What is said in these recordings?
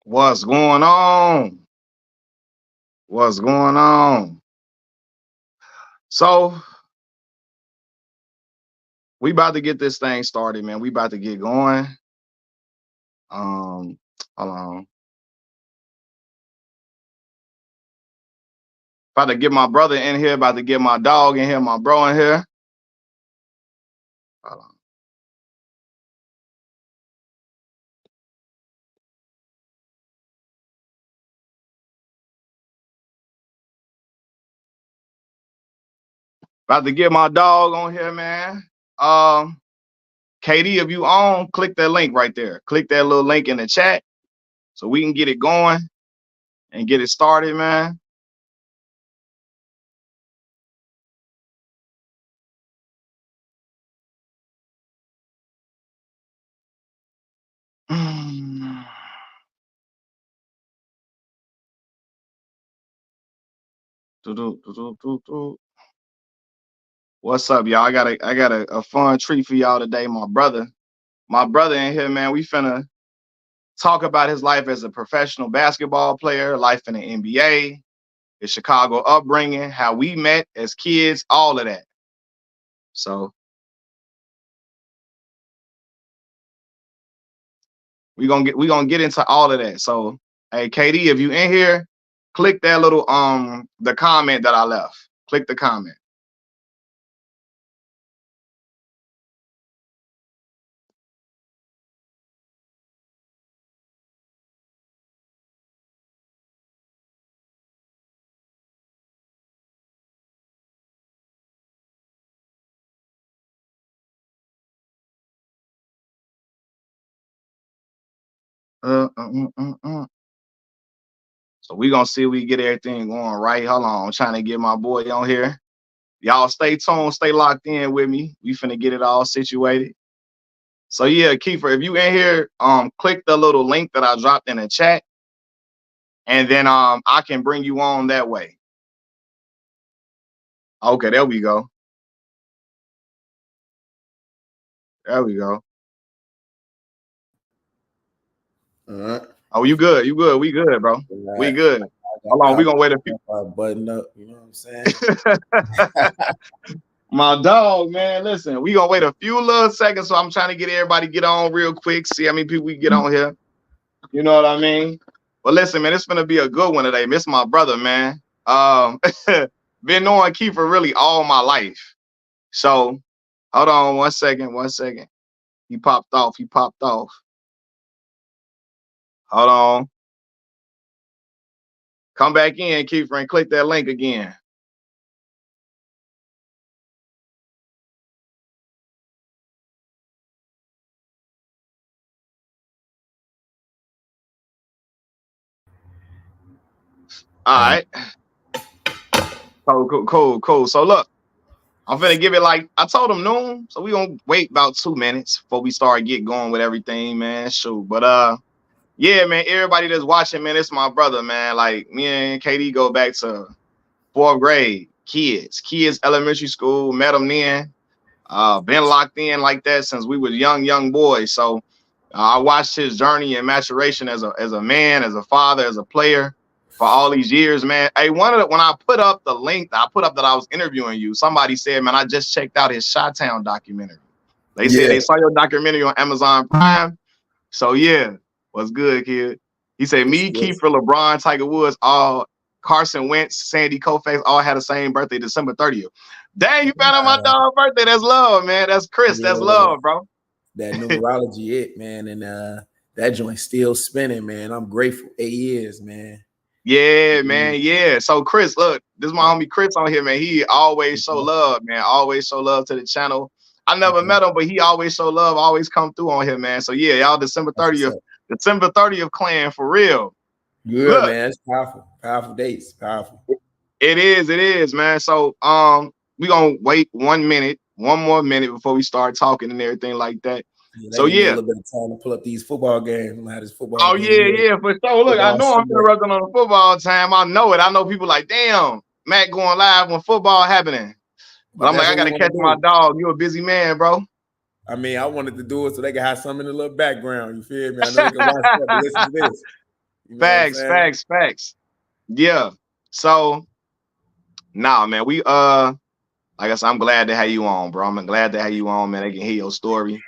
What's going on? What's going on? So we about to get this thing started, man. We about to get going. Um, Hold on. About to get my brother in here. About to get my dog in here. My bro in here. Hold on. About to get my dog on here, man. KD, if you on, click that link right there. Click that little link in the chat so we can get it going and get it started, man. What's up, y'all? I got a fun treat for y'all today. My brother in here, man. We finna talk about his life as a professional basketball player, life in the NBA, his Chicago upbringing, how we met as kids, all of that. So we gonna get into all of that. So hey, KD, if you in here, click that little the comment that I left. Click the comment. Uh, uh, uh, uh, uh. So we gonna see if we get everything going right. Hold on, I'm trying to get my boy on here. Y'all stay tuned, stay locked in with me. We finna get it all situated. So yeah, Keifer, if you in here, click the little link that I dropped in the chat, and then I can bring you on that way. Okay, there we go. There we go. All right. Oh, you good? You good? We good, bro. We good. Hold on, we gonna wait a few. Button up. You know what I'm saying? My dog, man. Listen, we gonna wait a few little seconds, so I'm trying to get everybody get on real quick. See how many people we get on here. You know what I mean? But listen, man, it's gonna be a good one today. Miss my brother, man. Been knowing Keifer really all my life. So hold on one second, 1 second. He popped off. He popped off. Hold on. Come back in, Keifer, and click that link again. All right. Cool. So look, I'm finna give it like I told him noon. So we gonna wait about 2 minutes before we start get going with everything, man. Shoot. But yeah, man, everybody that's watching, man, it's my brother, man. Like me and KD go back to fourth grade, kids, elementary school, met him then. Been locked in like that since we was young boys. So I watched his journey and maturation as a man, as a father, as a player for all these years, man. Hey, when I put up the link, I put up that I was interviewing you. Somebody said, man, I just checked out his Chi-Town documentary. They said Yeah. they saw your documentary on Amazon Prime. So yeah, what's good, kid? He said, me, Yes. Keifer, LeBron, Tiger Woods, all Carson Wentz, Sandy Koufax, all had the same birthday, December 30th. Dang, you found out my dog's birthday. That's love, man. That's Chris. That's Yeah. love, bro. That numerology, it man, and that joint still spinning, man. I'm grateful. 8 years, man. Yeah, man. Yeah. So Chris, look, this is my homie Chris on here, man. He always show love, man. Always show love to the channel. I never met him, but he always show love, always come through on here, man. So yeah, y'all December 30th clan for real. Good, Look, man. It's powerful. Powerful dates. Powerful. it is, man. So we gonna wait 1 minute, one more minute before we start talking and everything like that. Yeah, that So give me a yeah. little bit of time to pull up these football games. I'm how this football Oh game is. yeah, for sure. Look, I Football know I'm Sunday. interrupting on the football time. I know it. I know people like, damn, Matt going live when football happening. But But I'm like, that's I what we gotta want to catch my do. dog. You a busy man, bro. I mean, I wanted to do it so they can have something in the little background. You feel me? I know they can watch that, but listen to this. You know what I'm Facts, saying? facts, facts. Yeah. So nah, man, we like I said, I'm glad to have you on, bro. I'm glad to have you on, man. They can hear your story.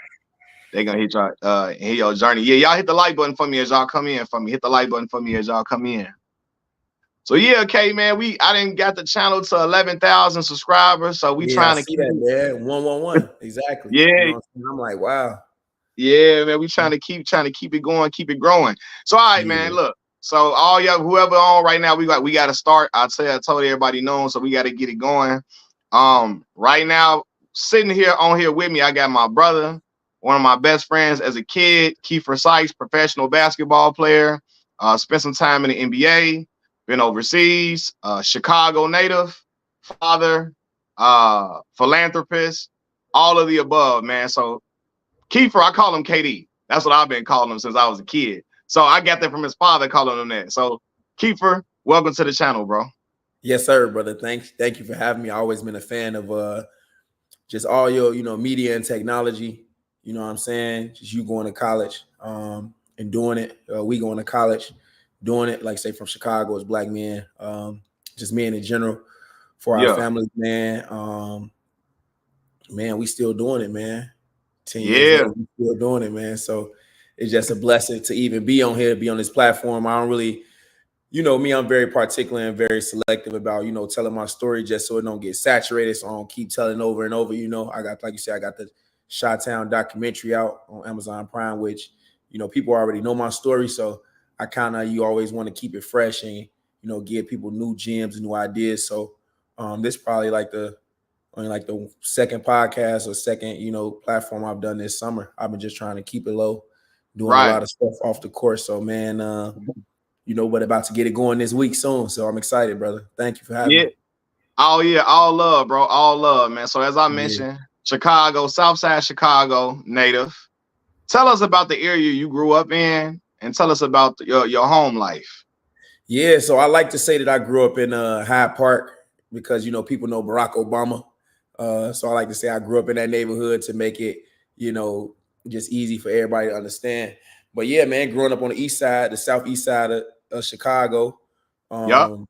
They gonna hear your journey. Yeah, y'all hit the like button for me as y'all come in for me. Hit the like button for me as y'all come in. So yeah, okay, man. I didn't got the channel to 11,000 subscribers. So we Yeah, I trying to see keep that, it. man. 111. Exactly. You know Yeah, what I'm saying? I'm like, wow. yeah, man. We trying to keep it going, keep it growing. So all right, man. Yeah. Look. So all y'all whoever on right now, we got to start. I told everybody no, so we got to get it going. Right now, sitting here on here with me, I got my brother, one of my best friends as a kid, Keifer Sykes, professional basketball player. Spent some time in the NBA, been overseas, Chicago native, father, philanthropist, all of the above, man. So Keifer, I call him KD. That's what I've been calling him since I was a kid. So I got that from his father calling him that. So Keifer, welcome to the channel, bro. Yes, sir, brother. Thank you for having me. I've always been a fan of just all your, media and technology. You know what I'm saying? Just you going to college and doing it. We going to college, doing it, like say from Chicago as black men, just men in general for our Yeah. families, man. Man, we still doing it, man. 10 years Yeah. later, we still doing it, man. So it's just a blessing to even be on here, be on this platform. I don't really, me, I'm very particular and very selective about, telling my story just so it don't get saturated. So I don't keep telling over and over. I got, like you said, I got the Chi-Town documentary out on Amazon Prime, which, people already know my story. So you always want to keep it fresh and, give people new gems and new ideas. So this probably like the second podcast or second, platform I've done this summer. I've been just trying to keep it low, doing a Right. lot of stuff off the course. So, man, but about to get it going this week soon. So I'm excited, brother. Thank you for having Yeah. me. Oh yeah, all love, bro. All love, man. So as I Yeah. mentioned, Chicago, Southside Chicago native. Tell us about the area you grew up in and tell us about your home life. Yeah. So I like to say that I grew up in Hyde Park because, people know Barack Obama. So I like to say I grew up in that neighborhood to make it, you know, just easy for everybody to understand. But yeah, man, growing up on the east side, the southeast side of Chicago, Yup.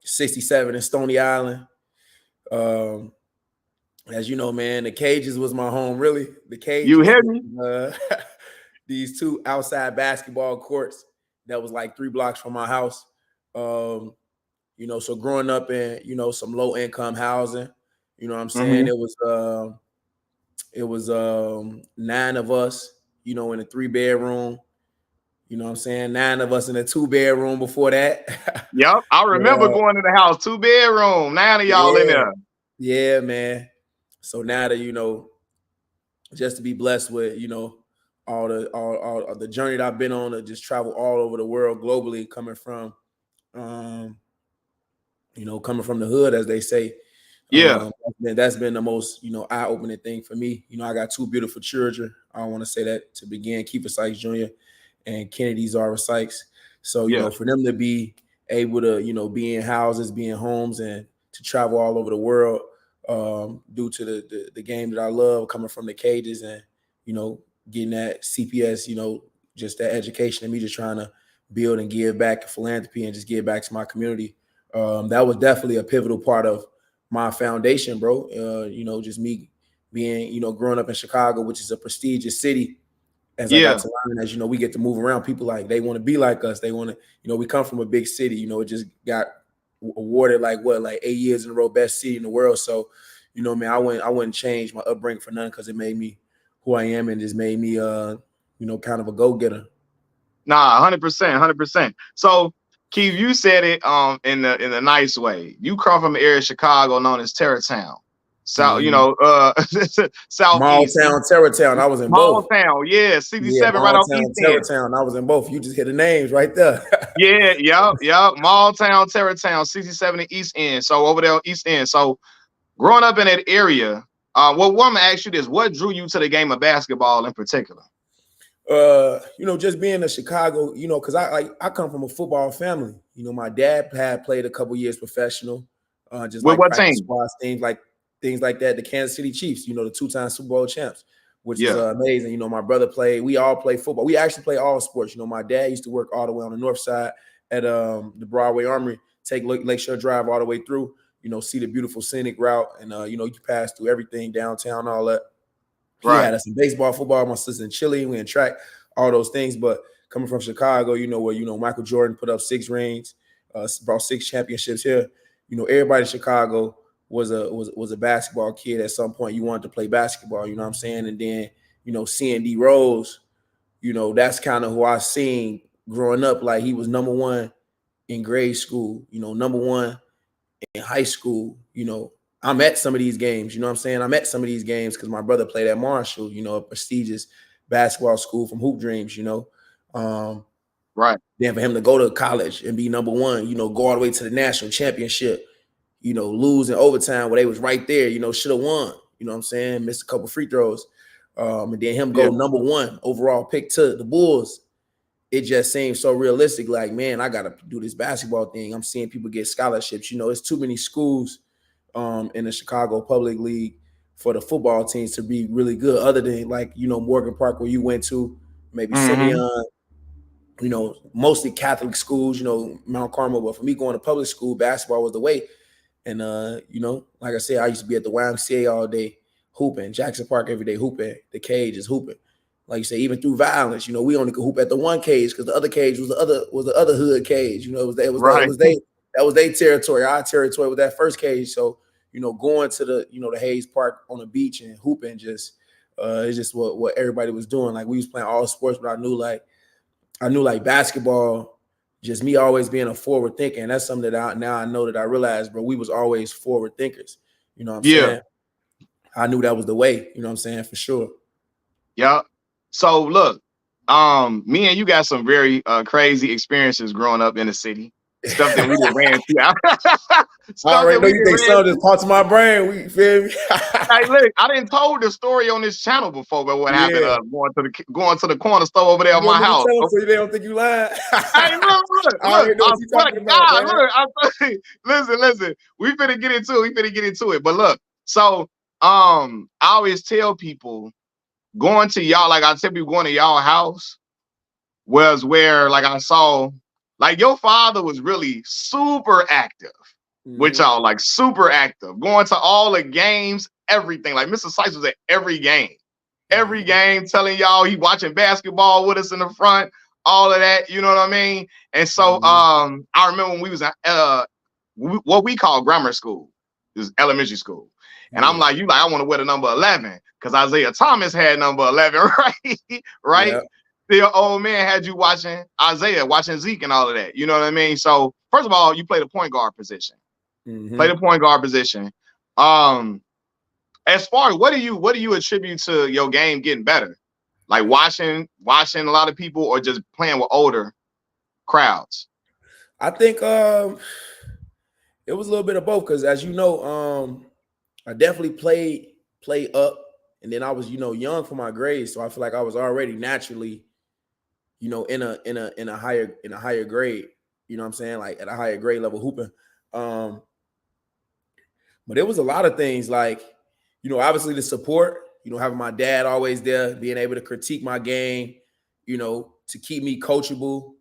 67 in Stony Island. Um, as you know, man, the cages was my home, really. The You cages, hear me? these two outside basketball courts that was like 3 blocks from my house. Um, so growing up in, some low income housing, you know what I'm saying? Mm-hmm. It was 9 of us, in a 3 bedroom, you know what I'm saying? 9 of us in a 2 bedroom before that. Yep. I remember uh, going to the house, 2 bedroom, 9 of y'all in yeah, there. yeah, man. So now that, just to be blessed with, all the journey that I've been on to just travel all over the world globally, um, coming from the hood, as they say. Yeah. That's been the most, eye-opening thing for me. I got 2 beautiful children. I want to say that to begin, Keifer Sykes Jr. and Kennedy Zara Sykes. So, Yeah. for them to be able to, be in houses, be in homes, and to travel all over the world, due to the game that I love, coming from the cages and, getting that CPS, just that education and me just trying to build and give back to philanthropy and just give back to my community. That was definitely a pivotal part of my foundation, bro. Just me being, growing up in Chicago, which is a prestigious city. As I got Yeah. to learn, as we get to move around, people like they want to be like us. They want to, we come from a big city. It just got awarded like 8 years in a row best city in the world. So, man, I wouldn't change my upbringing for nothing because it made me who I am and just made me, kind of a go getter. Nah, 100%, 100%. So, Keith, you said it in a nice way. You come from an area of Chicago known as Terrortown. So, Mm-hmm. Mall Southeast, Town, Terrortown. I was in small both. town, yeah, Yeah, 67 right Mall off Town, East End. Terrortown. I was in both. You just hit the names right there. Yeah, yep. Mall Town, Terrortown, 67 and East End. So over there on East End. So growing up in that area, well, one, I'm gonna ask you this: what drew you to the game of basketball in particular? Just being a Chicago, because I come from a football family. My dad had played a couple years professional, just With like what practice team? squads, things like that. The Kansas City Chiefs, the 2-time Super Bowl champs. which is Yeah. amazing. You know, my brother played. We all play football. We actually play all sports. You know, my dad used to work all the way on the north side at the Broadway Armory, take Lakeshore Drive all the way through. You know, see the beautiful scenic route, and you know, you pass through everything downtown, all that. He Right. had us in baseball, football. My sister in Chile, we in track, all those things. But coming from Chicago, you know, where you know Michael Jordan put up 6 rings, brought 6 championships here. You know, everybody in Chicago was a basketball kid at some point. You wanted to play basketball, you know what I'm saying? And then, you know, seeing D Rose, you know, that's kind of who I seen growing up. Like he was number 1 in grade school, you know, number 1 in high school. You know, I'm at some of these games, you know what I'm saying? I'm at some of these games because my brother played at Marshall, you know, a prestigious basketball school from Hoop Dreams, you know. Right. Then for him to go to college and be number 1, you know, go all the way to the national championship, you know, lose in overtime where they was right there, you know, should have won. You know what I'm saying? Missed a couple free throws. And then him go Yeah. number 1 overall pick to the Bulls. It just seems so realistic. Like, man, I got to do this basketball thing. I'm seeing people get scholarships. You know, it's too many schools in the Chicago Public League for the football teams to be really good, other than like, you know, Morgan Park where you went to, maybe Mm-hmm. Simeon, you know, mostly Catholic schools, you know, Mount Carmel. But for me going to public school, basketball was the way. And you know, like I said, I used to be at the YMCA all day hooping, Jackson Park every day hooping, the cage is hooping. Like you say, even through violence, you know, we only could hoop at the one cage because the other cage was the other hood cage. You know, it Right. was they that was their territory. Our territory was that first cage. So, you know, going to the Hayes Park on the beach and hooping just it's just what everybody was doing. Like we was playing all sports, but I knew like basketball, just me always being a forward thinker. And that's something that I know that I realized, bro, we was always forward thinkers. You know what I'm Yeah. saying? I knew that was the way, you know what I'm saying, for sure. Yeah. So look, me and you got some very crazy experiences growing up in the city. Stuff that we did ran through. I Stuff already that know we you did think ran something through. just popped to my brain. We feel me? Hey, look, I didn't told the story on this channel before, but what happened? Yeah. Going to the corner store over there You at my want me to house. tell them so they don't think you lying? Hey, I already know I what you're swear to talking about, God, man. look, listen. We finna get into it. We finna get into it. But look, so I always tell people going to y'all, like I tell people going to y'all house was where like I saw like your father was really super active with Mm-hmm. y'all, like super active, going to all the games, everything. Like Mr. Sykes was at every Mm-hmm. game, telling y'all he watching basketball with us in the front, all of that. You know what I mean? And so, Mm-hmm. I remember when we was at what we call grammar school, is elementary school, and I'm Yeah. like, you like, I want to wear the number 11 because Isaiah Thomas had number 11, right? Right. Yeah. The old man had you watching Isaiah, watching Zeke, and all of that. You know what I mean? So, first of all, you play the point guard position. Play Mm-hmm. the point guard position. Um, as far as what do you attribute to your game getting better? Like watching a lot of people or just playing with older crowds? I think it was a little bit of both because as you know, I definitely play up, and then I was, you know, young for my grades, so I feel like I was already naturally, you know, in a higher grade, you know what I'm saying, like at a higher grade level hooping. Um, but it was a lot of things like, you know, obviously the support, you know, having my dad always there, being able to critique my game, you know, to keep me coachable.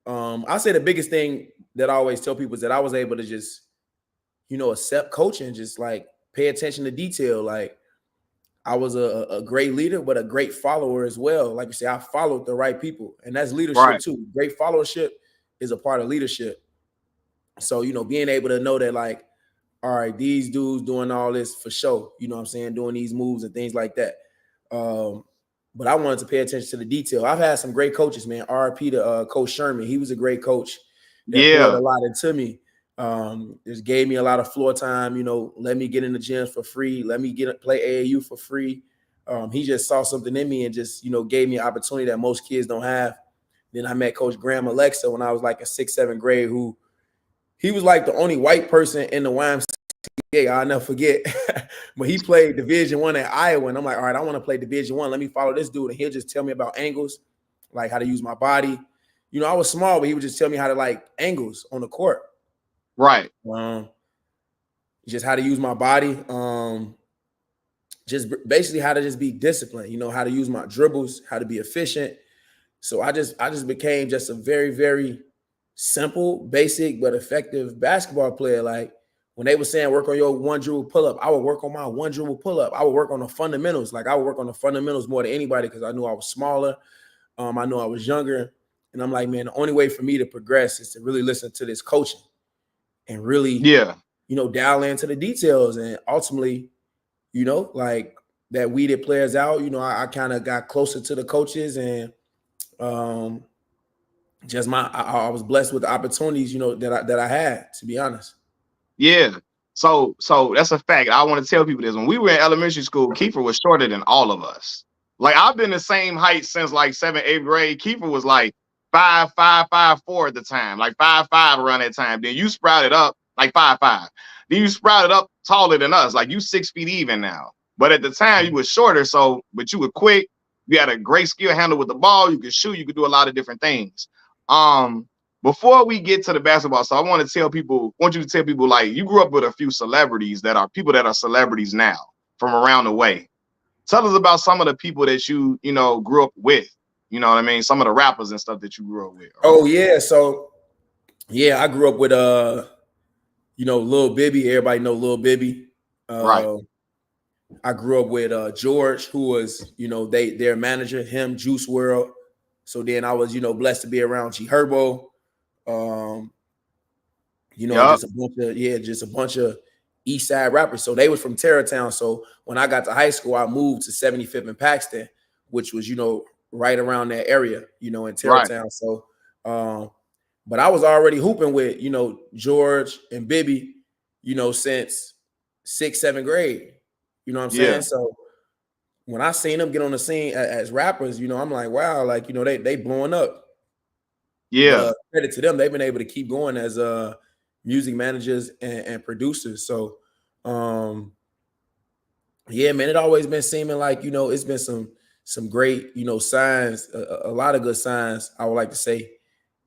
I say the biggest thing that I always tell people is that I was able to just, you know, accept coaching, just like pay attention to detail. Like I was a great leader, but a great follower as well. Like you say, I followed the right people, and that's leadership Right, too. Great followership is a part of leadership. So, you know, being able to know that, like, all right, these dudes doing all this for sure, you know what I'm saying, doing these moves and things like that. Um, but I wanted to pay attention to the detail. I've had some great coaches, man. RP to Coach Sherman. He was a great coach that poured yeah, a lot into me. Just gave me a lot of floor time, you know, let me get in the gyms for free, let me play AAU for free. He just saw something in me and just, you know, gave me an opportunity that most kids don't have. Then I met Coach Graham Alexa when I was like in 6th, 7th grade, who he was like the only white person in the YMCA. I'll never forget. But he played Division I at Iowa, and I'm like, all right, I want to play Division I. Let me follow this dude, and he'll just tell me about angles, like how to use my body. You know, I was small, but he would just tell me how to like angles on the court. right, Just how to use my body. just basically how to just be disciplined, how to use my dribbles, how to be efficient. So I just became just a very, very simple, basic, but effective basketball player. Like when they were saying work on your one dribble pull up, I would work on my one dribble pull up. I would work on the fundamentals. Like I would work on the fundamentals more than anybody because I knew I was smaller. I knew I was younger. And I'm like, man, the only way for me to progress is to really listen to this coaching and really, Yeah. dial into the details. And ultimately, like that weeded players out, I kind of got closer to the coaches and just I was blessed with the opportunities, that I had, to be honest. Yeah. So that's a fact. I want to tell people this. When we were in elementary school, Keifer was shorter than all of us. Like I've been the same height since like 7th, 8th grade. Keifer was like 5'5", 5'4" at the time, like 5'5" around that time. Then you sprouted up like 5'5". Then you sprouted up taller than us, like you 6 feet even now. But at the time you were shorter, but you were quick. You had a great skill handle with the ball. You could shoot. You could do a lot of different things. Before we get to the basketball, so I want you to tell people like you grew up with a few celebrities that are people that are celebrities now from around the way. Tell us about some of the people that you grew up with. You know what I mean? Some of the rappers and stuff that you grew up with. Oh yeah, so yeah, I grew up with Lil Bibby. Everybody know Lil Bibby. Right. I grew up with George, who was their manager, him, Juice World. So then I was blessed to be around G Herbo. Yep. Just a bunch of East Side rappers. So they was from Terrortown. So when I got to high school, I moved to 75th and Paxton, which was right around that area, in Terrortown. Right. So, but I was already hooping with George and Bibby, since 6th, 7th grade. You know what I'm saying? Yeah. So when I seen them get on the scene as rappers, I'm like, wow, like they blowing up. Yeah. But credit to them, they've been able to keep going as music managers and producers. So, yeah, man, it always been seeming like it's been some great signs, a lot of good signs. I would like to say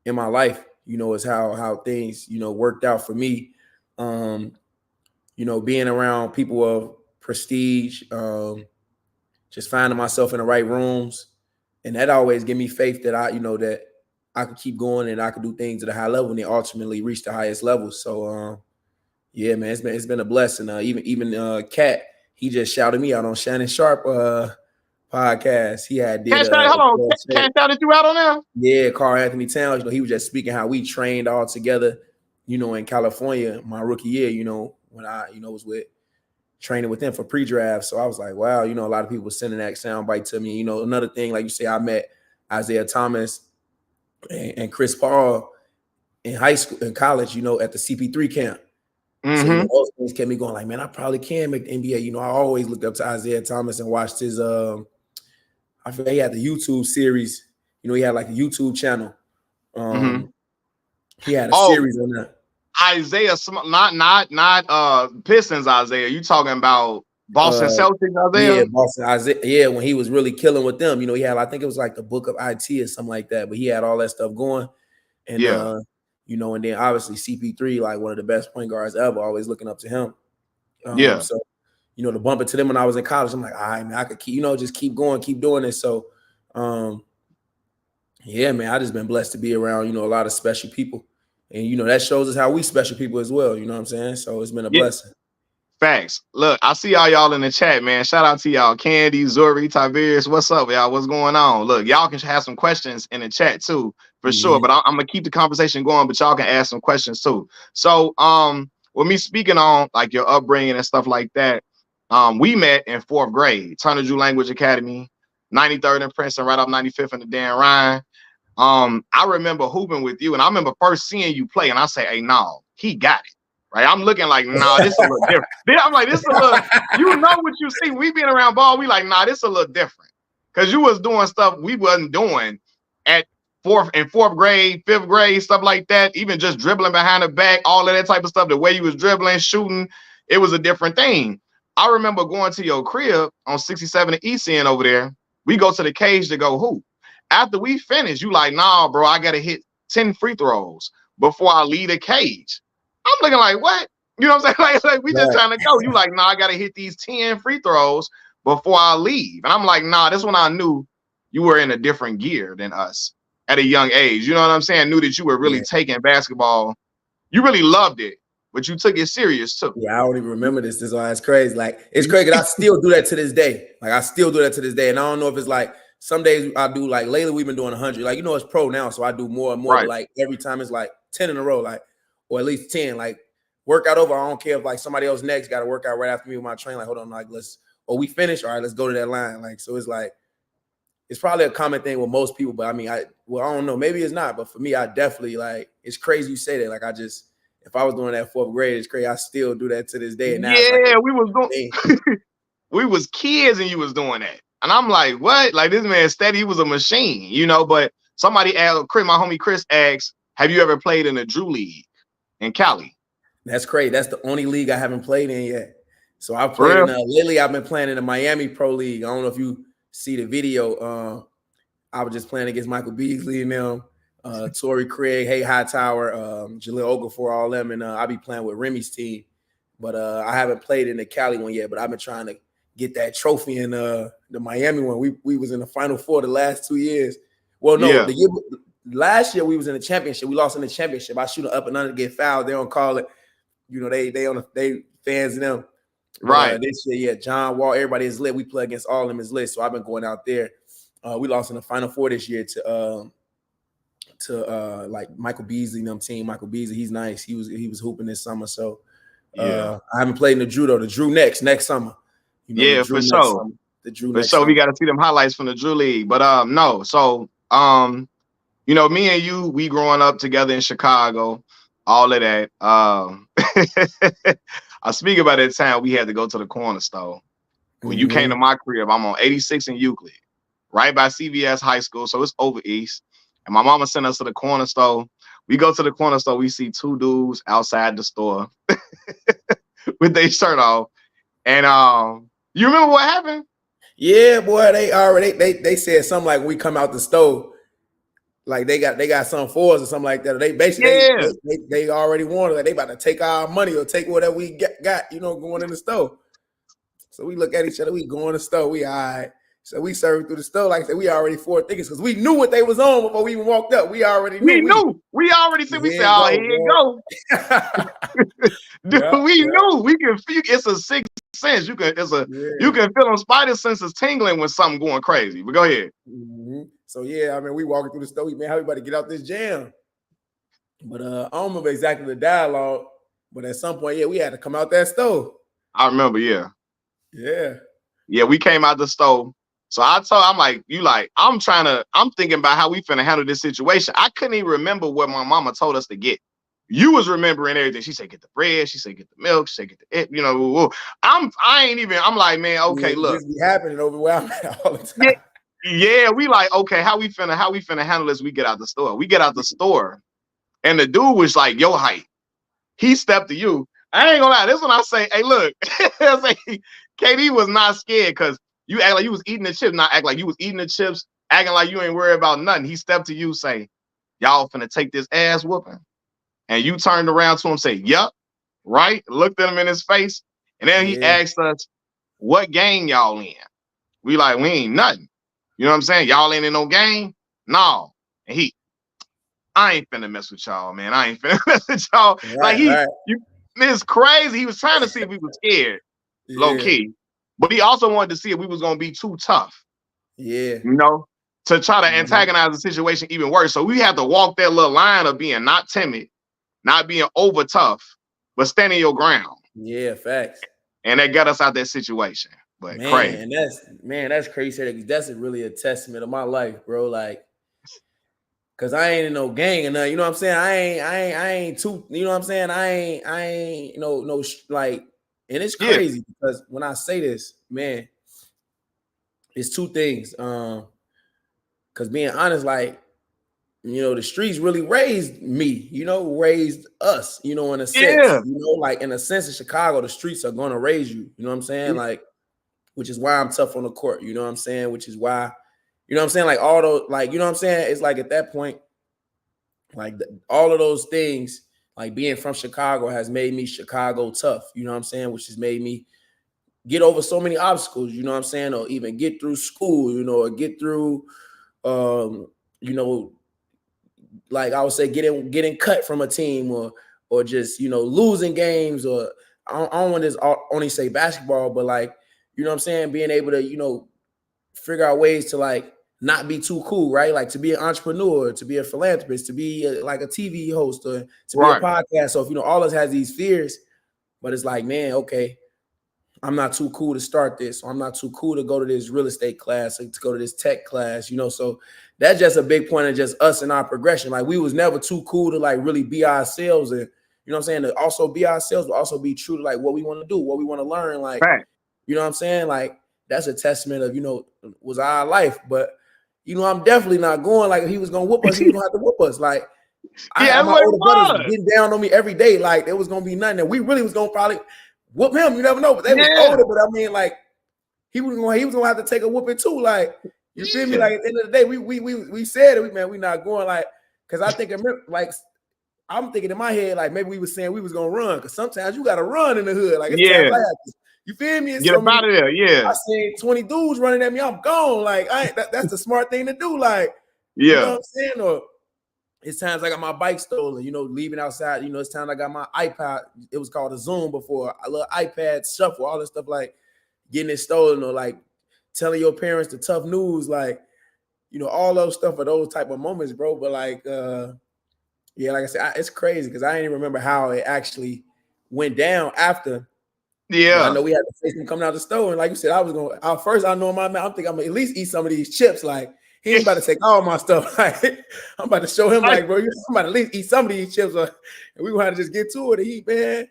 in my life, is how things worked out for me. Being around people of prestige, just finding myself in the right rooms, and that always give me faith that that I could keep going and I could do things at a high level and then ultimately reach the highest level. So, yeah, man, it's been a blessing. Even Cat, he just shouted me out on Shannon Sharp podcast. He had did. Cat shouted you out on there. Yeah, Carl Anthony Towns. He was just speaking how we trained all together. In California, my rookie year. When I was training with them for pre-draft. So I was like, wow, a lot of people sending that soundbite to me. Another thing, like you say, I met Isaiah Thomas and Chris Paul in high school, in college, at the CP3 camp. Mm-hmm. So those things kept me going like, man, I probably can make the NBA. I always looked up to Isaiah Thomas and watched his, I forget, he had the YouTube series. He had like a YouTube channel. He had a series on that. Isaiah, not Pistons Isaiah. You talking about Boston Celtics Isaiah? Yeah, Boston Isaiah. Yeah, when he was really killing with them. He had, I think it was like the Book of IT or something like that. But he had all that stuff going. And and then obviously CP3, like one of the best point guards ever, always looking up to him. So, to bump into them when I was in college, I'm like, all right, man, I could keep, just keep going, keep doing it. So, yeah, man, I just been blessed to be around, a lot of special people. And, that shows us how we special people as well. You know what I'm saying? So it's been a blessing. Facts. Look, I see y'all in the chat, man. Shout out to y'all. Candy, Zuri, Tiberius. What's up, y'all? What's going on? Look, y'all can have some questions in the chat too, for sure. But I'm gonna keep the conversation going, but y'all can ask some questions too. So, with me speaking on like your upbringing and stuff like that, we met in 4th grade, Turner Jew Language Academy, 93rd in Princeton, right up 95th in the Dan Ryan. I remember hooping with you, and I remember first seeing you play, and I say, hey, no, he got it. Right? I'm looking like, nah, this is a little different. Then I'm like, this is a little, what you see. We being around ball, we like, nah, this is a little different. Because you was doing stuff we wasn't doing at 4th grade, 5th grade, stuff like that. Even just dribbling behind the back, all of that type of stuff. The way you was dribbling, shooting, it was a different thing. I remember going to your crib on 67 and East End over there. We go to the cage to go hoop. After we finish, you like, nah, bro, I got to hit 10 free throws before I leave the cage. I'm looking like, what? You know what I'm saying? Like we just trying to go. You like, nah, I got to hit these 10 free throws before I leave. And I'm like, nah, this when I knew you were in a different gear than us at a young age. You know what I'm saying? Knew that you were really Yeah. taking basketball. You really loved it, but you took it serious too. Yeah, I don't even remember this. This is why it's crazy. Like, it's crazy. I still do that to this day. Like, I still do that to this day. And I don't know if it's like some days I do, like lately we've been doing 100. Like, it's pro now, so I do more and more. But Right. like every time it's like 10 in a row, like, or at least 10. Like, workout over. I don't care if like somebody else next got to work out right after me with my train. Like, hold on, like or we finish. All right, let's go to that line. Like, so it's like, it's probably a common thing with most people, but I mean, I don't know. Maybe it's not, but for me, I definitely like. It's crazy you say that. Like, if I was doing that fourth grade, it's crazy. I still do that to this day. And now it's like Yeah, thing. we was kids and you was doing that. And I'm like, what? Like this man steady, he was a machine, but somebody asked, my homie Chris asked, have you ever played in a Drew League in Cali? That's crazy. That's the only league I haven't played in yet. So I For played real? lately I've been playing in the Miami Pro League. I don't know if you see the video. I was just playing against Michael Beasley and them, Torrey Craig, Hay Hightower, Jaleel Okafor, all them, and I be playing with Remy's team. But I haven't played in the Cali one yet, but I've been trying to get that trophy in the Miami one. We was in the Final Four the last 2 years. Well, no, Yeah. the year last year we was in the championship. We lost in the championship. I shoot up and under, get fouled. They don't call it. They fans of them. Right. But this year, yeah, John Wall, everybody is lit. We play against all of them is lit. So I've been going out there. We lost in the Final Four this year to like Michael Beasley and them team. Michael Beasley, he's nice. He was hooping this summer. So Yeah. I haven't played in the Drew though. The Drew next summer. Yeah, the Drew for next sure. summer. The Drew For next sure. summer. We got to see them highlights from the Drew League. But no. So me and you, we growing up together in Chicago, all of that. I speak about that time we had to go to the corner store. When you came to my crib, I'm on 86 in Euclid, right by CVS High School, so it's over east. And my mama sent us to the corner store. We go to the corner store, we see two dudes outside the store with their shirt off. And you remember what happened? Yeah, boy, they said something like we come out the stove. Like they got something for us or something like that. They basically they already wanted, like they about to take our money or take whatever we got, going in the store. So we look at each other, we go in the store, we all right. So we served through the store, like I said, we already forward tickets because we knew what they was on before we even walked up. We already knew. We knew. We already said, we said, oh, here you go. Dude, we knew. We can feel it's a sixth sense. You can feel them spider senses tingling when something going crazy. But go ahead. So yeah, I mean, we walking through the store, man, how we about to get out this jam? But I don't remember exactly the dialogue, but at some point, yeah, we had to come out that store. I remember, yeah. Yeah, we came out the store. So I'm like, I'm thinking about how we finna handle this situation. I couldn't even remember what my mama told us to get. You was remembering everything. She said, get the bread. She said, get the milk. She said, get the, I'm like, man, okay, look. This be happening over where I'm at all the time. Yeah, we like, okay, how we finna handle this? We get out the store. We get out the store. And the dude was like, your height. He stepped to you. I ain't gonna lie. This one I say, hey, look. I say, KD was not scared because you act like you was eating the chips, not act like you was eating the chips, acting like you ain't worried about nothing. He stepped to you, say, y'all finna take this ass whooping. And you turned around to him, say, yup, right? Looked at him in his face. And then he asked us, what gang y'all in? We like, we ain't nothing. You know what I'm saying? Y'all ain't in no gang? No. And I ain't finna mess with y'all, man. I ain't finna mess with y'all. It's crazy. He was trying to see if we were scared, low key. But he also wanted to see if we was gonna be too tough. Yeah. To try to antagonize the situation even worse. So we had to walk that little line of being not timid, not being over tough, but standing your ground. Yeah, facts. And that got us out that situation. But crazy. And that's crazy. That's really a testament of my life, bro. Like, cause I ain't in no gang or nothing. You know what I'm saying? I ain't too. You know what I'm saying? I ain't. No. Like, and it's crazy because when I say this, man, it's two things. Cause being honest, like, the streets really raised me. Raised us. In a sense. Like in a sense, in Chicago, the streets are gonna raise you. You know what I'm saying? Like, which is why I'm tough on the court. You know what I'm saying? Which is why. You know what I'm saying? Like all those, like, you know what I'm saying? It's like at that point, like all of those things, like being from Chicago has made me Chicago tough. You know what I'm saying? Which has made me get over so many obstacles, you know what I'm saying, or even get through school, you know, or get through, you know, like I would say, getting cut from a team, or just, you know, losing games, or I don't want to only say basketball, but like, you know what I'm saying, being able to, you know, figure out ways to like not be too cool, right? Like to be an entrepreneur, to be a philanthropist, to be like a TV host, or to be a Right. podcast. So if you know, all of us has these fears, but it's like, man, okay, I'm not too cool to start this, or I'm not too cool to go to this real estate class, or to go to this tech class, you know. So that's just a big point of just us and our progression. Like we was never too cool to like really be ourselves, and you know what I'm saying, to also be ourselves, but also be true to like what we want to do, what we want to learn. Like, Fact. you know what I'm saying? Like that's a testament of, you know, was our life. But you know, I'm definitely not going like if he was gonna whoop us, he was gonna have to whoop us. Like Yeah, that's my what it older brothers was. getting down on me every day. Like there was gonna be nothing. And we really was gonna probably whoop him. You never know. But they was Yeah. older. But I mean, like he was gonna have to take a whooping too. Like you feel me? Yeah. Like at the end of the day, we said it. Man, we not going like because I think like I'm thinking in my head like maybe we was saying we was gonna run because sometimes you gotta run in the hood. Like it's times Yeah. I have to. You feel me? It's Get so up many. out of there. Yeah. I seen 20 dudes running at me. I'm gone. Like that's the smart thing to do. Like you know Yeah. what I'm saying? Or it's times I got my bike stolen, you know, leaving outside. You know, it's times I got my iPod. It was called a Zoom before. I love iPad shuffle, all this stuff, like getting it stolen, or like telling your parents the tough news, like, you know, all those stuff are those type of moments, bro. But like, yeah, like I said, it's crazy because I didn't even remember how it actually went down after. But I Yeah. know we had to face him coming out the store, and like you said, I was going. First, I know in my mouth, I'm thinking I'm gonna at least eat some of these chips. Like he ain't about to take all my stuff. Like I'm about to show him, like, bro, I'm about to at least eat some of these chips, and we gonna have to just get to it. And he, man,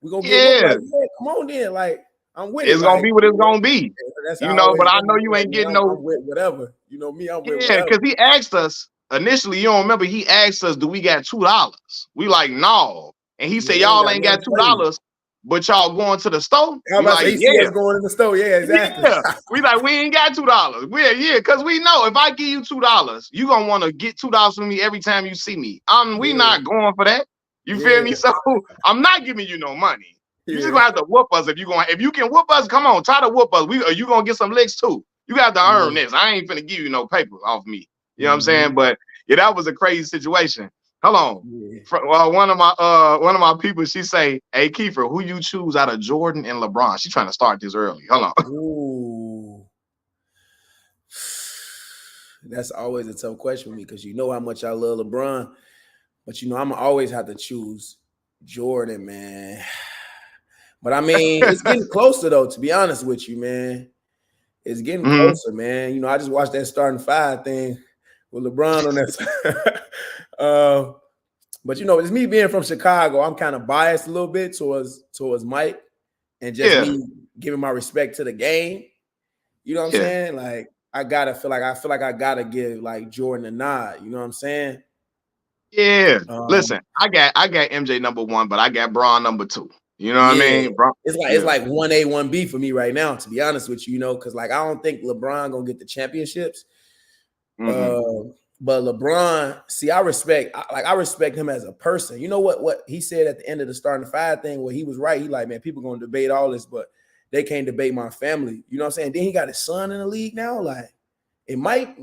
we gonna get whooped. Yeah. Like, yeah, come on, then. Like I'm with it. It's gonna Like be what it's gonna be. that's how You I know, always but I been. know you ain't Man, getting no. I'm with whatever. You know me, I'm with Yeah, whatever. because he asked us initially, you don't remember, he asked us, do we got $2? We like, no. And he said, Yeah, they ain't y'all got ain't nothing got for you. $2, but y'all going to the store? I was We about to like, say, he see yeah. us going in the store. Yeah, exactly. Yeah. We like, we ain't got $2. Yeah, because we know if I give you $2, you gonna want to get $2 from me every time you see me. We Yeah, not going for that. You feel yeah, me? So I'm not giving you no money. You just yeah, gonna have to whoop us if you can whoop us, come on, try to whoop us. You gonna get some licks too. You got to earn yeah. this. I ain't finna give you no paper off me. You know what I'm saying? Mm-hmm. But yeah, that was a crazy situation. Hold on. Yeah. Well, one of my people, she say, "Hey Keifer, who you choose out of Jordan and LeBron?" She trying to start this early. Hold on. Ooh. That's always a tough question for me because you know how much I love LeBron, but you know I'm always have to choose Jordan, man. But I mean, it's getting closer though. To be honest with you, man, it's getting Mm-hmm. closer, man. You know, I just watched that starting five thing with LeBron on that. But you know, it's me being from Chicago. I'm kind of biased a little bit towards Mike, and just Yeah, me giving my respect to the game. You know what I'm yeah, saying? Like I feel like I gotta give like Jordan a nod. You know what I'm saying? yeah. Um, Listen, I got MJ number one, but I got Braun number two. You know what I yeah, mean, bro? it's Yeah. like 1A, 1B for me right now, to be honest with you, you know, because like I don't think LeBron gonna get the championships. Mm-hmm. Uh, but LeBron, see, I respect him as a person. You know what he said at the end of the starting five thing, where he was right. He like, man, people gonna debate all this, but they can't debate my family. You know what I'm saying? Then he got his son in the league now. Like it might,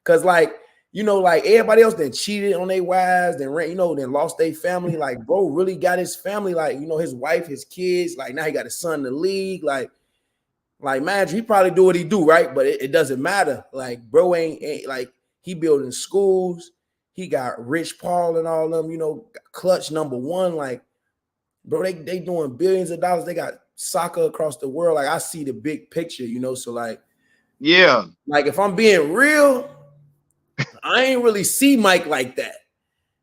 because like, you know, like everybody else that cheated on their wives, then then lost their family. Like, bro, really got his family. Like, you know, his wife, his kids. Like now he got his son in the league. Like, man, he probably do what he do, right? But it doesn't matter. Like, bro ain't like he building schools. He got Rich Paul and all them, you know, clutch number one. Like, bro, they doing billions of dollars. They got soccer across the world. Like, I see the big picture, you know. So Yeah, like if I'm being real, I ain't really see Mike like that.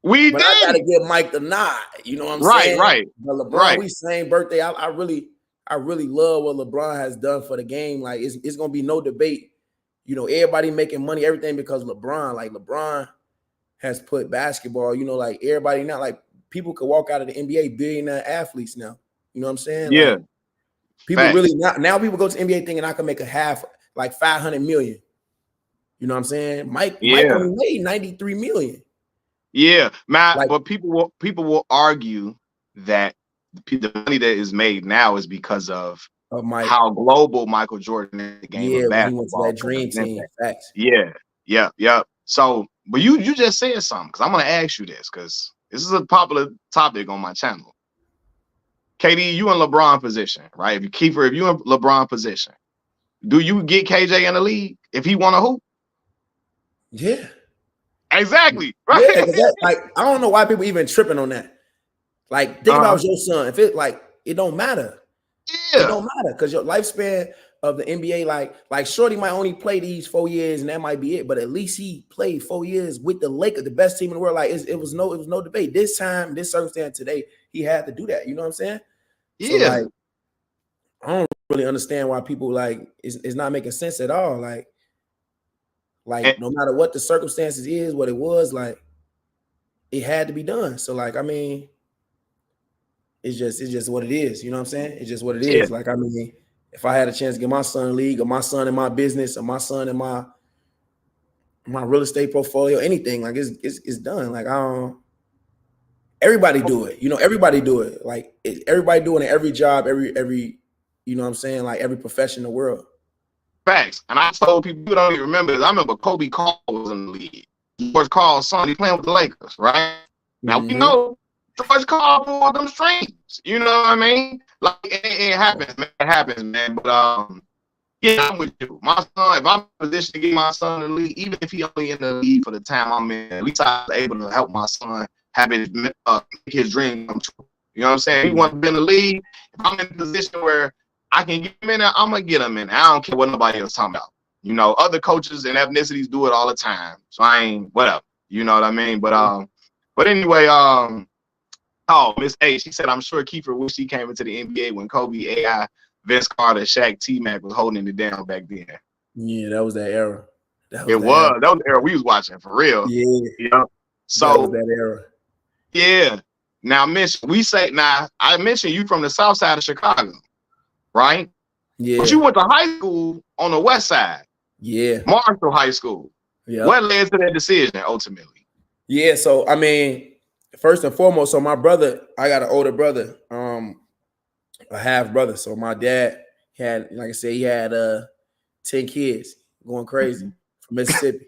we But I gotta didn't. give Mike the nod. You know what I'm Right, saying? right, But LeBron, right. we same birthday. I really love what LeBron has done for the game. Like it's gonna be no debate. You know, everybody making money, everything because LeBron. Like LeBron has put basketball. You know, like everybody now, like people could walk out of the NBA billionaire athletes now. You know what I'm saying? Yeah, Like people really facts. now people go to NBA thinking I can make a half like 500 million. You know what I'm saying? Mike Yeah, only made 93 million. yeah. Like But people will argue that the money that is made now is because of Mike. how global Michael Jordan is in the game Yeah, of when he went to basketball. that dream team. Facts. Yeah, yeah, yeah. So, but you just said something because I'm gonna ask you this because this is a popular topic on my channel. KD, you in LeBron position, right? If you Keifer, if you in LeBron position, do you get KJ in the league if he want to hoop? Yeah. Exactly, right? Yeah, because that, like, I don't know why people even tripping on that. Like, think about your son. If it like it don't matter. It Yeah, don't matter because your lifespan of the NBA, like Shorty might only play these 4 years and that might be it, but at least he played 4 years with the Lakers, the best team in the world. Like it was no debate. This time, this circumstance today, he had to do that. You know what I'm saying? So yeah. like, I don't really understand why people like it's not making sense at all. And, No matter what the circumstances is, what it was, like it had to be done. So like, I mean, it's just what it is. You know what I'm saying? It's just what it yeah, is. Like, I mean, if I had a chance to get my son in league, or my son in my business, or my son in my real estate portfolio, anything, like it's done. Like I don't. Everybody do it. You know, everybody do it. Like everybody doing it, every job, every. You know what I'm saying? Like every profession in the world. facts. And I told people don't even remember this. I remember Kobe Carl was in the league. George Carl's son, he playing with the Lakers, right? Now we Mm-hmm. know George Carl pulled them strings. You know what I mean? Like it happens, man. It happens, man. But yeah, I'm with you. My son, if I'm in a position to get my son in the league, even if he only in the league for the time I'm in, at least I was able to help my son have make his dream come true. You know what I'm saying? He wants to be in the league. If I'm in a position where I can get him in there, I'm gonna get him in there. I don't care what nobody else talking about. You know, other coaches and ethnicities do it all the time. So I ain't whatever. You know what I mean? But anyway, oh, Miss A, she said, I'm sure Keifer wished he came into the NBA when Kobe, AI, Vince Carter, Shaq, T-Mac was holding it down back then. Yeah, that was that era. That It was that era. was. That was the era we was watching, for real. Yeah, Yeah. that was So, that era. yeah. Now, I mentioned you from the south side of Chicago, right? But you Yeah, went to high school on the west side, yeah, Marshall High School. yeah. What led to that decision ultimately? Yeah, so I mean, first and foremost, so my brother, I got an older brother, a half brother. So my dad had, like I said, he had 10 kids going crazy from Mississippi.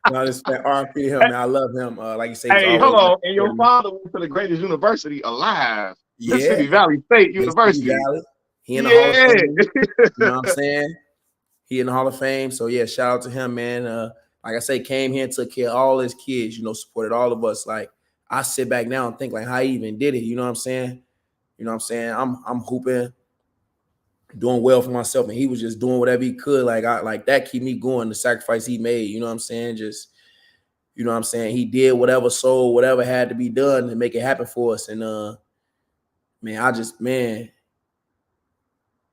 No, this RP to him, man. I love him. Like you say, he was Hey, always hold there on. And for your me. father went to the greatest university alive, Yeah, Mississippi Valley State Mississippi University. Valley. He in the Hall of Yeah. Fame. You know what I'm saying? He in the Hall of Fame. So yeah, shout out to him, man. Like I say, came here and took care of all his kids, you know, supported all of us. Like I sit back now and think like how he even did it. You know what I'm saying? You know what I'm saying? I'm hooping, doing well for myself, and he was just doing whatever he could. Like I like that keep me going, the sacrifice he made, you know what I'm saying? Just, you know what I'm saying? He did whatever soul, whatever had to be done to make it happen for us. And man,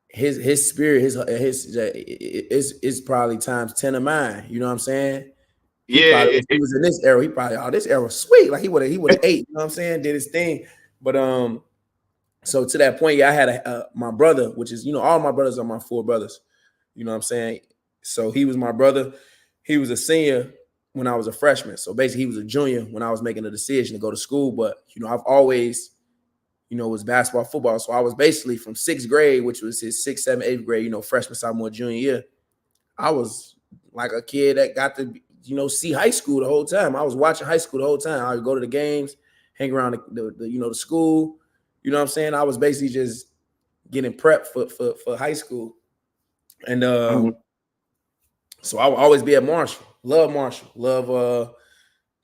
his spirit, his is probably times 10 of mine. You know what I'm saying? He probably, Yeah. if he was in this era, he probably, oh, this era was sweet. Like he would have ate, you know what I'm saying? Did his thing. But so to that point, yeah, I had my brother, which is, you know, all my brothers are my four brothers. You know what I'm saying? So he was my brother. He was a senior when I was a freshman. So basically he was a junior when I was making a decision to go to school. But, you know, I've always, you know, was basketball, football. So I was basically from sixth grade, which was his sixth, seventh, eighth grade, you know, freshman, sophomore, junior year. I was like a kid that got to, you know, see high school the whole time. I was watching high school the whole time. I would go to the games, hang around the you know, the school. You know what I'm saying? I was basically just getting prepped for high school. And so I would always be at Marshall. Love Marshall. Love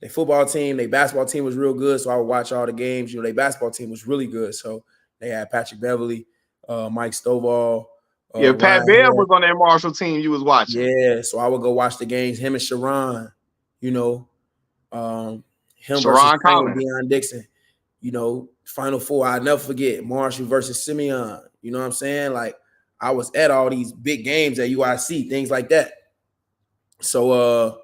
their football team. Their basketball team was real good. So I would watch all the games. You know, their basketball team was really good. So they had Patrick Beverly, Mike Stovall, Yeah, Pat Ryan Bev Hill. was on that Marshall team you was watching. Yeah, so I would go watch the games. Him and Sharon, you know, him versus Sharon Frank and Collins. Deion Dixon. You know, Final Four. I never forget Marshall versus Simeon. You know what I'm saying? Like I was at all these big games at UIC, things like that. So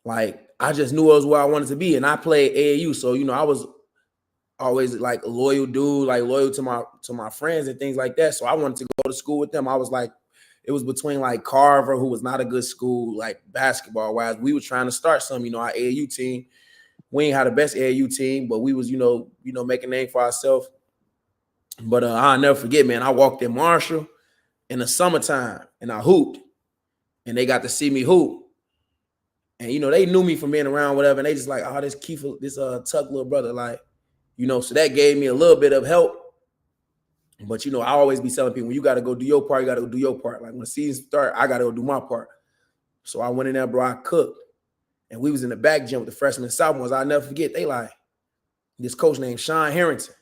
like I just knew it was where I wanted to be, and I played AAU. So you know, I was always like a loyal dude, like loyal to my friends and things like that. So I wanted to go to school with them. I was like, it was between like Carver, who was not a good school, like basketball wise. We were trying to start some, you know, our AAU team. we ain't had the best AAU team, but we was, making a name for ourselves. But I'll never forget, man. I walked in Marshall in the summertime and I hooped, and they got to see me hoop. And they knew me from being around, whatever, and they just like, oh, this Keifer, this Tuck little brother, like, so that gave me a little bit of help. But I always be telling people, when you got to go do your part, you got to go do your part. Like when the season start, I got to go do my part. So I went in there, bro. I cooked, and we was in the back gym with the freshmen and sophomores. I'll never forget. They like this coach named Sean Harrington.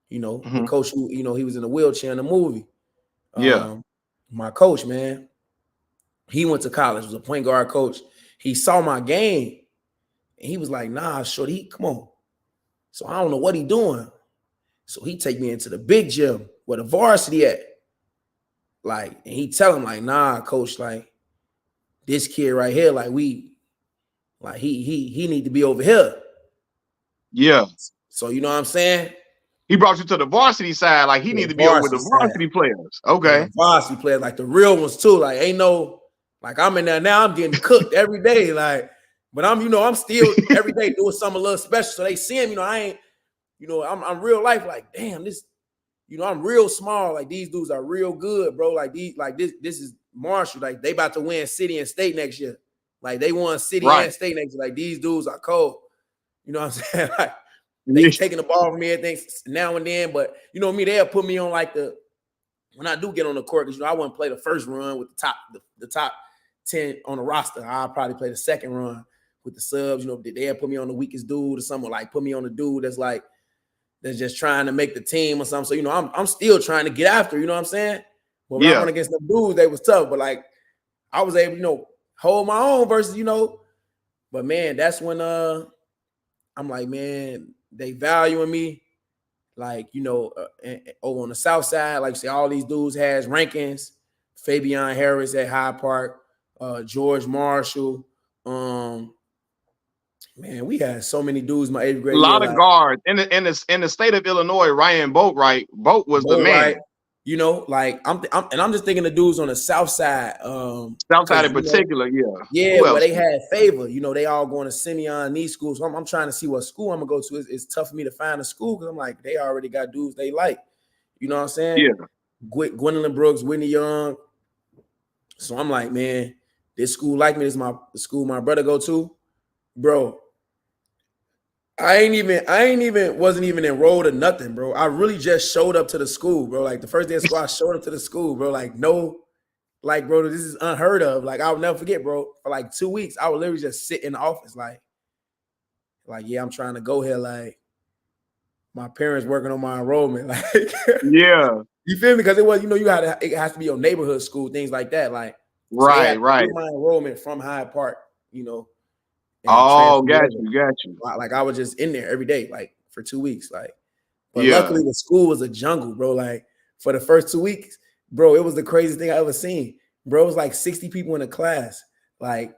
The coach who he was in a wheelchair in the movie. Yeah. My coach, man, he went to college. Was a point guard coach. He saw my game, and he was like, "Nah, shorty, come on." So I don't know what he doing. So he take me into the big gym where the varsity at. Like, and he tell him like, "Nah, coach, like this kid right here, like he need to be over here." Yeah. So you know what I'm saying? He brought you to the varsity side, like he need to be over with the varsity players. Okay. Yeah, the varsity players, like the real ones too. Like ain't no, like I'm in there now, I'm getting cooked every day. Like, but I'm still every day doing something a little special. So they see him, I ain't, I'm real life, like, damn, this, I'm real small. Like these dudes are real good, bro. Like this is Marshall. Like they about to win city and state next year. Like they won city and state next year. Like these dudes are cold. You know what I'm saying? Like they taking the ball from me, everything now and then. But me, they'll put me on like when I do get on the court, because I wouldn't play the first run with the top 10 on the roster. I'll probably play the second run with the subs. They'll put me on the weakest dude or something, like put me on the dude that's just trying to make the team or something. So, I'm still trying to get after, you know what I'm saying? But when I went against the dudes, they was tough. But like I was able, hold my own versus, but man, that's when I'm like, man, they valuing me. Like, over on the south side, like say all these dudes has rankings. Fabian Harris at Hyde Park, George Marshall. Man, we had so many dudes my 8th grade year. A lot of guards in the state of Illinois. Ryan Boatwright was the man. I'm just thinking the dudes on the south side. South side in particular, yeah, where they had favor. They all going to Simeon these schools. So I'm trying to see what school I'm gonna go to. It's tough for me to find a school because I'm like, they already got dudes they like. You know what I'm saying? Yeah. Gwendolyn Brooks, Whitney Young. So I'm like, man, this school like me. This is the school my brother go to, bro. Wasn't even enrolled or nothing, bro. I really just showed up to the school, bro. Like the first day of school, I showed up to the school, bro. Like, no, like, bro, this is unheard of. Like, I'll never forget, bro. For like 2 weeks, I would literally just sit in the office, like, yeah, I'm trying to go here. Like, my parents working on my enrollment. Like, yeah. You feel me? Because it was, it has to be your neighborhood school, things like that. Like, right. My enrollment from Hyde Park, Oh, got you. Like I was just in there every day, like for 2 weeks. Like, but luckily the school was a jungle, bro. Like for the first 2 weeks, bro, it was the craziest thing I ever seen. Bro, it was like 60 people in a class. Like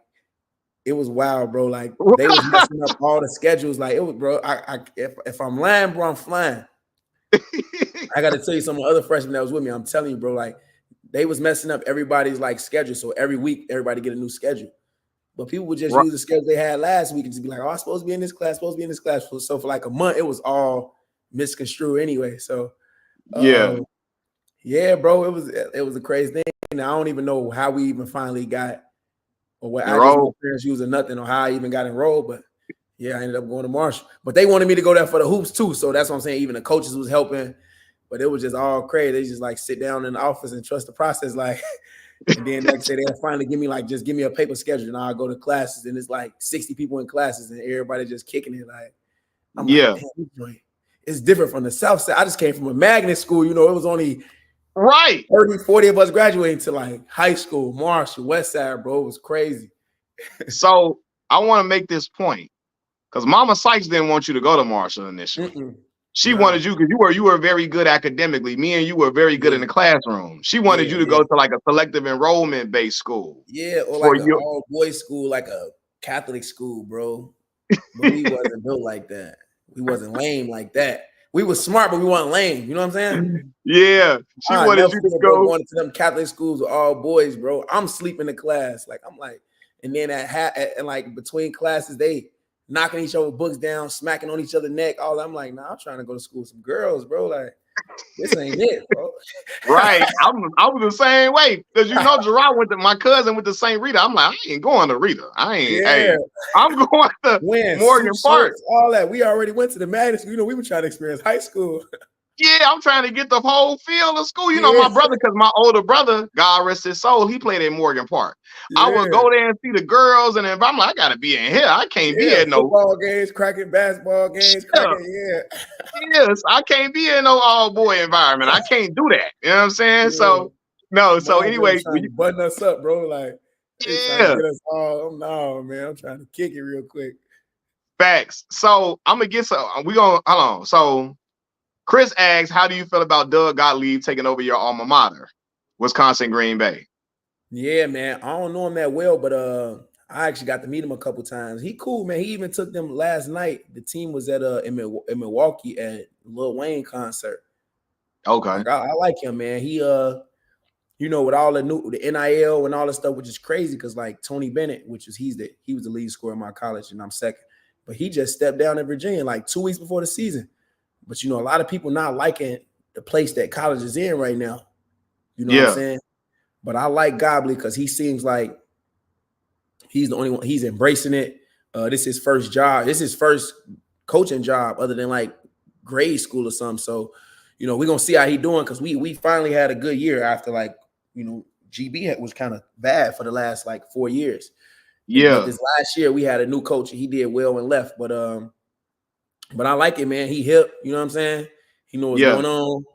it was wild, bro. Like they was messing up all the schedules. Like it was, bro. If I'm lying, bro, I'm flying. I got to tell you, some of the other freshmen that was with me, I'm telling you, bro, like they was messing up everybody's like schedule. So every week, everybody get a new schedule. But people would just use the schedule they had last week and just be like, oh, I'm supposed to be in this class, So for like a month, it was all misconstrued anyway. So yeah, bro, it was a crazy thing. And I don't even know how we even finally got, or what I guess my parents using nothing, or how I even got enrolled. But yeah, I ended up going to Marshall. But they wanted me to go there for the hoops too. So that's what I'm saying. Even the coaches was helping. But it was just all crazy. They just like sit down in the office and trust the process. Like, and then like say they'll finally give me a paper schedule, and I'll go to classes, and it's like 60 people in classes, and everybody just kicking it. Like, I'm like, damn, it's different from the south side. I just came from a magnet school, it was only 30, 40 of us graduating to like high school, Marshall, West Side, bro. It was crazy. So I want to make this point because Mama Sykes didn't want you to go to Marshall initially. She wanted you because you were very good academically. Me and you were very good in the classroom. She wanted you to go to like a selective enrollment based school. Yeah, or like an all boys school, like a Catholic school, bro. But we wasn't built like that. We wasn't lame like that. We was smart, but we wasn't lame. You know what I'm saying? Yeah. She wanted you to go going to them Catholic schools with all boys, bro. I'm sleeping in class. Like, I'm like, and then and like between classes, they knocking each other books down, smacking on each other's neck. All I'm like, nah, I'm trying to go to school with some girls, bro. Like, this ain't it, bro. Right. I was the same way. Because Gerard my cousin went to St. Rita. I'm like, I ain't going to Rita. Hey, I'm going to Morgan Park. All that. We already went to the Madness. We were trying to experience high school. Yeah, I'm trying to get the whole feel of school. My brother, because my older brother, God rest his soul, he played at Morgan Park. I would go there and see the girls, and I'm like, I gotta be in here. I can't be in no football games, cracking basketball games, Yes, I can't be in no all boy environment. I can't do that. You know what I'm saying? So no. So anyway, button us up, bro. Like, yeah, trying to get us all. No, man, I'm trying to kick it real quick. Facts. So I'm gonna get we gonna hold on. So Chris asks, how do you feel about Doug Gottlieb taking over your alma mater, Wisconsin Green Bay? Yeah, man. I don't know him that well, but I actually got to meet him a couple times. He cool, man. He even took them last night. The team was at in Milwaukee at Lil Wayne concert. Okay. Like, I like him, man. He with all the NIL and all the stuff, which is crazy because like Tony Bennett, he was the lead scorer in my college and I'm second. But he just stepped down in Virginia like 2 weeks before the season. But a lot of people not liking the place that college is in right now. You know what I'm saying? But I like Gottlieb because he seems like he's the only one. He's embracing it. This is his first job. This is his first coaching job other than like grade school or something. So, we're gonna see how he doing because we finally had a good year after like, GB was kind of bad for the last like 4 years. Yeah. But this last year we had a new coach and he did well and left. But I like it, man. He hip, you know what I'm saying? He knows what's going on.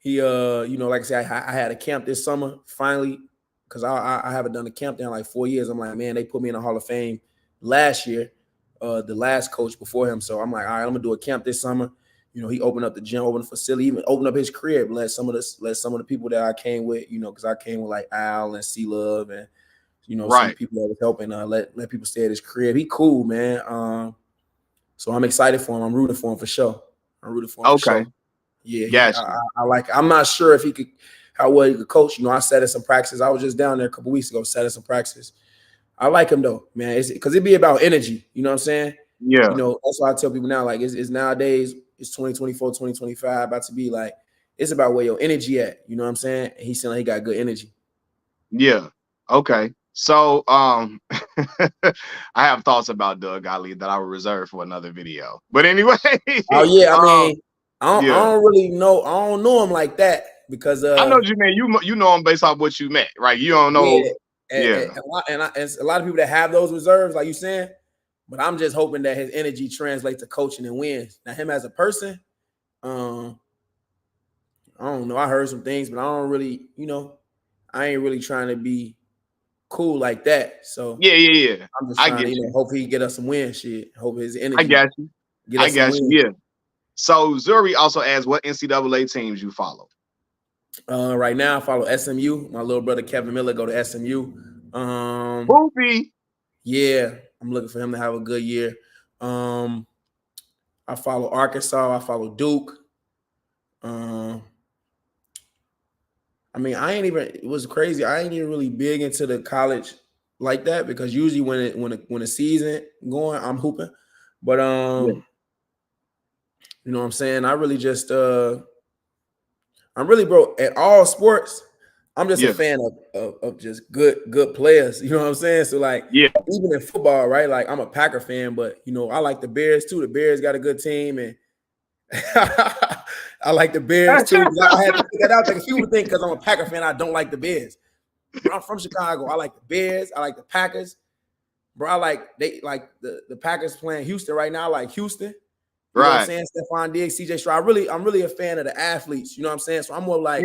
He like I said, I had a camp this summer finally because I haven't done a camp in like 4 years. I'm like, man, they put me in the Hall of Fame last year, the last coach before him. So I'm like, all right, I'm gonna do a camp this summer. He opened up the gym, opened the facility, even opened up his crib, let some of the people that I came with, because I came with like Al and C Love and some people that was helping let people stay at his crib. He cool, man. So I'm excited for him. I'm rooting for him for sure. For sure. Yeah, I like it. I'm not sure if how well he could coach. I sat at some practices. I was just down there a couple weeks ago, sat at some practices. I like him though, man. Because it'd be about energy. You know what I'm saying? Yeah. That's why I tell people now, like it's nowadays, it's 2024, 2025, about to be like, it's about where your energy at. You know what I'm saying? And he seemed like he got good energy. Yeah. Okay. So I have thoughts about Doug Gottlieb that I will reserve for another video. But anyway. Oh yeah, I don't really know. I don't know him like that because I know what you mean. You know him based off what you met, right? You don't know. And a lot of people that have those reserves, like you saying, but I'm just hoping that his energy translates to coaching and wins. Now him as a person, I don't know. I heard some things, but I don't really, I ain't really trying to be cool like that. So yeah. I'm just trying to, hope he get us some win shit. Hope his energy. I got you. Yeah. So Zuri also asks what NCAA teams you follow. Right now I follow SMU. My little brother Kevin Miller go to SMU. Boopy. Yeah, I'm looking for him to have a good year. I follow Arkansas. I follow Duke. It was crazy. I ain't even really big into the college like that because usually when the season going, I'm hooping. But you know what I'm saying? I really just I'm really, bro, at all sports, I'm just a fan of just good players. You know what I'm saying? So like even in football, right? Like I'm a Packer fan, but I like the Bears too. The Bears got a good team and I like the Bears too. I had to pick that out because people think because I'm a Packer fan, I don't like the Bears. Bro, I'm from Chicago. I like the Bears. I like the Packers. Bro, I like the Packers playing Houston right now. I like Houston. You know what I'm saying? Stephon Diggs, CJ Stroud. I'm really a fan of the athletes. You know what I'm saying? So I'm more like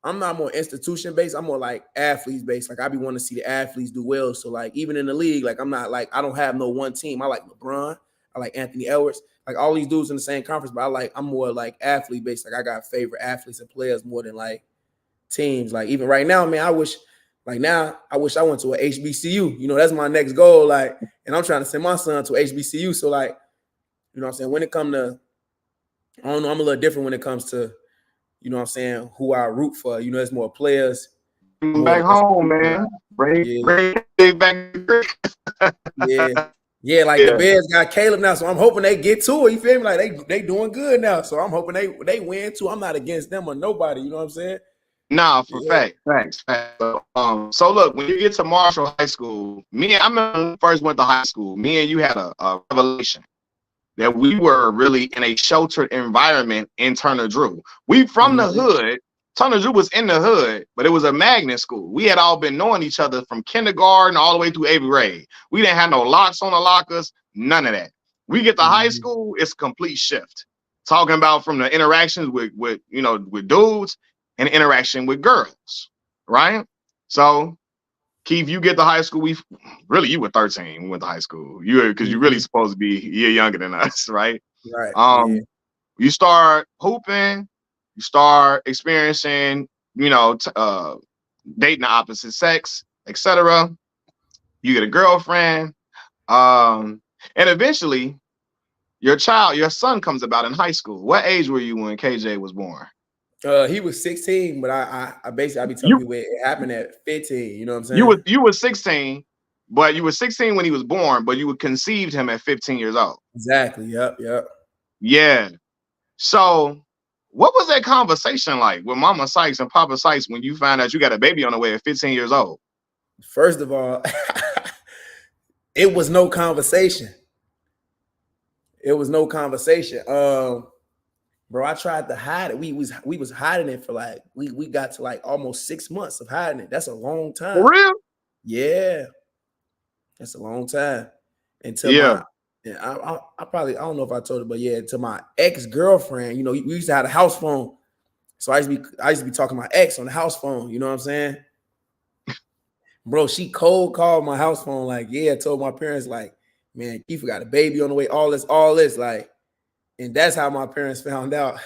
I'm not more institution based. I'm more like athletes based. Like I be wanting to see the athletes do well. So like even in the league, like I'm not like I don't have no one team. I like LeBron. I like Anthony Edwards. Like all these dudes in the same conference, but I'm more like athlete based. Like I got favorite athletes and players more than like teams. Like even right now, man, I wish I went to a HBCU. That's my next goal. Like, and I'm trying to send my son to a HBCU. So like, you know what I'm saying? When it comes to, I don't know, I'm a little different when it comes to, you know what I'm saying, who I root for. There's more players. Back home, man. Bring back. Yeah. Yeah, like the Yeah. Bears got Caleb now, so I'm hoping they get to it. You feel me? Like they doing good now, so I'm hoping they win too. I'm not against them or nobody. You know what I'm saying? Nah, for Yeah. facts. So look, when you get to Marshall High School, I remember when we first went to high school. Me and you had a revelation that we were really in a sheltered environment in Turner Drew. We from the Mm-hmm. hood. Turner Drew was in the hood, but it was a magnet school. We had all been knowing each other from kindergarten all the way through 8th grade. We didn't have no locks on the lockers, none of that. We get to high Mm-hmm. school, it's a complete shift. Talking about from the interactions with with dudes and interaction with girls, right? So Keith, you get to high school. You were 13 when we went to high school. Because you're really Mm-hmm. supposed to be a year younger than us, right? Right. Yeah. Um, you start hooping, you start experiencing, dating the opposite sex, etc. You get a girlfriend, and eventually your son comes about in high school. What age were you when KJ was born? He was 16, but I basically I be telling You people it happened at 15. You know what I'm you saying? were you were 16, but you were 16 when he was born, but you conceived him at 15 years old. Exactly. Yep. Yep. Yeah. So, what was that conversation like with Mama Sykes and Papa Sykes when you found out you got a baby on the way at 15 years old? First of all, it was no conversation. It was no conversation. Bro, I tried to hide it. We was hiding it for like we got to like almost 6 months of hiding it. That's a long For time. real? Yeah, that's a long time. Until Yeah. my, yeah, I probably I don't know if I told it, but yeah, to my ex-girlfriend. You know, we used to have a house phone, so I used to be talking to my ex on the house phone. You know what I'm saying? Bro, she cold called my house phone, like, yeah, told my parents, like, man, Keifer got a baby on the way, all this, like, and that's how my parents found out.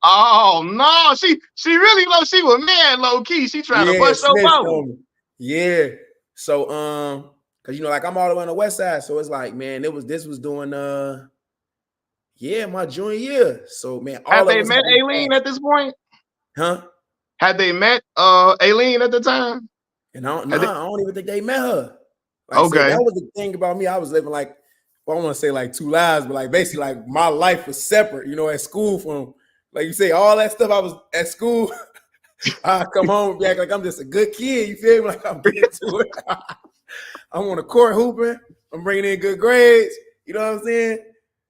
Oh no, she really she was man low key. She trying to Yeah, bust your snitched bubble. on me. Yeah. So because like I'm all the way on the west side. So it's like, man, this was doing yeah, my junior year. So man, Had all of they us met had went Aileen fast. at this point? Huh? Had they met Aileen at the time? And I don't Had they, nah, I don't even think they met her. Like I said, okay. that was the thing about me. I was living like, well, I don't want to say like two lives, but like basically like my life was separate, at school from like you say, all that stuff I was at school. I come home and be like I'm just a good kid. You feel me? Like I'm getting to it. I'm on the court hooping. I'm bringing in good grades. You know what I'm saying?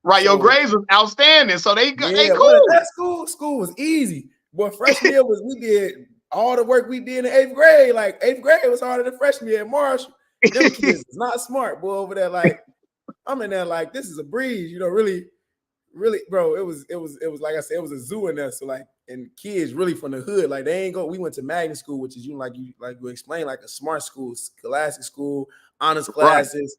Right, your So grades was outstanding, so they yeah, what at cool. that school? School was easy. Boy, freshman year we did all the work we did in 8th grade. Like 8th grade was harder than freshman year at Marshall. Them kids is not smart, boy, over there. Like I'm in there, like this is a breeze. Really, really, bro. It was like I said, it was a zoo in there. So like, and kids really from the hood, like they ain't go. We went to magnet school, which is like you explained, like a smart school, scholastic school, honors Right. classes,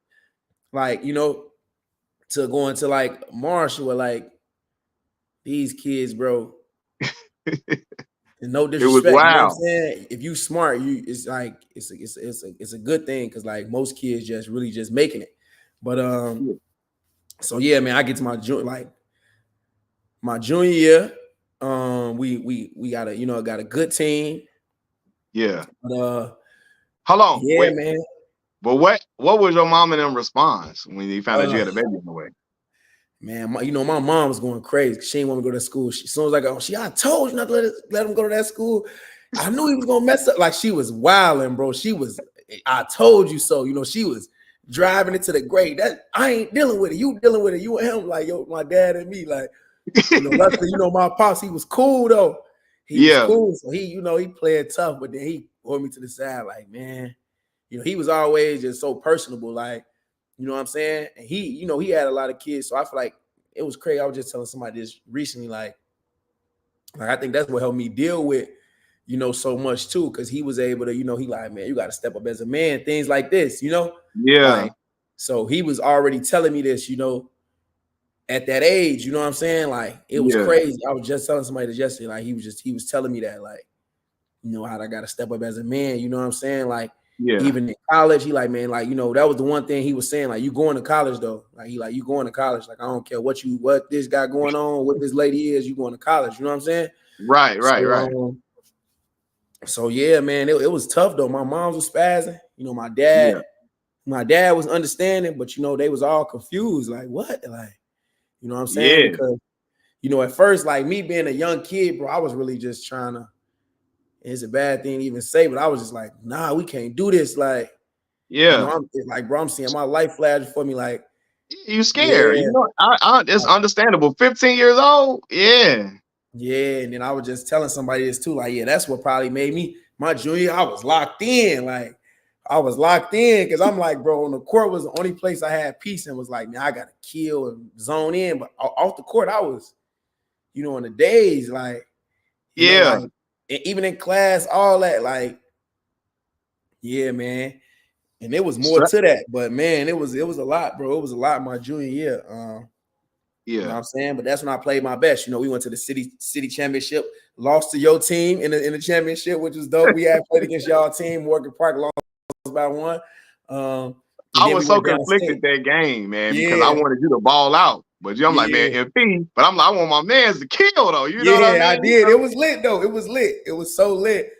like to go into like Marshall, where like these kids, bro. And no It was disrespect, you know what I'm wild. saying? If you smart, it's like it's a good thing because like most kids just really just making it. But so yeah, man, I get to my junior year. We got got a good team. Yeah. But Hold on, yeah, wait. man. But what was your mom and them response when you found out you Uh had a baby on the way? Man, my mom was going crazy. She didn't want to go to school. As soon as I got, I told you not to let him go to that school. I knew he was gonna mess up. Like she was wilding, bro. I told you so. She was driving it to the grave. That I ain't dealing with it. You dealing with it. You and him, like my dad and me. Like, luckily, my pops, he was cool though. He was Yeah. cool. So he played tough, but then he pulled me to the side, like, man, he was always just so personable, like. You know what I'm saying? And he had a lot of kids. So I feel like it was crazy. I was just telling somebody this recently, like I think that's what helped me deal with, so much too. Cause he was able to, he like, man, you got to step up as a man, things like this, Yeah. like, so he was already telling me this, at that age, you know what I'm saying? Like, it was Yeah. crazy. I was just telling somebody this yesterday, like, he was telling me that, like, how I got to step up as a man, you know what I'm saying? Like, Yeah. even in college, he like, man, like, that was the one thing he was saying, like, you going to college though. Like, you going to college. Like, I don't care what this guy going on, what this lady is, you going to college. You know what I'm saying? Right. So yeah, man, it was tough though. My mom was spazzing. My Yeah. dad, My dad was understanding, but they was all confused. Like, what? Like, you know what I'm saying? Yeah, Because at first, like me being a young kid, bro, I was really just trying to. It's a bad thing to even say, but I was just like, nah, we can't do this. Like, yeah. it's like, bro, I'm seeing my life flash for me. Like, You scared. yeah, It's like, understandable. 15 years old. Yeah. yeah. And then I was just telling somebody this too. Like, yeah, that's what probably made me my junior year. I was locked in. Like, I was locked in because I'm like, bro, on the court was the only place I had peace and was like, man, I gotta kill and zone in. But off the court, I was, in the days, like, Yeah. like even in class, all that, like, yeah, man. And there was more Stra- to that, but man, it was a lot, bro. It was a lot my junior year. You know what Yeah. I'm saying? But that's when I played my best. We went to the city championship, lost to your team in the championship, which was dope. We had played against y'all team, Morgan Park, lost by one. And I then we was so went conflicted downstate. that game, man, because I Yeah, wanted you to ball out. But I'm like, man, yeah, MP. But I'm like, I want my mans to kill though. You know what I yeah. I mean? did. It was lit though. It was lit. It was so lit.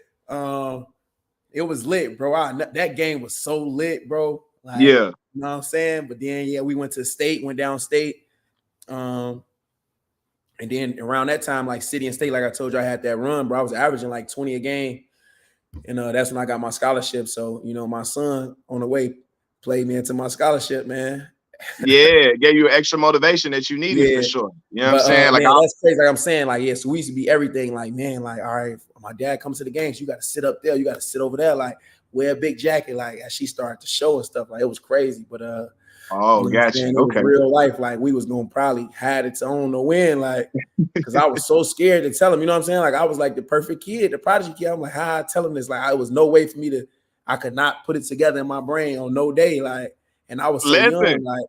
It was lit, bro. That game was so lit, bro. Like, Yeah. you know what I'm saying? But then, yeah, we went to state, went downstate. Um, and then around that time, like city and state, like I told you, I had that run, bro. I was averaging like 20 a game. And that's when I got my scholarship. So, my son on the way played me into my scholarship, man. Yeah. Gave you extra motivation that you needed for Yeah. sure. You know what I'm But saying? Like, man, that's crazy. Like I'm saying, like, yeah, so we used to be everything. Like, man, like, all right, my dad comes to the games, you got to sit up there, you got to sit over there, like, wear a big jacket, like, as she started to show and stuff. Like, it was crazy. But oh, what I'm got saying? you. It was Okay. real life. Like, we was gonna probably had it to own the win, like, because I was so scared to tell him, you know what I'm saying? Like, I was like the perfect kid, the prodigy kid. I'm like, how I tell him this? Like, I was no way for me to, I could not put it together in my brain on no day. Like, and I was so young, Listen. like,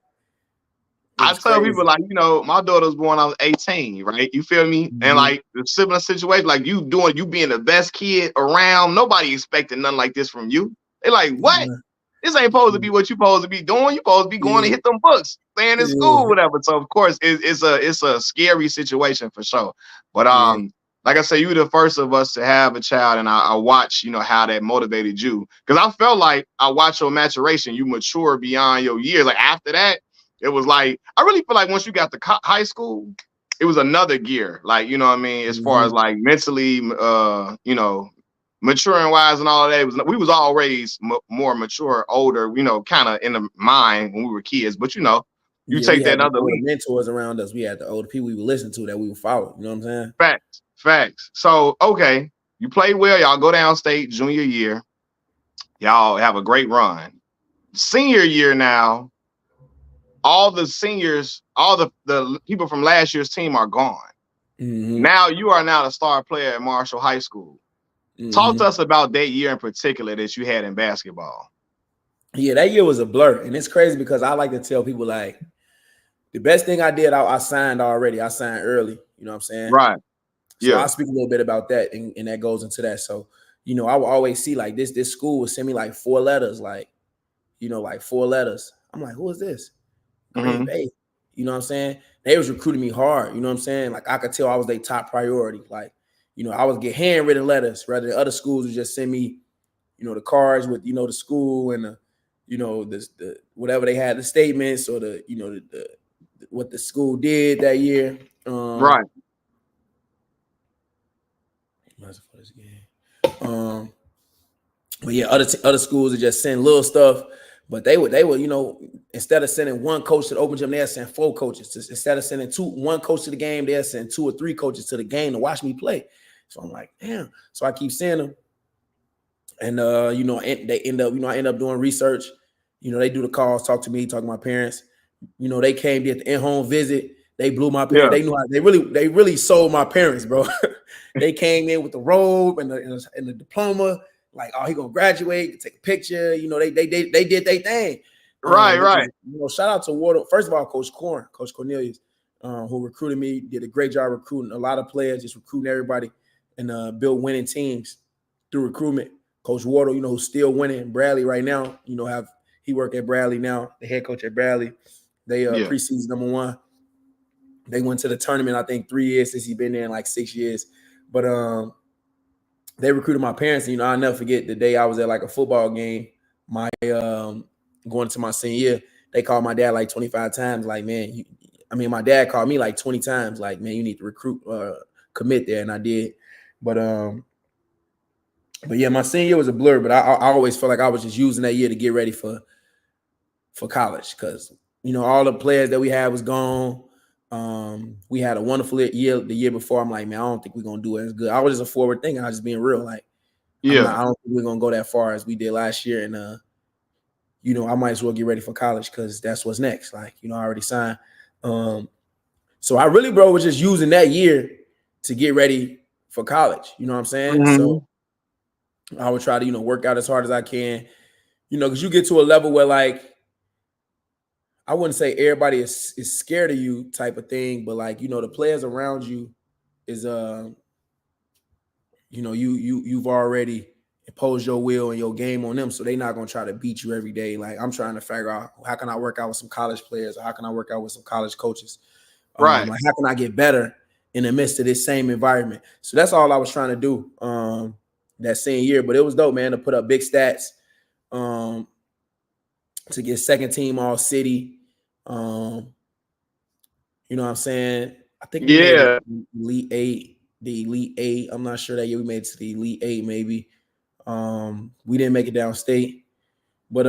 it I was tell people crazy. like, my daughter was born, I was 18, right? You feel me? And Mm-hmm. like the similar situation, like you being the best kid around, nobody expected nothing like this from you. They like, what? Yeah. This ain't supposed to be what you supposed to be doing. You supposed to be going to Yeah. hit them books, staying in school, Yeah. whatever. So of course it's a scary situation for sure. But Yeah. like I said, you were the first of us to have a child, and I watched, how that motivated you. Because I felt like I watched your maturation. You mature beyond your years. Like after that, it was like I really feel like once you got to high school, it was another gear. Like you know what I mean, as far as Mm-hmm. like mentally, maturing wise and all of that. We was always more mature, older. Kind of in the mind when we were kids. But you Yeah, we take that had them other older leap. mentors around us. We had the older people we would listen to that we would follow. You know what I'm saying? Facts, facts. So okay, you play well. Y'all go downstate junior year. Y'all have a great run. Senior year now, all the seniors, all the people from last year's team are gone. Mm-hmm. Now you are now the star player at Marshall High School. Talk to Mm-hmm. us about that year in particular that you had in basketball. Yeah, that year was a blur. And it's crazy because I like to tell people, like, the best thing I did, I signed already. I signed early. You know what I'm saying? Right. So Yeah. I'll speak a little bit about that, and that goes into that. So, I will always see like this school would send me like 4 letters, like, like 4 letters. I'm like, who is this? Green Mm-hmm. Bay. You know what I'm saying? They was recruiting me hard. You know what I'm saying? Like I could tell I was their top priority. Like, I would get handwritten letters rather than other schools would just send me, the cards with, the school and the whatever they had, the statements or the what the school did that year. Right. Um, but yeah, other schools would just send little stuff, but they would, instead of sending one coach to the open gym, they'll send 4 coaches. Instead of sending one coach to the game, they'll send 2 or 3 coaches to the game to watch me play. So I'm like, damn. So I keep sending them, and they end up, I end up doing research. They do the calls, talk to me, talk to my parents. They came, did the in-home visit. They blew my parents. Yeah. They knew how they really sold my parents, bro. They came in with the robe and the diploma. Like, oh, he gonna graduate, take a picture. They did their thing. Right. Which Right. is, shout out to Ward. First of all, Coach Cornelius, who recruited me, did a great job recruiting a lot of players, just recruiting everybody, and build winning teams through recruitment. Coach Wardle, who's still winning. Bradley right now, he work at Bradley now, the head coach at Bradley. They Yeah. preseason #1. They went to the tournament, I think 3 years since he's been there in like 6 years. But they recruited my parents. And, I'll never forget the day I was at like a football game. My going into my senior year, they called my dad like 25 times. Like, man, my dad called me like 20 times. Like, man, you need to recruit, commit there, and I did. But yeah, my senior year was a blur. But I always felt like I was just using that year to get ready for college because all the players that we had was gone. We had a wonderful year the year before. I'm like, man, I don't think we're gonna do as good. I was just a forward thinker. I was just being real. Like, I don't think we're gonna go that far as we did last year. And I might as well get ready for college because that's what's next. Like, I already signed. So I really, bro, was just using that year to get ready for college. You know what I'm saying? Mm-hmm. So I would try to, work out as hard as I can, because you get to a level where, like, I wouldn't say everybody is scared of you type of thing, but like, the players around you is, you've already imposed your will and your game on them. So they're not going to try to beat you every day. Like, I'm trying to figure out how can I work out with some college players, or how can I work out with some college coaches? Right. Like, how can I get better in the midst of this same environment? So that's all I was trying to do that same year. But it was dope, man, to put up big stats, to get second team all city. You know what I'm saying? I think we made the Elite Eight. I'm not sure that year we made it to the Elite Eight, maybe. We didn't make it downstate. But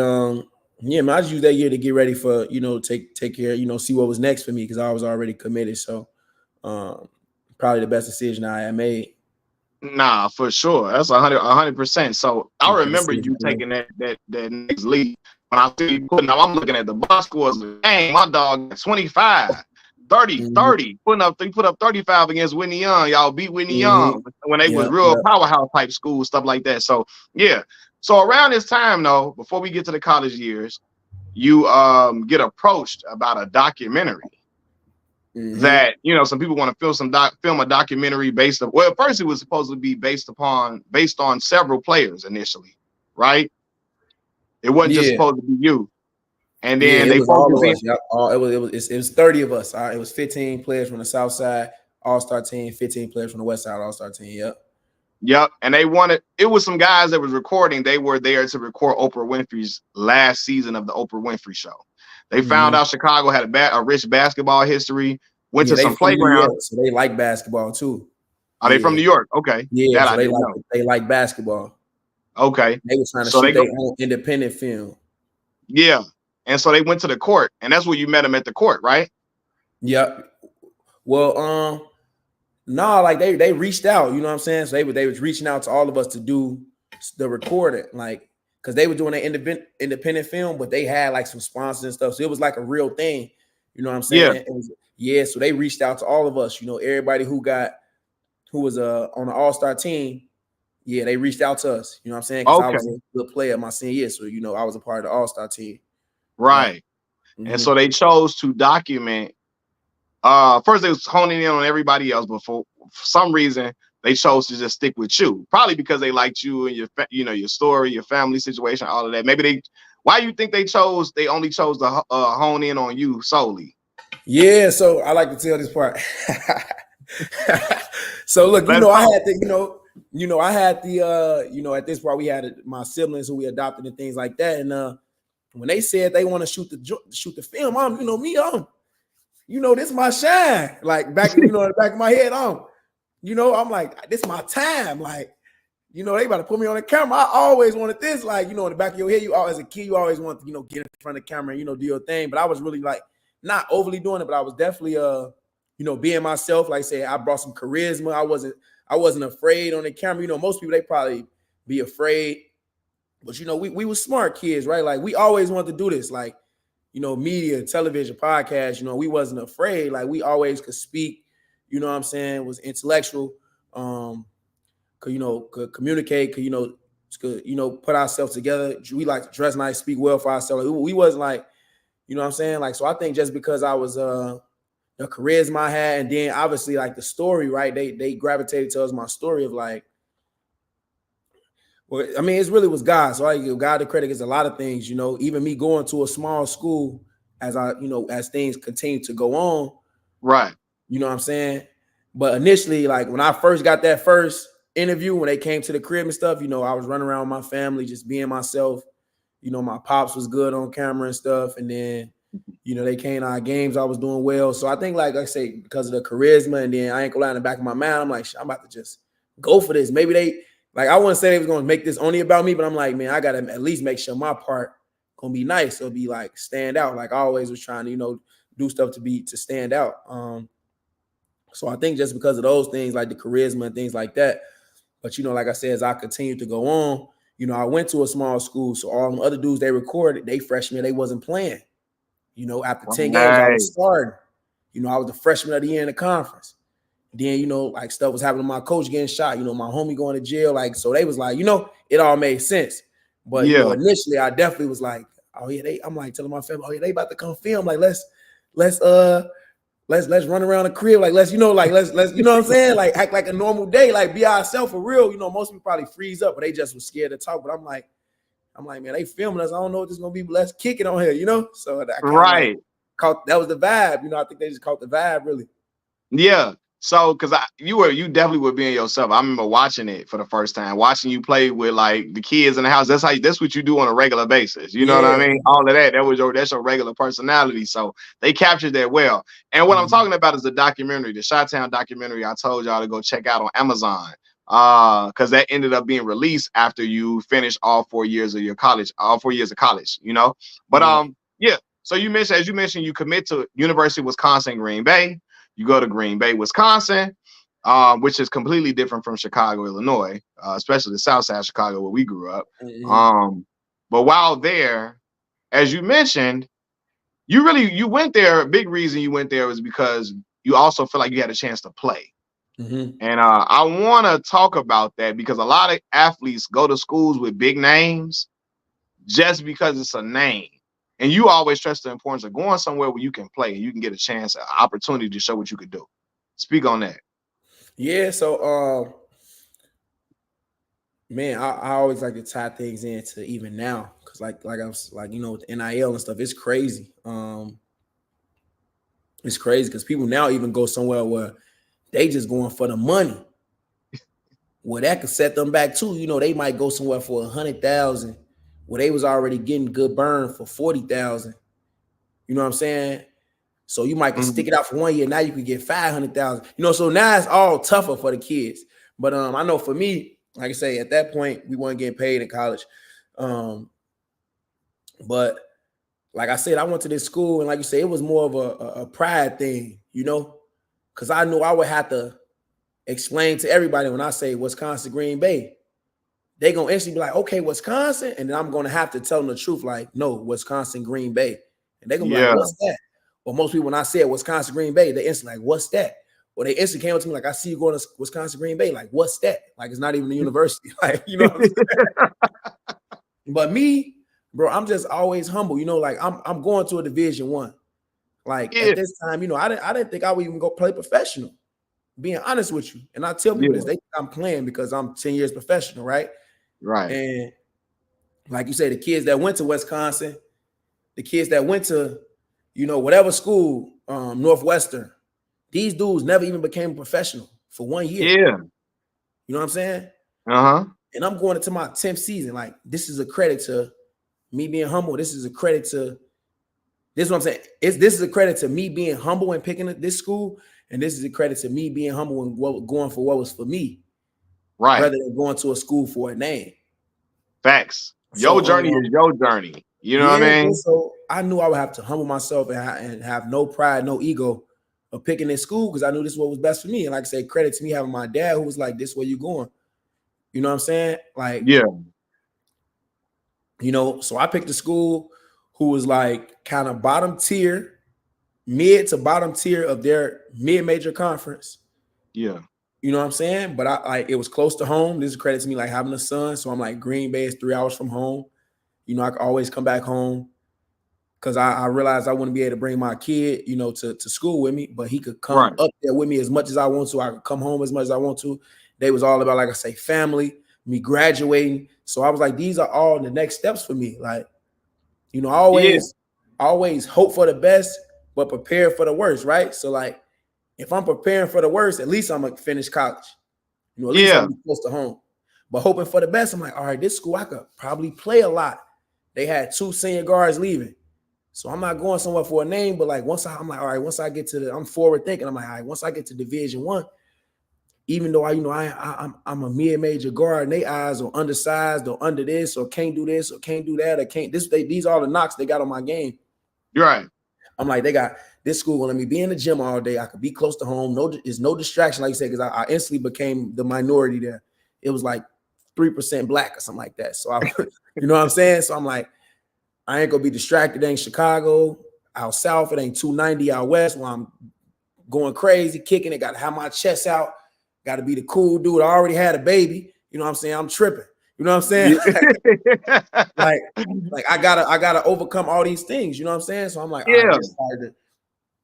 yeah, man, I just used that year to get ready for, take care, see what was next for me because I was already committed. So probably the best decision I had made. Nah, for sure. That's 100%. So I remember you taking that next leap. When I see you putting up, I'm looking at the box scores. Dang, my dog 25, 30, 30. He put up 35 against Whitney Young. Y'all beat Whitney Young when they was real powerhouse type school, stuff like that. So yeah. So around this time though, before we get to the college years, you get approached about a documentary. That some people want to film a documentary based on, well, first it was supposed to be based on several players initially, right? It wasn't just supposed to be you, and then it was all of us. It was 30 of us. It was 15 players from the South Side All-Star team, 15 players from the West Side All-Star team. Yep. And it was some guys that was recording. They were there to record Oprah Winfrey's last season of the Oprah Winfrey Show. They found out Chicago had a rich basketball history. Went to some playgrounds. So they like basketball too. Are they from New York? Okay. Yeah, so they like basketball. Okay. They were trying to shoot their own independent film. Yeah. And so they went to the court, and that's where you met them at the court, right? Yep. Well, no, like they reached out, you know what I'm saying? So they was reaching out to all of us to do the recording, like, because they were doing an independent film, but they had like some sponsors and stuff. So it was like a real thing. You know what I'm saying? Yeah. So they reached out to all of us, everybody who was on the All-Star team. Yeah, they reached out to us. You know what I'm saying? Because I was a good player my senior year. So, I was a part of the All-Star team. Right. And so they chose to document. First they was honing in on everybody else, but for some reason they chose to just stick with you. Probably because they liked you and your story, your family situation, all of that. Maybe why you think they only chose to hone in on you solely? Yeah, so I like to tell this part. So look, I had the at this part we had my siblings who we adopted and things like that. And when they said they want to shoot the film, this is my shine. Like back, in the back of my head, I'm like, this is my time. Like, they about to put me on the camera. I always wanted this, like, in the back of your head, as a kid, you always want to, get in front of the camera and, do your thing. But I was really like not overly doing it, but I was definitely being myself. Like I said, I brought some charisma. I wasn't afraid on the camera. Most people, they probably be afraid. But we were smart kids, right? Like we always wanted to do this, like, media, television, podcast, we wasn't afraid. Like we always could speak, what I'm saying, was intellectual, could communicate, could put ourselves together. We like to dress nice, speak well for ourselves. Like, we wasn't like, what I'm saying? Like, so I think just because I was the charisma I had, and then obviously like the story, right? They gravitated towards my story of like, well, I mean, it really was God. So I give God the credit. Is a lot of things, even me going to a small school as as things continue to go on. Right. You know what I'm saying? But initially, like when I first got that first interview, when they came to the crib and stuff, I was running around with my family, just being myself, my pops was good on camera and stuff. And then, they came to our games. I was doing well. So I think, like I say, because of the charisma, and then I ain't gonna lie, in the back of my mind, I'm like, I'm about to just go for this. Maybe I wouldn't say they was gonna make this only about me, but I'm like, man, I gotta at least make sure my part gonna be nice. It'll be like stand out. Like I always was trying to, do stuff to stand out. So I think just because of those things, like the charisma and things like that. But like I said, as I continued to go on, I went to a small school. So all the other dudes they recorded, they freshmen, they wasn't playing. After 10 games, I Right. was starting. I was the freshman of the year in the conference. Then, like stuff was happening. My coach getting shot, my homie going to jail. Like, so they was like, it all made sense. But, Yeah. Initially I definitely was like, oh yeah, I'm like telling my family, oh yeah, they about to come film. Like, let's run around the crib. Like, let's, you know what I'm saying? Like act like a normal day, like be ourselves for real. Most people probably freeze up, but they just was scared to talk. But I'm like, man, they filming us. I don't know what this is gonna be, but let's kick it on here, So I kind of like caught, that was the vibe. I think they just caught the vibe really. Yeah. So, cause you definitely were being yourself. I remember watching it for the first time, watching you play with like the kids in the house. That's what you do on a regular basis. You know what I mean? All of that. That's your regular personality. So they captured that well. And what I'm talking about is the documentary, the Chi-Town documentary. I told y'all to go check out on Amazon. Cause that ended up being released after you finished all 4 years of your college, But yeah. So as you mentioned, you commit to University of Wisconsin Green Bay. You go to Green Bay, Wisconsin, which is completely different from Chicago, Illinois, especially the South Side of Chicago where we grew up. But while there, as you mentioned, you went there. A big reason you went there was because you also feel like you had a chance to play. And I want to talk about that because a lot of athletes go to schools with big names just because it's a name. And you always stress the importance of going somewhere where you can play and you can get a chance, an opportunity to show what you could do. Speak on that. Yeah. So, man, I always like to tie things into even now because, like I was like, with NIL and stuff, it's crazy. It's crazy because people now even go somewhere where they just going for the money. Well, that could set them back too. They might go somewhere for 100,000, where they was already getting good burn for 40,000. You know what I'm saying? So you might stick it out for 1 year. Now you can get 500,000. So now it's all tougher for the kids. But I know for me, like I say, at that point we weren't getting paid in college. But like I said, I went to this school, and like you say, it was more of a pride thing, because I knew I would have to explain to everybody when I say Wisconsin Green Bay. They gonna instantly be like, okay, Wisconsin, and then I'm gonna have to tell them the truth, like, no, Wisconsin Green Bay, and they gonna be like, what's that? Well, most people when I said Wisconsin Green Bay, they instantly like, what's that? Well, they instantly came up to me like, I see you going to Wisconsin Green Bay, like, what's that? Like, it's not even a university, like, what I'm saying? But me, bro, I'm just always humble, like I'm going to a Division I. Like at this time, I didn't think I would even go play professional. Being honest with you, and I tell people this, they think I'm playing because I'm 10 years professional, right? Right. And like you say, the kids that went to Wisconsin, the kids that went to, whatever school, Northwestern, these dudes never even became professional for 1 year. Yeah. You know what I'm saying? And I'm going into my 10th season. Like, this is a credit to me being humble. This is a credit to, this is what I'm saying. This is a credit to me being humble and picking this school. And this is a credit to me being humble and going for what was for me. Right. Rather than going to a school for a name. Facts. Your journey is your journey. You know what I mean? So I knew I would have to humble myself and have no pride, no ego of picking this school because I knew this is what was best for me. And like I say, credit to me having my dad who was like, this is where you going. You know what I'm saying? Like, so I picked a school who was like kind of bottom tier, mid to bottom tier of their mid-major conference. Yeah. You know what I'm saying? But it was close to home. This is credit to me, like having a son. So I'm like, Green Bay is 3 hours from home. I could always come back home because I realized I wouldn't be able to bring my kid, to school with me, but he could come up there with me as much as I want to. I could come home as much as I want to. They was all about, like I say, family, me graduating. So I was like, these are all the next steps for me. Like, always hope for the best, but prepare for the worst, right? So like, if I'm preparing for the worst, at least I'm gonna finish college. At least I'm close to home. But hoping for the best, I'm like, all right, this school I could probably play a lot. they had 2 senior guards leaving. So I'm not going somewhere for a name, but like I'm like, all right, once I get to I'm forward thinking. I'm like, all right, once I get to Division 1, even though I'm a mid-major guard, and they eyes are undersized or under this or can't do this or can't do that or can't this. These are the knocks they got on my game. You're right. I'm like, they got this school will let me be in the gym all day. I could be close to home. There's no distraction, like you said, because I instantly became the minority there. It was like 3% black or something like that. So you know what I'm saying? So I'm like, I ain't gonna be distracted. It ain't Chicago out south. It ain't 290 out west where I'm going crazy, kicking it. Got to have my chest out. Got to be the cool dude. I already had a baby. You know what I'm saying? I'm tripping. You know what I'm saying? like I gotta overcome all these things. You know what I'm saying? So I'm like, yeah.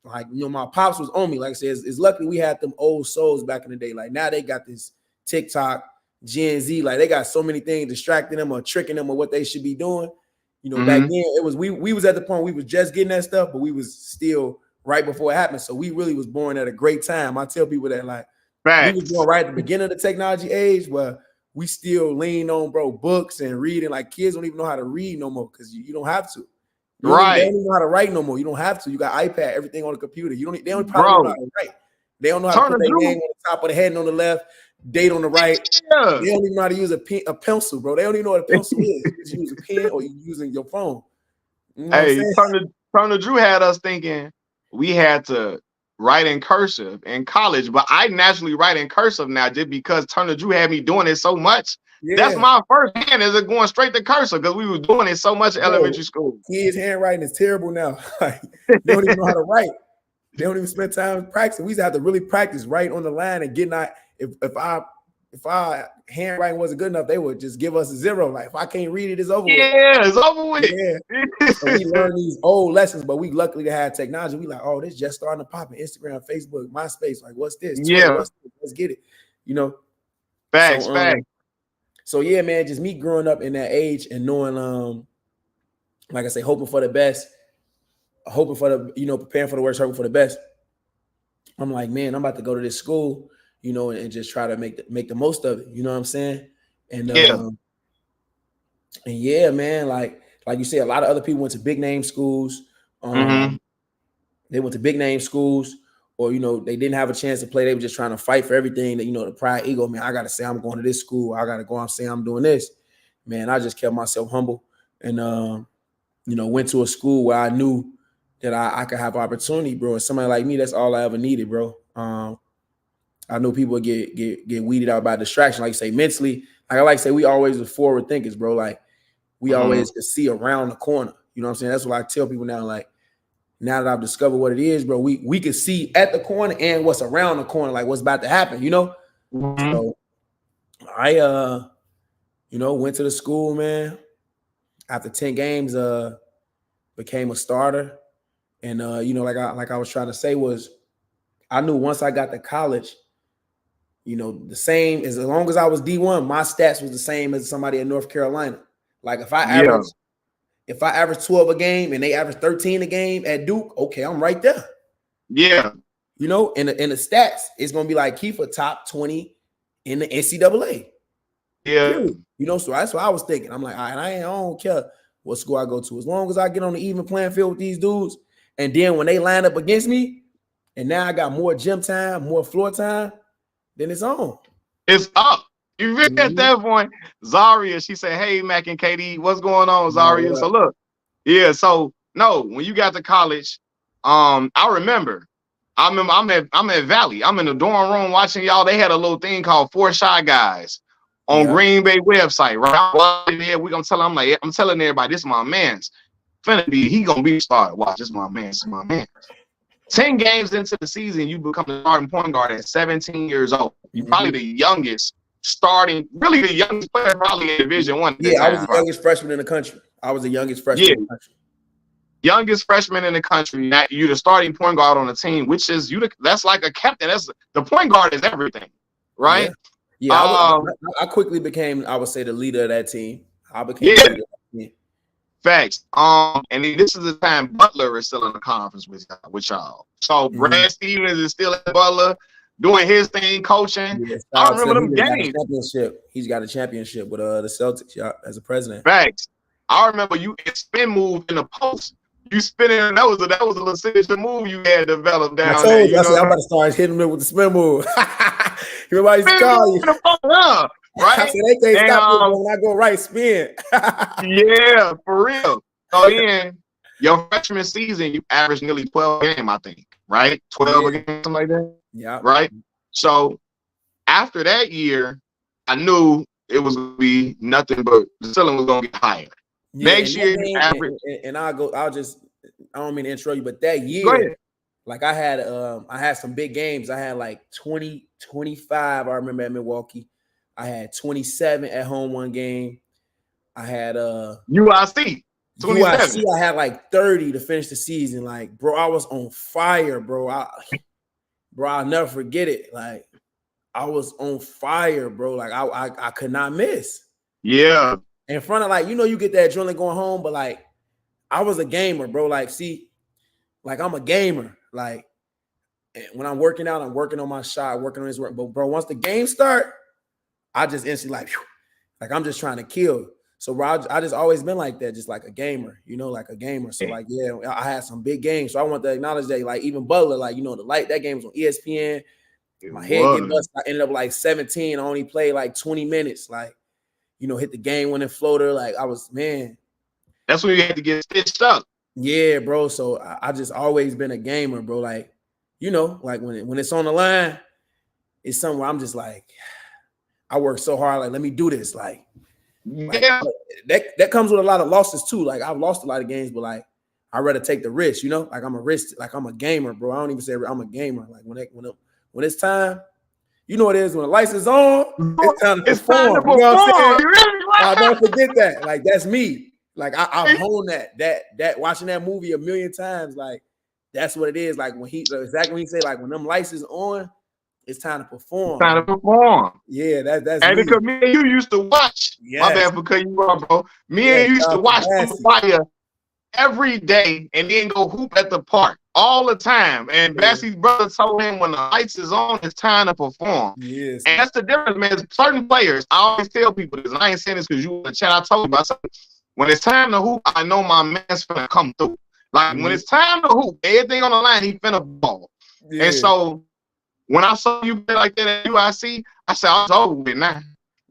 Like, you know, my pops was on me. Like I said, it's lucky we had them old souls back in the day. Like now they got this TikTok, Gen Z. Like they got so many things distracting them or tricking them or what they should be doing. You know, back then it was we was at the point we was just getting that stuff, but we was still right before it happened. So we really was born at a great time. I tell people that like we was born right at the beginning of the technology age where we still lean on books and reading. Like kids don't even know how to read no more because you don't have to. They don't even know how to write no more. You don't have to. You got iPad, everything on the computer. They don't probably know how to write. They don't know how to put their name on the top of the head and on the left, date on the right. Yeah. They don't even know how to use a pencil, bro. They don't even know what a pencil is. You just use a pen or you're using your phone. You know hey, Turner Drew had us thinking we had to write in cursive in college, but I naturally write in cursive now just because Turner Drew had me doing it so much. Yeah. That's my first hand is going straight to cursive because we were doing it so much in elementary school. Kids' handwriting is terrible now. Like, they don't even know how to write. They don't even spend time practicing. We used to have to really practice right on the line and getting out. If our handwriting wasn't good enough, they would just give us a 0. Like if I can't read it, it's over with. Yeah, it's over with. Yeah. So we learn these old lessons, but we luckily to have technology. We like, oh, this just starting to pop in Instagram, Facebook, MySpace. Like, what's this? Twitter, yeah, what's this? Let's get it. You know. Facts. So yeah, man, just me growing up in that age and knowing, like I say, hoping for the best, hoping for the, preparing for the worst, hoping for the best. I'm like, man, I'm about to go to this school, and just try to make the most of it. You know what I'm saying? And yeah, man, like you said, a lot of other people went to big name schools. They went to big name schools, or they didn't have a chance to play. They were just trying to fight for everything. That the pride, ego. Man, I gotta say I'm going to this school. I gotta go and say I'm doing this. Man, I just kept myself humble and went to a school where I knew that I could have opportunity, bro. And somebody like me, that's all I ever needed, bro. I know people get weeded out by distraction, like you say, mentally. Like I like to say, we always were forward thinkers, bro. Like we always could see around the corner. You know what I'm saying? That's what I tell people now. Like now that I've discovered what it is, bro, we can see at the corner and what's around the corner, like what's about to happen. So I went to the school, man. After 10 games, became a starter. And like I was trying to say was I knew once I got to college, the same as long as I was D1, my stats was the same as somebody in North Carolina. Like if I average 12 a game and they average 13 a game at Duke, okay, I'm right there. Yeah. In the stats, it's gonna be like Keifer top 20 in the NCAA. Yeah. So that's what I was thinking. I'm like, I don't care what school I go to, as long as I get on the even playing field with these dudes. And then when they line up against me, and now I got more gym time, more floor time, then it's on. It's up. You really at that point, Zaria, she said, hey, Mac and Katie, what's going on, Zaria? So look, when you got to college, I'm at Valley. I'm in the dorm room watching y'all. They had a little thing called 4 Shy Guys on Green Bay website, right? I'm telling everybody, this is my man's. He gonna be started. Watch, this is my man. 10 games into the season, you become the starting point guard at 17 years old. You're probably the youngest player probably in Division 1. Yeah, I was the youngest freshman in the country. In the country. Youngest freshman in the country. Now you're the starting point guard on the team, which is that's like a captain. That's the point guard is everything, right? Yeah. I quickly became, I would say, the leader of that team. I became the leader of that team. Facts. And this is the time Butler is still in the conference with y'all. So Brad Stevens is still at Butler doing his thing, coaching. Yeah, I remember them games. He's got a championship with the Celtics as a president. Facts. I remember you spin move in the post. You spinning, that was a little signature move you had developed I down there. told you, You I know, said I'm about to start hitting them with the spin move. You remember I used to spin call move you. in the post, huh? I Right? said they can't And stop me when I go right spin. yeah, for real. So then your freshman season, you averaged nearly 12 games, I think, right? 12 Yeah. a game, something like that. Yeah. Right? So after that year, I knew it was gonna be nothing but the ceiling was gonna get higher. Yeah, Next and that year you game, average. and I don't mean to intro you, but that Go year, ahead. like I had some big games. I had like 20, 25, I remember at Milwaukee. I had 27 at home one game. I had UIC, 27. UIC, I had like 30 to finish the season. Like, bro, I was on fire, bro. I'll never forget it. Like, I was on fire, bro. Like, I could not miss. Yeah. In front of, like, you get that adrenaline going home, but like, I was a gamer, bro. Like, see, like I'm a gamer. Like, when I'm working out, I'm working on my shot, working on his work. But bro, once the game start, I just instantly like I'm just trying to kill. So bro, I just always been like that, just like a gamer, like a gamer. So like, yeah, I had some big games. So I want to acknowledge that, like even Butler, like the light that game was on ESPN. My head get busted. I ended up like 17. I only played like 20 minutes. Like, hit the game winning floater. Like I was, man. That's when you had to get stitched up. Yeah, bro. So I just always been a gamer, bro. Like, like when it's on the line, it's something where I'm just like, I work so hard. Like, let me do this. Like yeah, that comes with a lot of losses too. Like I've lost a lot of games, but like I'd rather take the risk. Like I'm a risk. Like I'm a gamer, bro. I don't even say I'm a gamer. Like when it's time, what it is when the lights is on, it's time to perform. You know what I'm saying? I don't forget that. Like that's me. Like I've honed that watching that movie a million times. Like that's what it is. Like exactly when he say like when them lights is on, it's time to perform. Time to perform. Yeah, that's and me. Because me and you used to watch. Yes. My bad for cutting you off, bro. Me and you used to watch Fire every day and then go hoop at the park all the time. And Bassie's brother told him when the lights is on, it's time to perform. Yes. And that's the difference, man. Certain players, I always tell people this, and I ain't saying this because you in the chat, I told you about something. When it's time to hoop, I know my man's finna come through. Like when it's time to hoop, everything on the line, he finna ball. Yeah. And so when I saw you play like that at UIC, I said, I was over with now.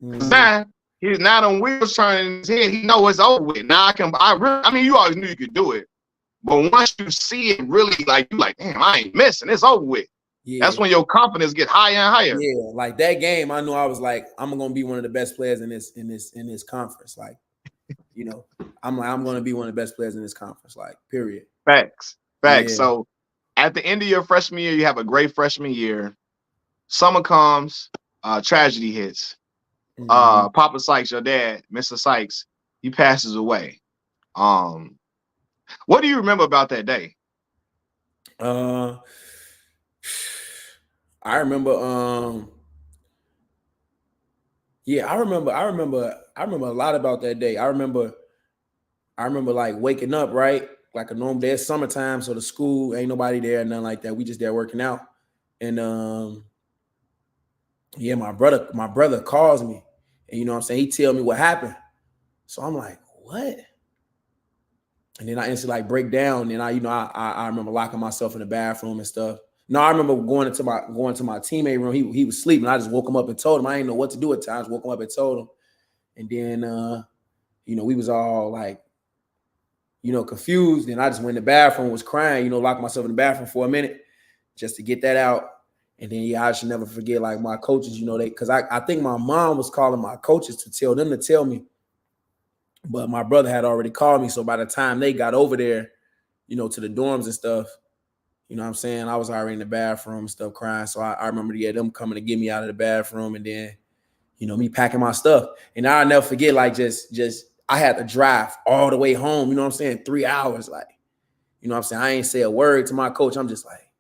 Now, he's not on wheels turning in his head. He know it's over with. Now I mean, you always knew you could do it. But once you see it really, like, you like, damn, I ain't missing. It's over with. Yeah. That's when your confidence gets higher and higher. Yeah, like that game, I knew I was like, I'm gonna be one of the best players in this conference. Like, I'm gonna be one of the best players in this conference. Like, period. Facts. Yeah. So at the end of your freshman year, you have a great freshman year. Summer comes, tragedy hits. Papa Sykes, your dad, Mr. Sykes, he passes away. What do you remember about that day? I remember I remember a lot about that day. I remember like waking up, right? Like a normal day. It's summertime, so the school ain't nobody there, nothing like that. We just there working out. And my brother calls me, and you know what I'm saying, he tell me what happened. So I'm like, what? And then I instantly like break down. And I remember locking myself in the bathroom and stuff. No, I remember going to my teammate room. He was sleeping. I just woke him up and told him. I didn't know what to do at times. Woke him up and told him. And then we was all like, confused. And I just went in the bathroom, was crying, locked myself in the bathroom for a minute just to get that out. And then I should never forget like my coaches, because I think my mom was calling my coaches to tell them to tell me. But my brother had already called me. So by the time they got over there, to the dorms and stuff, you know what I'm saying, I was already in the bathroom and stuff crying. So I remember them coming to get me out of the bathroom, and then, me packing my stuff. And I'll never forget, like, just I had to drive all the way home, 3 hours. Like, I ain't say a word to my coach. I'm just like,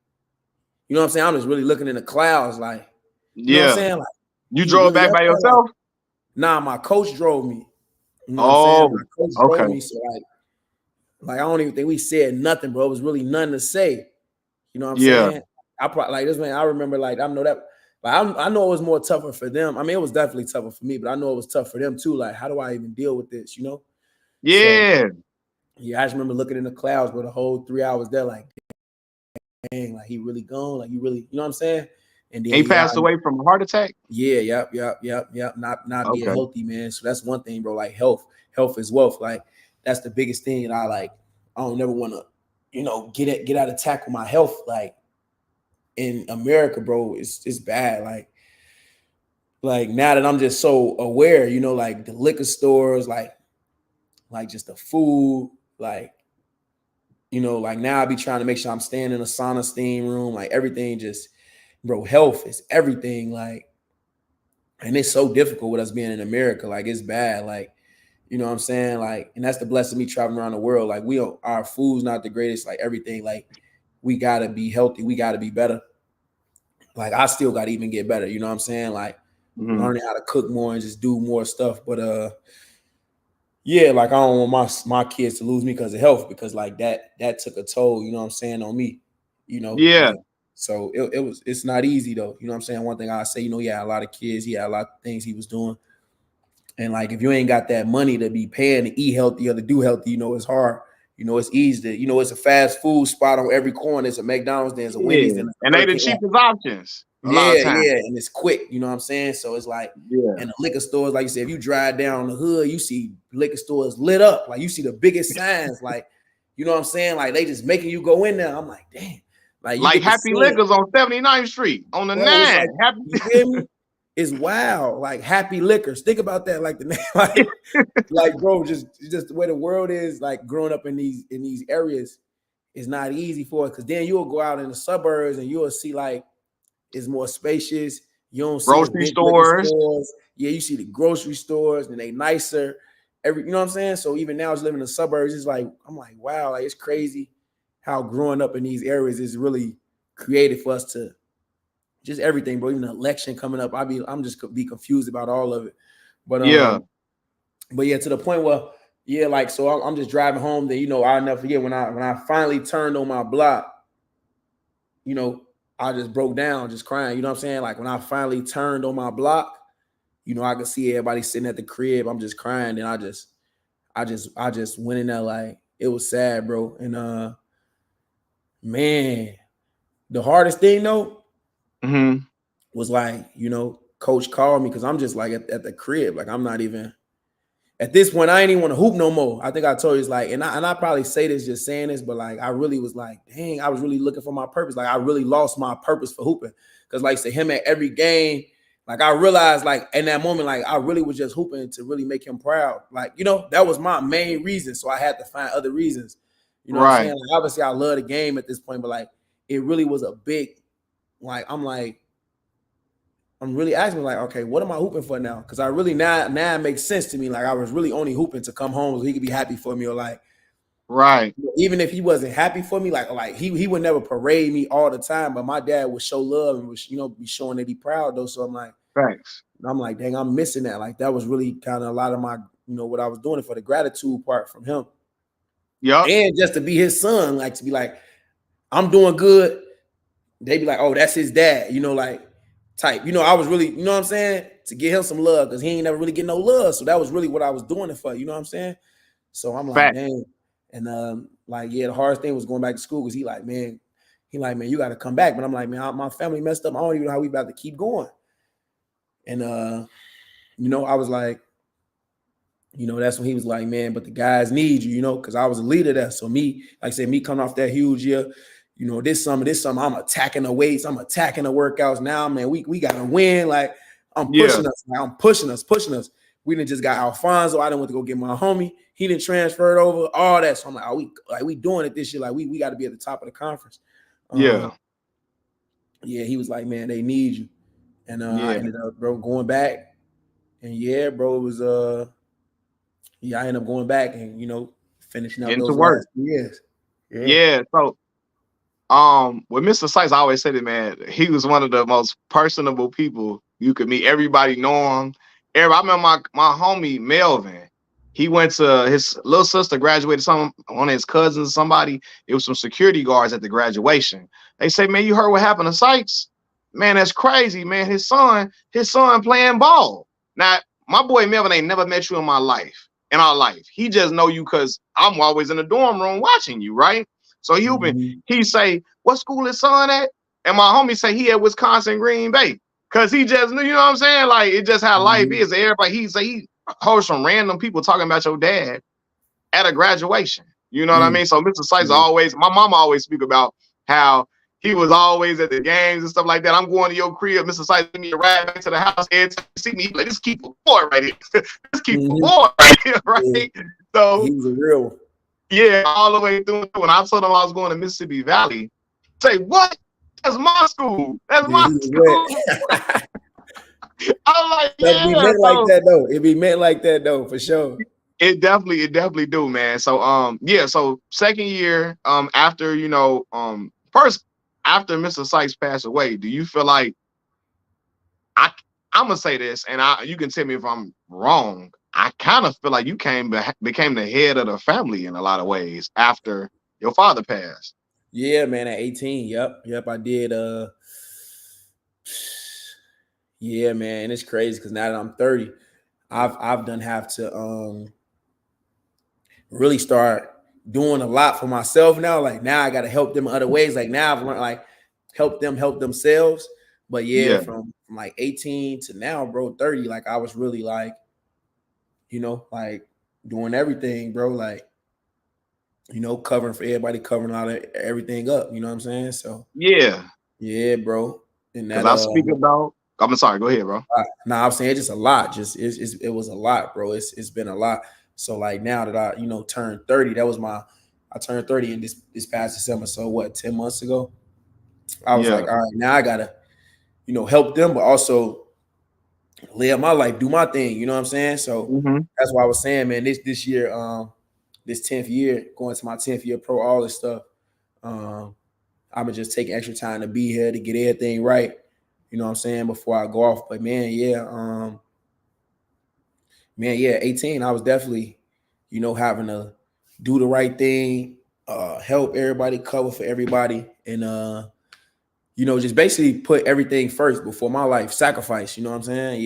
I'm just really looking in the clouds, like, you know what I'm saying? Like, you drove back by yourself? Like, nah, my coach drove me. You know what I'm saying? My coach drove me, so like I don't even think we said nothing, bro. It was really nothing to say. You know what I'm saying? I probably like this, man. I remember, like, I know that, like, I know it was more tougher for them. I mean, it was definitely tougher for me, but I know it was tough for them too. Like, how do I even deal with this? So Yeah. yeah, I just remember looking in the clouds, bro, the whole 3 hours there, like, dang, like he really gone, like you really, you know what I'm saying? And then He yeah, passed away from a heart attack. yeah, yep. Not being Okay. healthy, man. So that's one thing, bro. Like health is wealth. Like that's the biggest thing. And I like, I don't never want to, get out of tackle my health. Like in America, bro, it's bad. Like now that I'm just so aware, like the liquor stores, like just the food, like like now I be trying to make sure I'm staying in a sauna steam room, like everything just, bro, health is everything. Like, and it's so difficult with us being in America. Like it's bad. Like, you know what I'm saying? Like, and that's the blessing of me traveling around the world. Like our food's not the greatest, like everything. Like we gotta be healthy, we gotta be better. Like I still gotta even get better, you know what I'm saying? Like Mm-hmm. learning how to cook more and just do more stuff. But yeah, like I don't want my kids to lose me because of health, because like that took a toll, you know what I'm saying, on me, Yeah. like so it's not easy though. You know what I'm saying? One thing I say, he had a lot of kids, he had a lot of things he was doing. And like if you ain't got that money to be paying to eat healthy or to do healthy, it's hard. It's easy to, it's a fast food spot on every corner. There's a McDonald's, there's a Wendy's, Yeah. there's a And they Burger the King. cheapest options a lot of Yeah, times. yeah, and it's quick, you know what I'm saying? So it's like, Yeah. and the liquor stores, like you said, if you drive down the hood, you see liquor stores lit up, like you see the biggest signs, like, you know what I'm saying? Like they just making you go in there. I'm like, damn, like you Like get to Happy see it, Liquors on 79th Street on the bro. It's like, 9. Happy. you feel me? It's wild, like Happy Liquors. Think about that, like the name, like bro, just the way the world is, like growing up in these areas is not easy for it. Because then you'll go out in the suburbs and you'll see like it's more spacious. You don't see the Grocery big liquor stores. stores. Yeah, you see the grocery stores and they nicer. You know what I'm saying? So even now, as living in the suburbs, it's like I'm like, wow, like it's crazy how growing up in these areas is really created for us to just everything, bro. Even the election coming up, I'm just be confused about all of it. But Yeah. yeah, to the point where yeah, like so I'm just driving home. That I'll never forget when I finally turned on my block. You know, I just broke down, just crying. You know what I'm saying? Like when I finally turned on my block, I could see everybody sitting at the crib. I'm just crying, and I just went in there like it was sad, bro. And man, the hardest thing though Mm-hmm. was like, coach called me because I'm just like at the crib, like I'm not even. At this point, I ain't even want to hoop no more. I think I told you it's like, and I probably say this just saying this, but like I really was like, dang, I was really looking for my purpose. Like I really lost my purpose for hooping. Cause like say him at every game, like I realized like in that moment, like I really was just hooping to really make him proud. Like, that was my main reason. So I had to find other reasons. You know what I'm saying? Right. Like obviously I love the game at this point, but like it really was a big, like I'm really asking like, okay, what am I hooping for now? Because I really now it makes sense to me. Like I was really only hooping to come home so he could be happy for me, or like Right. even if he wasn't happy for me, like he would never parade me all the time, but my dad would show love and would be showing that he proud though. So Thanks. I'm like, dang, I'm missing that. Like that was really kind of a lot of my what I was doing it for, the gratitude part from him, Yep. and just to be his son, like to be like, I'm doing good. They be like, oh, that's his dad, like type. I was really, what I'm saying, to get him some love because he ain't never really get no love. So that was really what I was doing it for, you know what I'm saying? So I'm like, Fact. dang. And like, yeah, the hardest thing was going back to school because he like, man, you got to come back. But I'm like, man, my family messed up. I don't even know how we about to keep going. And I was like, that's when he was like, man, but the guys need you, because I was a leader there. So me, like I said, me coming off that huge year, this summer, I'm attacking the weights, I'm attacking the workouts. Now, man, we gotta win. Like I'm Yeah. pushing us, like, I'm pushing us. We didn't just got Alfonso. I didn't want to go get my homie. He didn't transfer it over, all that. So I'm like, we doing it this year. Like we got to be at the top of the conference. Yeah. Yeah, he was like, man, they need you. And I Yeah. ended up, bro, going back. And yeah, bro, it was I ended up going back and finishing out Getting to those work. last 2 years. Yeah. Yeah. So with Mr. Sykes, I always said it, man. He was one of the most personable people you could meet. Everybody know him. I remember my homie Melvin. He went to his little sister graduated. One of his cousins, somebody. It was some security guards at the graduation. They say, man, you heard what happened to Sykes? Man, that's crazy, man. His son playing ball. Now, my boy Melvin ain't never met you in my life. in our life. He just know you because I'm always in the dorm room watching you, right? So he say, what school his son at? And my homie say he at Wisconsin Green Bay. Cause he just knew, you know what I'm saying? Like it just how life is. Everybody he say he heard some random people talking about your dad at a graduation. You know what I mean? So Mr. Sykes always, my mama always speak about how he was always at the games and stuff like that. I'm going to your crib, Mr. Sykes, give me a ride back to the house. Every time you see me, like, this keep a boy right here. This keep a boy right here, right? So he was a real. Yeah, all the way through. When I told him I was going to Mississippi Valley, say, what? That's my school. That's my school. I was like, yeah. Be meant like that though. It be meant like that though, for sure. It definitely do, man. So yeah, so second year, after first after Mr. Sykes passed away, do you feel like I'm gonna say this, and you can tell me if I'm wrong. I kind of feel like you became the head of the family in a lot of ways after your father passed. Yeah, man, at 18. Yep, I did. Yeah, man, and it's crazy because now that I'm 30, I've done have to really start doing a lot for myself now. Like now I gotta help them in other ways. Like now I've learned like help them help themselves. But yeah. From like 18 to now, bro, 30, like I was really like, like doing everything, bro. Like, covering for everybody, covering all everything up. You know what I'm saying? So yeah, bro. And that I speak about. I'm sorry. Go ahead, bro. Nah, I'm saying just a lot. It was a lot, bro. It's been a lot. So like now that I turned 30, I turned 30 in this past December. So what, 10 months ago? I was like, all right, now I gotta help them, but also live my life, do my thing. You know what I'm saying? So that's why I was saying, man, this year, this 10th year, going to my 10th year pro, all this stuff. I'm gonna just take extra time to be here to get everything right. You know what I'm saying? Before I go off. But man, 18, I was definitely, having to do the right thing, help everybody, cover for everybody, and just basically put everything first before my life, sacrifice. You know what I'm saying?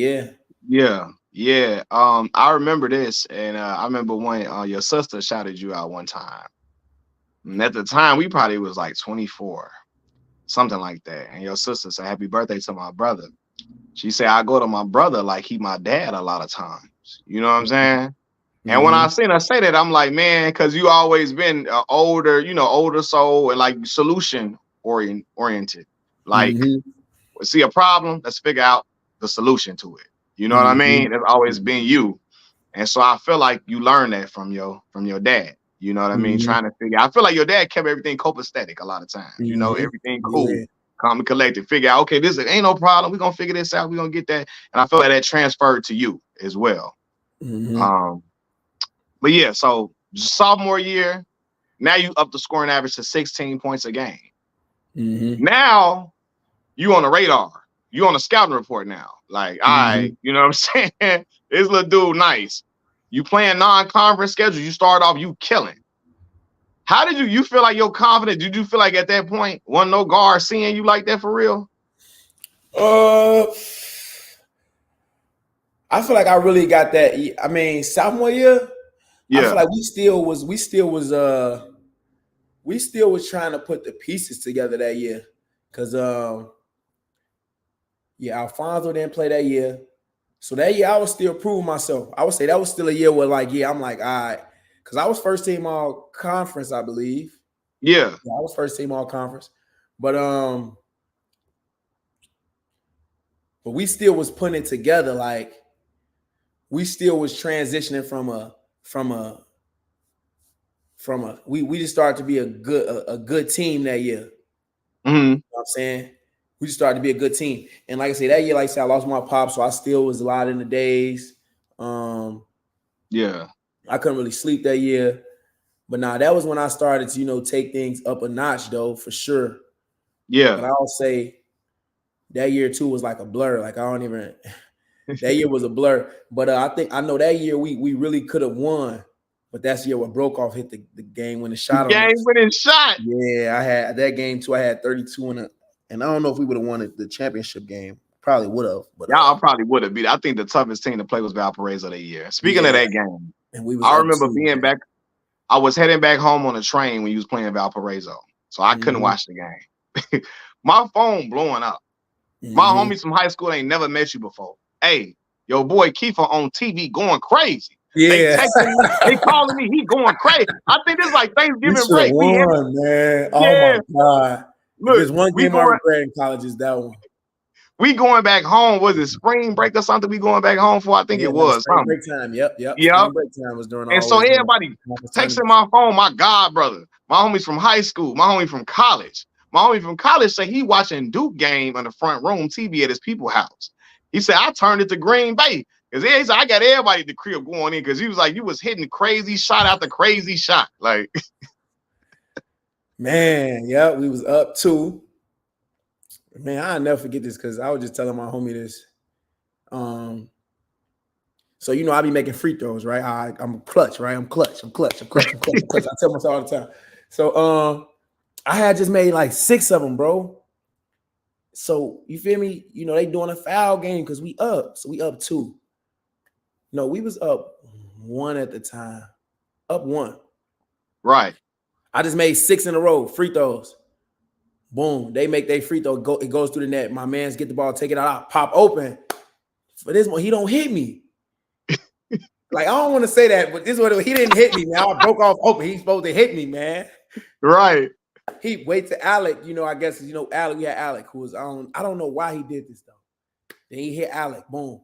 Yeah. I remember this, and I remember when your sister shouted you out one time. And at the time, we probably was like 24. Something like that. And your sister said, happy birthday to my brother. She said, I go to my brother like he my dad a lot of times. You know what I'm saying? And when I seen her say that, I'm like, man, because you always been older soul and like solution oriented. Like, see a problem, let's figure out the solution to it. You know what I mean? It's always been you. And so I feel like you learned that from your dad. You know what I mean? Trying to figure out. I feel like your dad kept everything copacetic a lot of times. Everything cool, calm and collected. Figure out, okay, this ain't no problem. We're gonna figure this out. We're gonna get that. And I feel like that transferred to you as well. But yeah, so sophomore year, now you up the scoring average to 16 points a game. Now you on the radar. You on the scouting report now. Like, all right, you know what I'm saying? This little dude nice. You playing non-conference schedule, you start off, you killing. How did you feel like you're confident? Did you feel like at that point, wasn't no guard seeing you like that for real? I feel like I really got that. I mean, sophomore year, I feel like we still was trying to put the pieces together that year. Cause Alfonso didn't play that year. So that year I was still proving myself. I would say that was still a year where I'm like, all right. Because I was first team all conference, I believe. Yeah, I was first team all conference. But we still was putting it together. Like we still was transitioning we just started to be a good team that year. You know what I'm saying? We just started to be a good team. And like I say, that year, like I said, I lost my pop, so I still was a lot in the days. I couldn't really sleep that year. But that was when I started to, take things up a notch, though, for sure. Yeah. But I'll say that year, too, was like a blur. Like, that year was a blur. But I know that year we really could have won. But that's the year when Brokoff hit the game-winning shot. Game-winning shot. Yeah, I had that game, too. I had 32 and I don't know if we would have won the championship game. Probably would have. But y'all probably would have beat. I think the toughest team to play was Valparaiso that year. Speaking of that game, And we was I up remember 2. being back. I was heading back home on the train when you was playing Valparaiso, so I couldn't watch the game. My phone blowing up. My homies from high school ain't never met you before. Hey, your boy Keifer on TV going crazy. They Yeah. texting me, they calling me, he going crazy. I think this is like We Thanksgiving should have break. We in, won, man. Oh yeah. my God. If Look, there's one we game I going regret in college, is that one. we going back home. Was it spring break or something we going back home for? I think Yeah, it that was was spring something. break time. Yep. Yep. Spring break time was during And so always during everybody conference texting tournaments. my phone, my god brother, my homies from high school, my homie from college. My homie from college said he watching Duke game on the front room TV at his people's house. He said, I turned it to Green Bay. Because he said, I got everybody at the crib going in because he was like, you was hitting crazy shot after crazy shot. Like, Man, yeah, we was up 2. Man, I'll never forget this because I was just telling my homie this. So I be making free throws, right? I'm clutch, right? I'm clutch. I tell myself all the time. So I had just made like 6 of them, bro. So you feel me? They doing a foul game because we up. So we up 2. No, we was up 1 at the time. Up 1. right. I just made 6 in a row, free throws. Boom. They make their free throw. It goes through the net. My man's get the ball, take it out, pop open. For this one, he don't hit me. Like, I don't want to say that, but this is what he didn't hit me, man. I broke off open. He's supposed to hit me, man. Right. He wait to Alec. I guess Alec. We had Alec who was on. I don't know why he did this though. Then he hit Alec. Boom.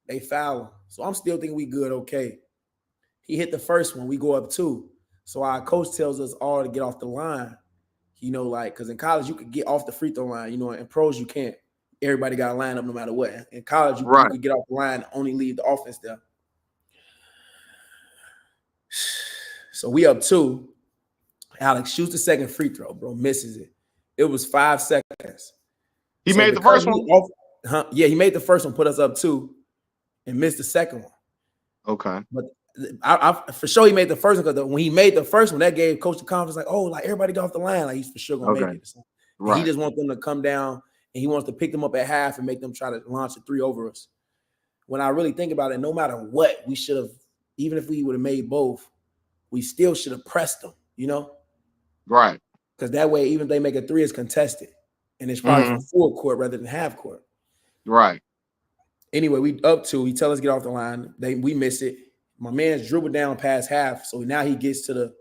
They foul him. So I'm still thinking we good. Okay. He hit the first one. We go up 2. So our coach tells us all to get off the line. Because in college you could get off the free throw line. In pros you can't. Everybody got to line up no matter what. In college you could get off the line and only leave the offense there. So we up 2. Alex shoots the second free throw, bro. Misses it. It was 5 seconds. He made the first one? Yeah, he made the first one, put us up 2, and missed the second one. Okay. But I for sure he made the first one because when he made the first one, that gave coach the confidence, like, oh, like everybody got off the line. Like he's for sure going to make it. Right. He just wants them to come down and he wants to pick them up at half and make them try to launch a 3 over us. When I really think about it, no matter what, we should have, even if we would have made both, we still should have pressed them, Right. Because that way, even if they make a 3, it's contested. And it's probably from full court rather than half court. Right. Anyway, we up 2. He tells us to get off the line. We miss it. My man's dribbled down past half. So now he gets to the,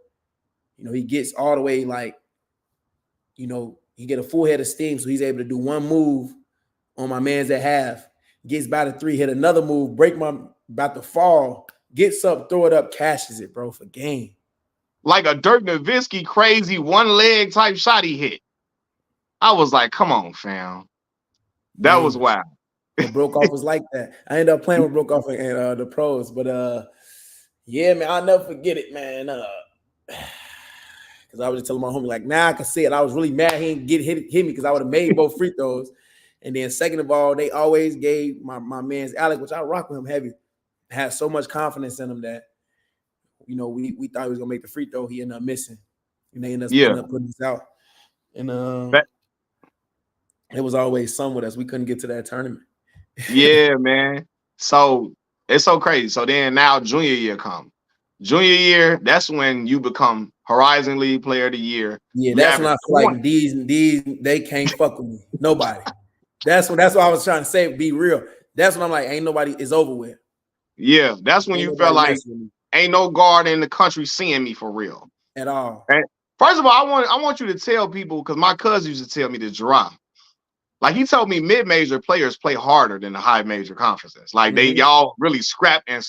he gets all the way like, he get a full head of steam. So he's able to do one move on my man's at half. Gets by the 3, hit another move, about to fall, gets up, throw it up, cashes it, bro, for game. Like a Dirk Nowitzki crazy one leg type shot he hit. I was like, come on, fam. That was wild. What broke off was like that. I ended up playing with broke off in the pros, but yeah, man, I'll never forget it, man. Because I was just telling my homie, like, now I can see it. I was really mad he didn't hit me because I would have made both free throws. And then second of all, they always gave my man's Alec, which I rock with him heavy, had so much confidence in him that, we thought he was gonna make the free throw. He ended up missing, and they ended up putting us out. And it was always some with us. We couldn't get to that tournament. Yeah, man. So it's so crazy. So then now junior year come. Junior year, that's when you become Horizon League Player of the Year. Yeah, that's when I feel like these they can't fuck with me. Nobody. That's what I was trying to say. Be real. That's when I'm like, ain't nobody. It's over with. Yeah, that's when you felt like ain't no guard in the country seeing me for real at all. And first of all, I want you to tell people, because my cousin used to tell me this, Gerard. Like he told me mid-major players play harder than the high major conferences. Like y'all really scrap and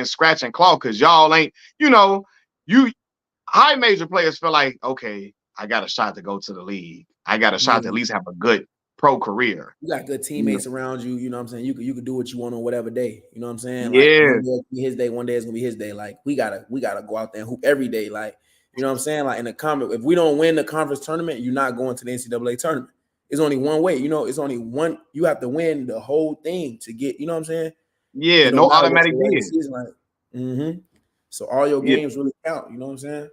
scratch and claw because y'all ain't, you high major players feel like, okay, I got a shot to go to the league. I got a shot to at least have a good pro career. You got good teammates around you. You know what I'm saying? You could do what you want on whatever day. You know what I'm saying? Yeah. Like, one day it's gonna be his day. One day it's gonna be his day. Like we gotta go out there and hoop every day. Like, you know what I'm saying? Like in the conference, if we don't win the conference tournament, you're not going to the NCAA tournament. It's only one way. It's only one. You have to win the whole thing to get. You know what I'm saying? Yeah. No automatic bid. Like, so all your games really count. You know what I'm saying?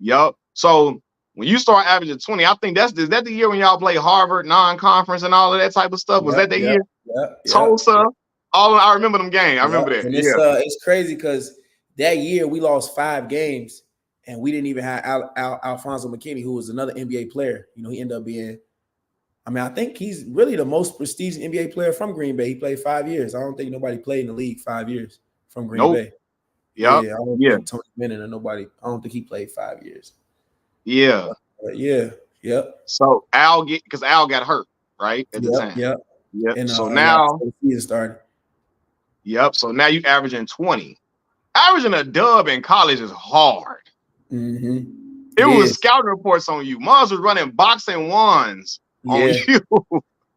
Yup. So when you start averaging 20, I think is that the year when y'all play Harvard non-conference and all of that type of stuff? Was that the year? Yeah. Tulsa. I remember them games. I remember that. And it's crazy because that year we lost 5 games, and we didn't even have Alfonso McKinney, who was another NBA player. You know, he ended up being. I mean, I think he's really the most prestigious NBA player from Green Bay. He played 5 years. I don't think nobody played in the league 5 years from Green Nope. Bay. Yep. Yeah, I don't Yeah. think Tony Bennett or nobody. I don't think he played 5 years. Yeah. Yeah. Yep. So Al because Al got hurt, right? At the time. Yep. Yep. And So yeah, now the season started. Yep. So now you averaging 20. Averaging a dub in college is hard. Mm-hmm. It was scouting reports on you. Mars was running boxing ones on you.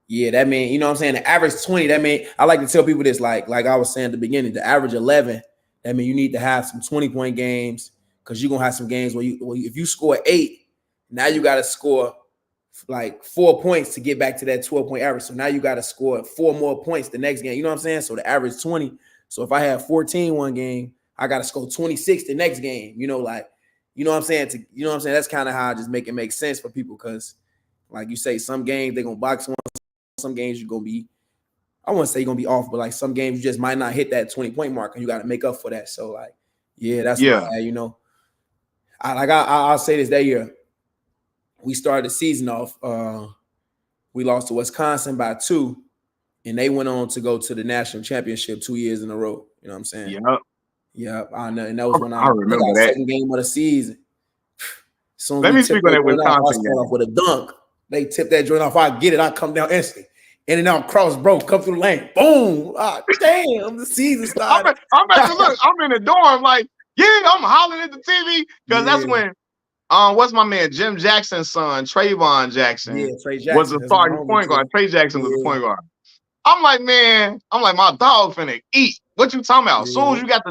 Yeah, that mean, you know what I'm saying? The average 20, that mean, I like to tell people this, like I was saying at the beginning, the average 11, that mean you need to have some 20-point games, because you're going to have some games where if you score 8, now you got to score like 4 points to get back to that 12-point average. So now you got to score 4 more points the next game. You know what I'm saying? So the average 20. So if I have 14 one game, I got to score 26 the next game. You know, like, you know what I'm saying? You know what I'm saying? That's kind of how I just make it make sense for people, because like you say, some games they're going to box one. Some games you're gonna be, I wouldn't say you're gonna be off, but like some games you just might not hit that 20-point mark, and you got to make up for that. So like, yeah, that's why, you know, I'll say this: that year we started the season off, we lost to Wisconsin by 2, and they went on to go to the national championship 2 years in a row. You know what I'm saying? Yep. Yeah, I know, and that was when I remember that second game of the season. Soon Let me speak on that Wisconsin game. off with a dunk. They tip that joint off. I get it. I come down instantly. In and out, cross, bro, come through the lane. Boom. Ah, damn, the season started. I'm at the look. I'm in the dorm, like, yeah, I'm hollering at the TV, because that's when what's my man, Jim Jackson's son, Trayvon Jackson, Trey Jackson was a starting point guard. Trey Jackson was a point guard. I'm like, man, my dog finna eat. What you talking about? As soon as you got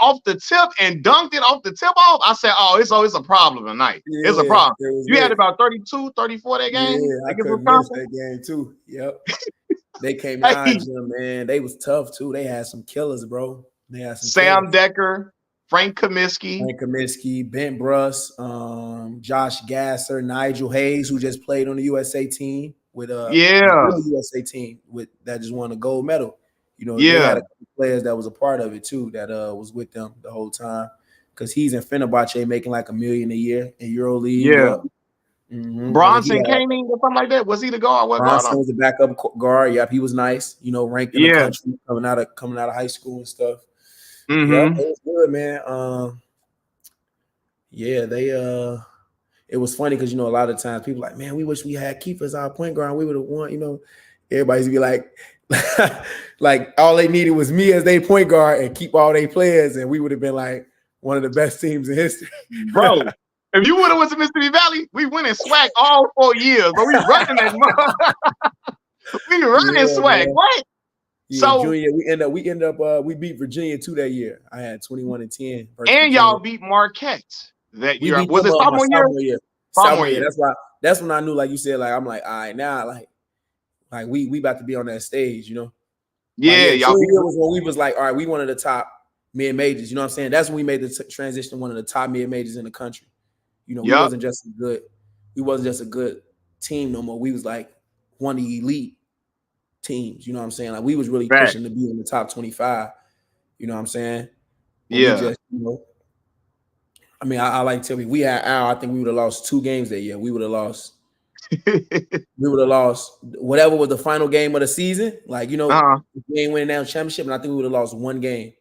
off the tip and dunked it off the tip off, I said, oh, it's a problem tonight. It's a problem. You had about 32, 34 that game? Yeah, I couldn't miss that game too. Yep. They came out, man. They was tough too. They had some killers, bro. They had some Sam Decker, Frank Kaminsky, Ben Bruss, Josh Gasser, Nigel Hayes, who just played on the USA team with the USA team that just won a gold medal. You know, they had a couple players that was a part of it too, that was with them the whole time, because he's in Fenerbahce making like $1 million a year in EuroLeague. Yeah. Bronson Canning or something like that. Was he the guard? Bronson was the backup guard. Yep, he was nice. You know, ranked in the country coming out of high school and stuff. Yep, it was good, man. It was funny because, you know, a lot of times people like, man, we wish we had Keifer as our point guard. We would have won. You know, everybody's be like. Like all they needed was me as their point guard and keep all their players, and we would have been like one of the best teams in history. Bro, if you would have went to Mississippi Valley, we went in swag all 4 years, but we running that mother. We running swag. Man. What? Yeah, so junior, we end up we beat Virginia 2 that year. I had 21-10. And y'all beat Marquette that year. Was it sophomore year? Sophomore year. That's when I knew, like you said, like I'm like, all right, now like we about to be on that stage, you know? Yeah, y'all. Year was when we was like, all right, we one of the top mid majors. You know what I'm saying? That's when we made the transition to one of the top mid majors in the country. You know, we wasn't just a good team no more. We was like one of the elite teams. You know what I'm saying? Like we was really pushing to be in the top 25. You know what I'm saying? But we just, you know, I mean, I like to tell you, we had Al. I think we would have lost 2 games that year. We would have lost. We would have lost whatever was the final game of the season. Like, you know, we ain't winning that championship, and I think we would have lost 1 game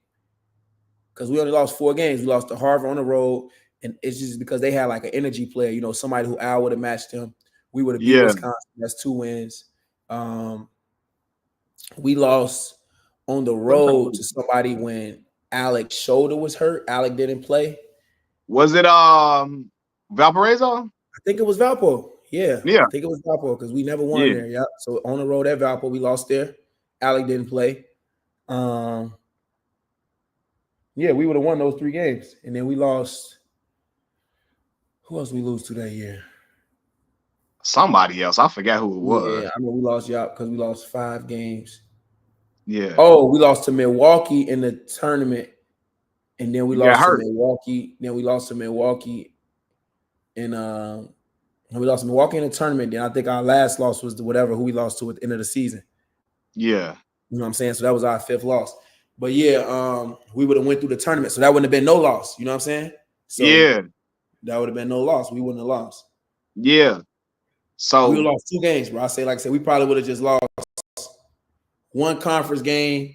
because we only lost 4 games. We lost to Harvard on the road, and it's just because they had like an energy player, you know, somebody who Al would have matched him. We would have beat Wisconsin. That's 2 wins. We lost on the road to somebody when Alec's shoulder was hurt. Alec didn't play. Was it Valparaiso? I think it was Valpo. Yeah. I think it was Valpo because we never won there. Yeah. So on the road at Valpo, we lost there. Alec didn't play. Yeah, we would have won those 3 games. And then we lost. Who else we lose to that year? Somebody else. I forgot who it was. Yeah, I mean, we lost because we lost 5 games. Yeah. Oh, we lost to Milwaukee in the tournament. And then we lost to Milwaukee. Then we lost to Milwaukee in we lost to Milwaukee in the tournament. Then I think our last loss was who we lost to at the end of the season. Yeah. You know what I'm saying? So that was our 5th loss. But yeah, we would have went through the tournament, so that wouldn't have been no loss. You know what I'm saying? So Yeah, that would have been no loss. We wouldn't have lost. yeah. We would So have lost 2 games, bro. I say, like I said, we probably would have just lost one conference game,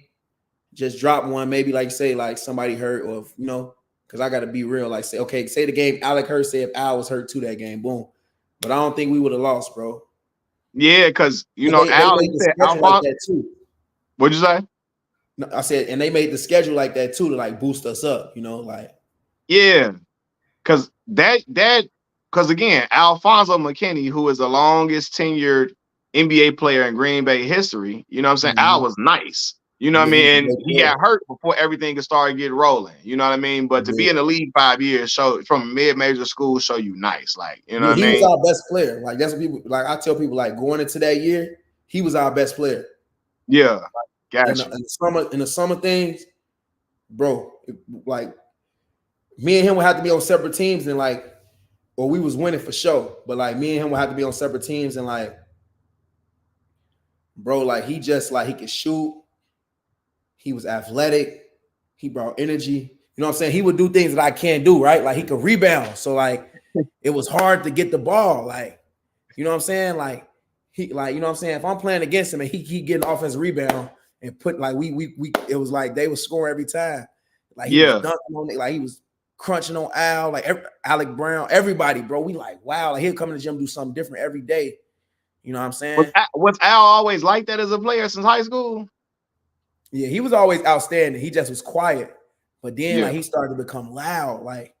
just dropped one, maybe like say like somebody hurt or because I got to be real. Like say, okay, say the game Alec hurt, say if Al was hurt too that game, boom. But I don't think we would have lost, bro. yeah, because And they Al, made you the said schedule like Alphonse. that too. What'd you say? No, I said, and they made the schedule like that too to like boost us up, like Yeah, because because again, Alfonso McKinney, who is the longest tenured NBA player in Green Bay history, you know what I'm saying? Al was nice. You know what I yeah, he was a mean? And great he player. got hurt before everything could start getting rolling. You know what I mean? But to be Yeah. in the league 5 years show from mid-major school show you nice. Like, you know Yeah, what I he was mean? our best player. Like that's what people like. I tell people like going into that year, he was our best player. Yeah, In got the, you. in the summer, in the summer things, bro. Like me and him would have to be on separate teams and like, or we was winning for sure. But like me and him would have to be on separate teams and like, bro, like he just like he could shoot. He was athletic. He brought energy. You know what I'm saying? He would do things that I can't do, right? Like he could rebound. So like it was hard to get the ball. Like, you know what I'm saying? Like he like, you know what I'm saying? If I'm playing against him and he getting offensive rebound and put like we it was like they would score every time. Like he was Yeah. dunking on it, like he was crunching on Al, like Alec Brown, everybody, bro. We like, wow, like he'll come in the gym, do something different every day. You know what I'm saying? Was Al always like that as a player since high school? Yeah, he was always outstanding. He just was quiet. But then Yeah. like he started to become loud, like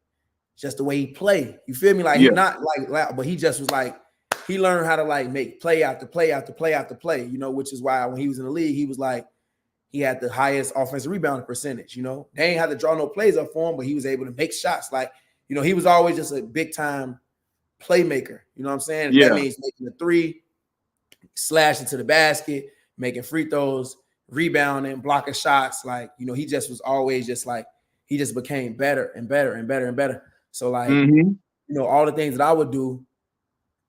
just the way he played. You feel me? Like he Yeah. not like loud, but he just was like he learned how to like make play after play after play after play, which is why when he was in the league, he was like he had the highest offensive rebound percentage. They ain't had to draw no plays up for him, but he was able to make shots. Like, he was always just a big time playmaker. You know what I'm saying? Yeah. That means making a three, slashing to the basket, making free throws, rebounding, blocking shots. Like, he just was always just like, he just became better and better and better and better. So like, all the things that I would do,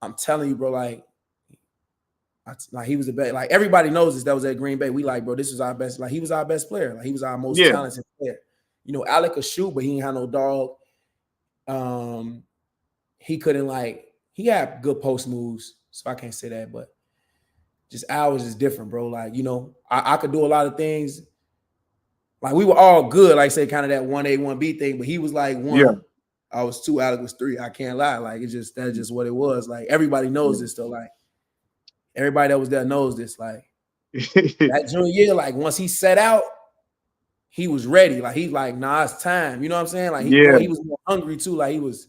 I'm telling you, bro, like he was the best. Like everybody knows this. That was at Green Bay. We like, bro, this was our best. Like he was our best player. Like he was our most talented player. Alec could shoot, but he ain't had no dog. He couldn't he had good post moves, so I can't say that. But just Al was just different, bro. Like I could do a lot of things. Like we were all good, like say kind of that 1A 1B thing. But he was like 1. Yeah. I was 2. Alec was 3. I can't lie. Like that's just what it was. Like everybody knows this though. Like. Everybody that was there knows this. Like that junior year, like once he set out, he was ready. Like he's like, nah, it's time. You know what I'm saying? Like he was more hungry too. Like it's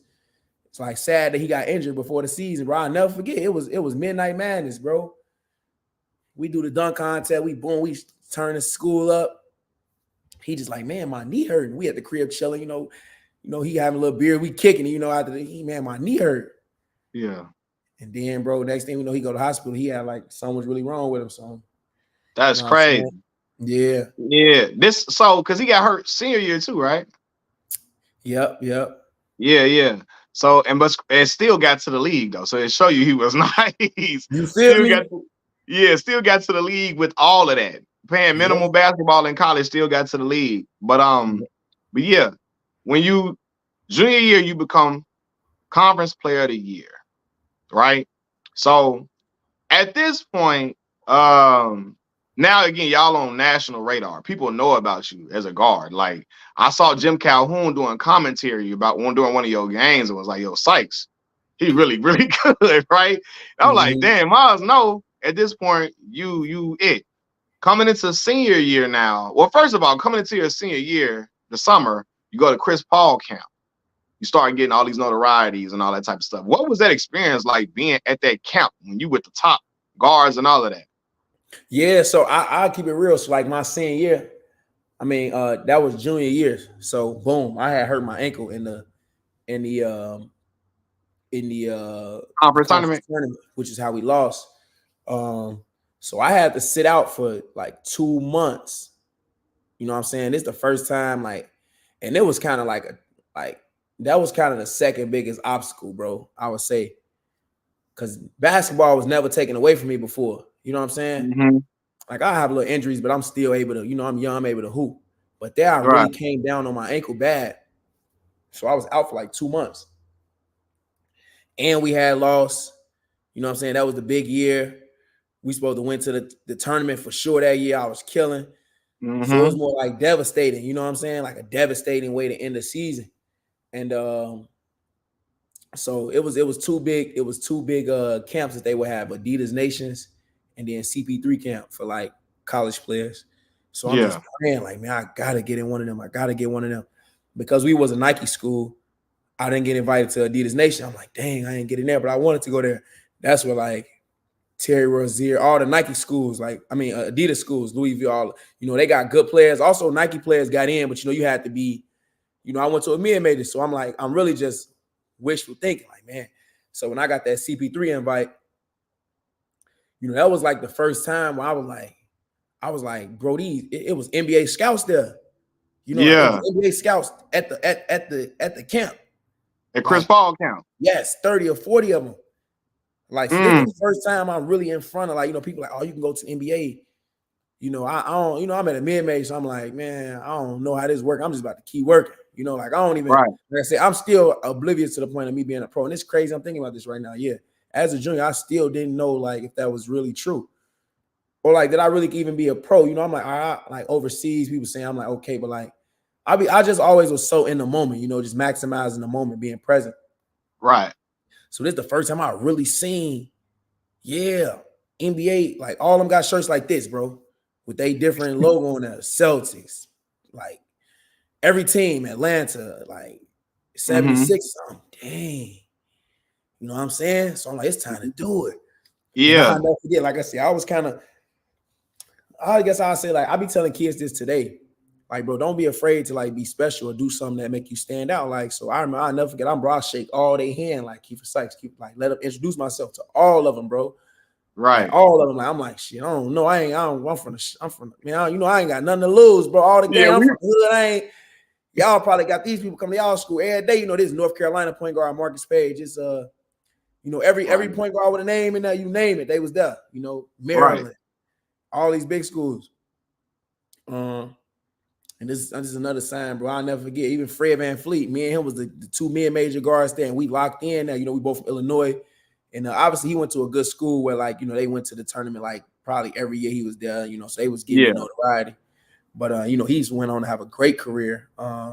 like sad that he got injured before the season, bro. I'll never forget. It was Midnight Madness, bro. We do the dunk contest. We turn the school up. He just like, man, my knee hurting. We at the crib chilling, he having a little beer. We kicking it, after man, my knee hurt. Yeah. And then, bro, next thing we know, he go to the hospital. He had like something was really wrong with him. So that's crazy. Yeah. Yeah. Because he got hurt senior year too, right? Yep. Yeah. So but still got to the league though. So it show you he was nice. You feel me? Still got to the league with all of that. Playing minimal basketball in college, still got to the league. But yeah, when you junior year, you become conference player of the year. Right. So at this point, now again, y'all on national radar. People know about you as a guard. Like I saw Jim Calhoun doing commentary about during one of your games and was like, yo, Sykes, he's really, really good, right? I was like, damn, Miles, no, at this point, you coming into senior year now. Well, first of all, coming into your senior year, the summer, you go to Chris Paul camp. You start getting all these notorieties and all that type of stuff. What was that experience like being at that camp when you with the top guards and all of that? Yeah, so I'll keep it real. So like my senior year, I mean, that was junior year. So boom, I had hurt my ankle in the Conference tournament, which is how we lost. So I had to sit out for like 2 months. You know what I'm saying? This is the first time, and it was kind of like that was kind of the second biggest obstacle, bro, I would say. Because basketball was never taken away from me before. You know what I'm saying? Mm-hmm. Like I have little injuries, but I'm still able to, I'm young, I'm able to hoop. But there I Right. really came down on my ankle bad. So I was out for like 2 months. And we had lost. You know what I'm saying? That was the big year. We supposed to win to the tournament for sure that year. I was killing. So it was Mm-hmm. more like devastating, you know what I'm saying? Like a devastating way to end the season. And so it was two big camps that they would have, Adidas Nations and then CP3 camp for like college players. So I'm Yeah. just praying, like, man, I gotta get in one of them. I gotta get one of them. Because we was a Nike school, I didn't get invited to Adidas Nation. I'm like, dang, I ain't getting there, but I wanted to go there. That's where like Terry Rozier, all the Nike schools, like Adidas schools, Louisville, all they got good players. Also, Nike players got in, but you had to be, I went to a mid-major, so I'm like, I'm really just wishful thinking, like, man. So when I got that CP3 invite, that was like the first time where I was like, bro, it was NBA scouts there. Like it Yeah. was NBA scouts at the camp. And Chris Like, Paul count. yes, 30 or 40 of them. Like, so this Mm. is the first time I'm really in front of, like, people like, oh, you can go to NBA. I don't, I'm at a mid-major, so I'm like, man, I don't know how this works. I'm just about to keep working. Like I don't even, Right. like I said, I'm still oblivious to the point of me being a pro. And it's crazy. I'm thinking about this right now. Yeah. As a junior, I still didn't know like if that was really true. Or like, did I really even be a pro? I'm like, all right, like overseas, people saying, I'm like, okay, but like I just always was so in the moment, just maximizing the moment, being present. Right. So this is the first time I really seen, yeah, NBA, like all of them got shirts like this, bro, with a different logo on there. Celtics, like every team, Atlanta, like Mm-hmm. 76, something. Dang. You know what I'm saying? So I'm like, it's time to do it. And Yeah. I'll never forget, like I said, I guess I'll say, like, I be telling kids this today. Like, bro, don't be afraid to like be special or do something that make you stand out. Like, so I remember, I'll never forget, I shake all they hand, like Keifer Sykes, let them introduce myself to all of them, bro. Like Right. all of them, like I'm like, shit, I don't know. I'm from, man, I ain't got nothing to lose, bro. All the Yeah. game, I'm from the hood. Y'all probably got these people coming to y'all school every day. This is North Carolina point guard Marcus Page. It's every point guard with a name in there, you name it, they was there. Right. Maryland, all these big schools. And this is another sign, bro. I'll never forget. Even Fred VanVleet, me and him was the two mid-major guards there, and we locked in. Now, we both from Illinois, and obviously he went to a good school where, like, they went to the tournament like probably every year he was there. So they was getting notoriety. But he's went on to have a great career.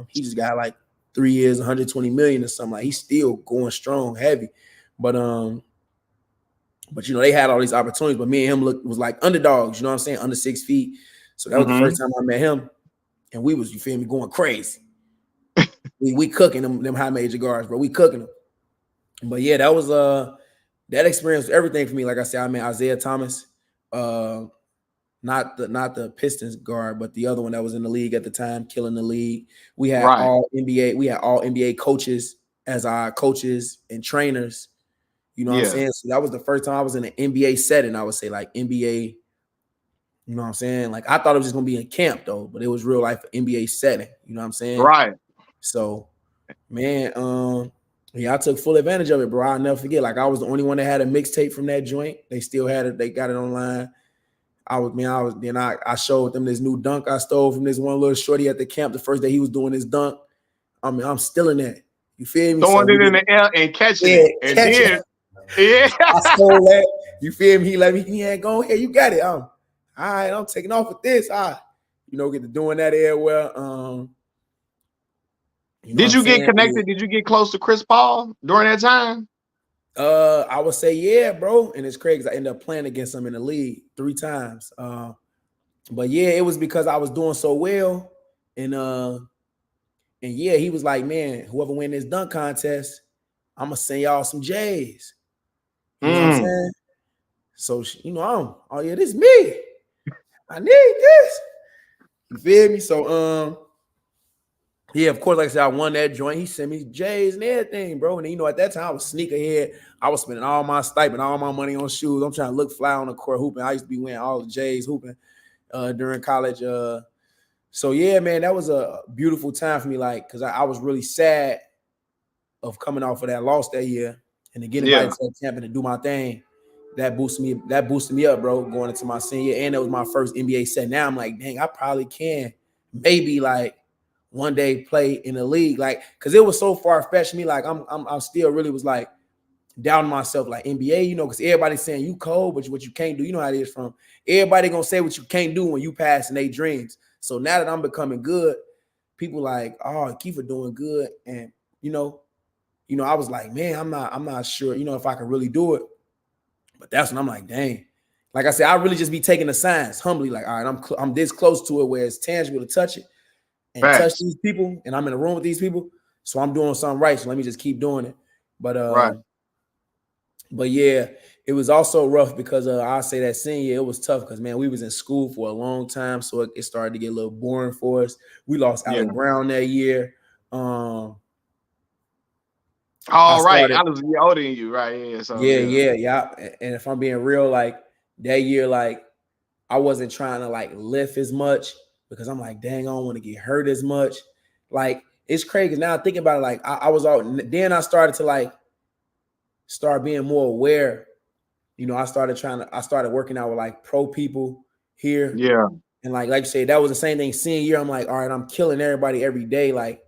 He just got like 3 years, 120 million or something. Like he's still going strong, heavy. But they had all these opportunities. But me and him was like underdogs. You know what I'm saying? Under 6 feet. So that was the first time I met him. And we was, you feel me, going crazy. we cooking them high major guards, bro. We cooking them. But yeah, that was that experience was everything for me. Like I said, I met Isaiah Thomas, not the Pistons guard, but the other one that was in the league at the time, killing the league. We had all NBA coaches as our coaches and trainers. You know what I'm saying? So that was the first time I was in an NBA setting. I would say like NBA. You know what I'm saying? Like I thought it was just gonna be in camp though, but it was real life NBA setting. You know what I'm saying? Right. So, man, I took full advantage of it, bro. I'll never forget. Like I was the only one that had a mixtape from that joint. They still had it. They got it online. I showed them this new dunk I stole from this one little shorty at the camp the first day he was doing his dunk. I'm still in that. You feel me? Throwing it in the air and catching it. And then, I stole that. You feel me? He let me, go ahead. You got it. All right, I'm taking off with this. Get to doing that air well. Did you get connected? Did you get close to Chris Paul during that time? I would say yeah, bro. And it's crazy because I ended up playing against him in the league 3 times. But yeah, it was because I was doing so well. And yeah, he was like, man, whoever win this dunk contest, I'm gonna send y'all some J's. You know what I'm saying? So oh yeah, this is me. I need this. You feel me? So yeah, of course, like I said, I won that joint. He sent me J's and everything, bro. And at that time, I was sneakerhead. I was spending all my stipend, all my money on shoes. I'm trying to look fly on the court hooping. I used to be wearing all the J's hooping during college. So yeah, man, that was a beautiful time for me. Like, cause I was really sad of coming off of that loss that year and to get invited to that camp and to do my thing. That boosted me up, bro, going into my senior year. And it was my first NBA set. Now I'm like, dang, I probably can maybe like one day play in the league, like because it was so far fetched me. Like I'm still really was like doubting myself, like NBA, you know, because everybody's saying you cold, but what you can't do, you know how it is from everybody gonna say what you can't do when you passing their dreams. So now that I'm becoming good, people like, oh, Keifer doing good, and I was like, man, I'm not sure, if I can really do it. But that's when I'm like, dang. Like I said, I really just be taking the signs humbly, like, all right, I'm this close to it where it's tangible to touch it and touch Facts. these people, and I'm in a room with these people, so I'm doing something right. So let me just keep doing it. But Right. but yeah, it was also rough because I say that senior year, it was tough because man, we was in school for a long time, so it started to get a little boring for us. We lost Yeah. Alec Brown that year. I All right. started, I was older than you, right? Yeah. So yeah. yeah. And if I'm being real, like that year, like I wasn't trying to like lift as much because I'm like, dang, I don't want to get hurt as much. Like it's crazy now thinking about it. Like I was all then I started to like start being more aware. I started working out with like pro people here. Yeah. And like you said, that was the same thing senior year. I'm like, all right, I'm killing everybody every day. Like,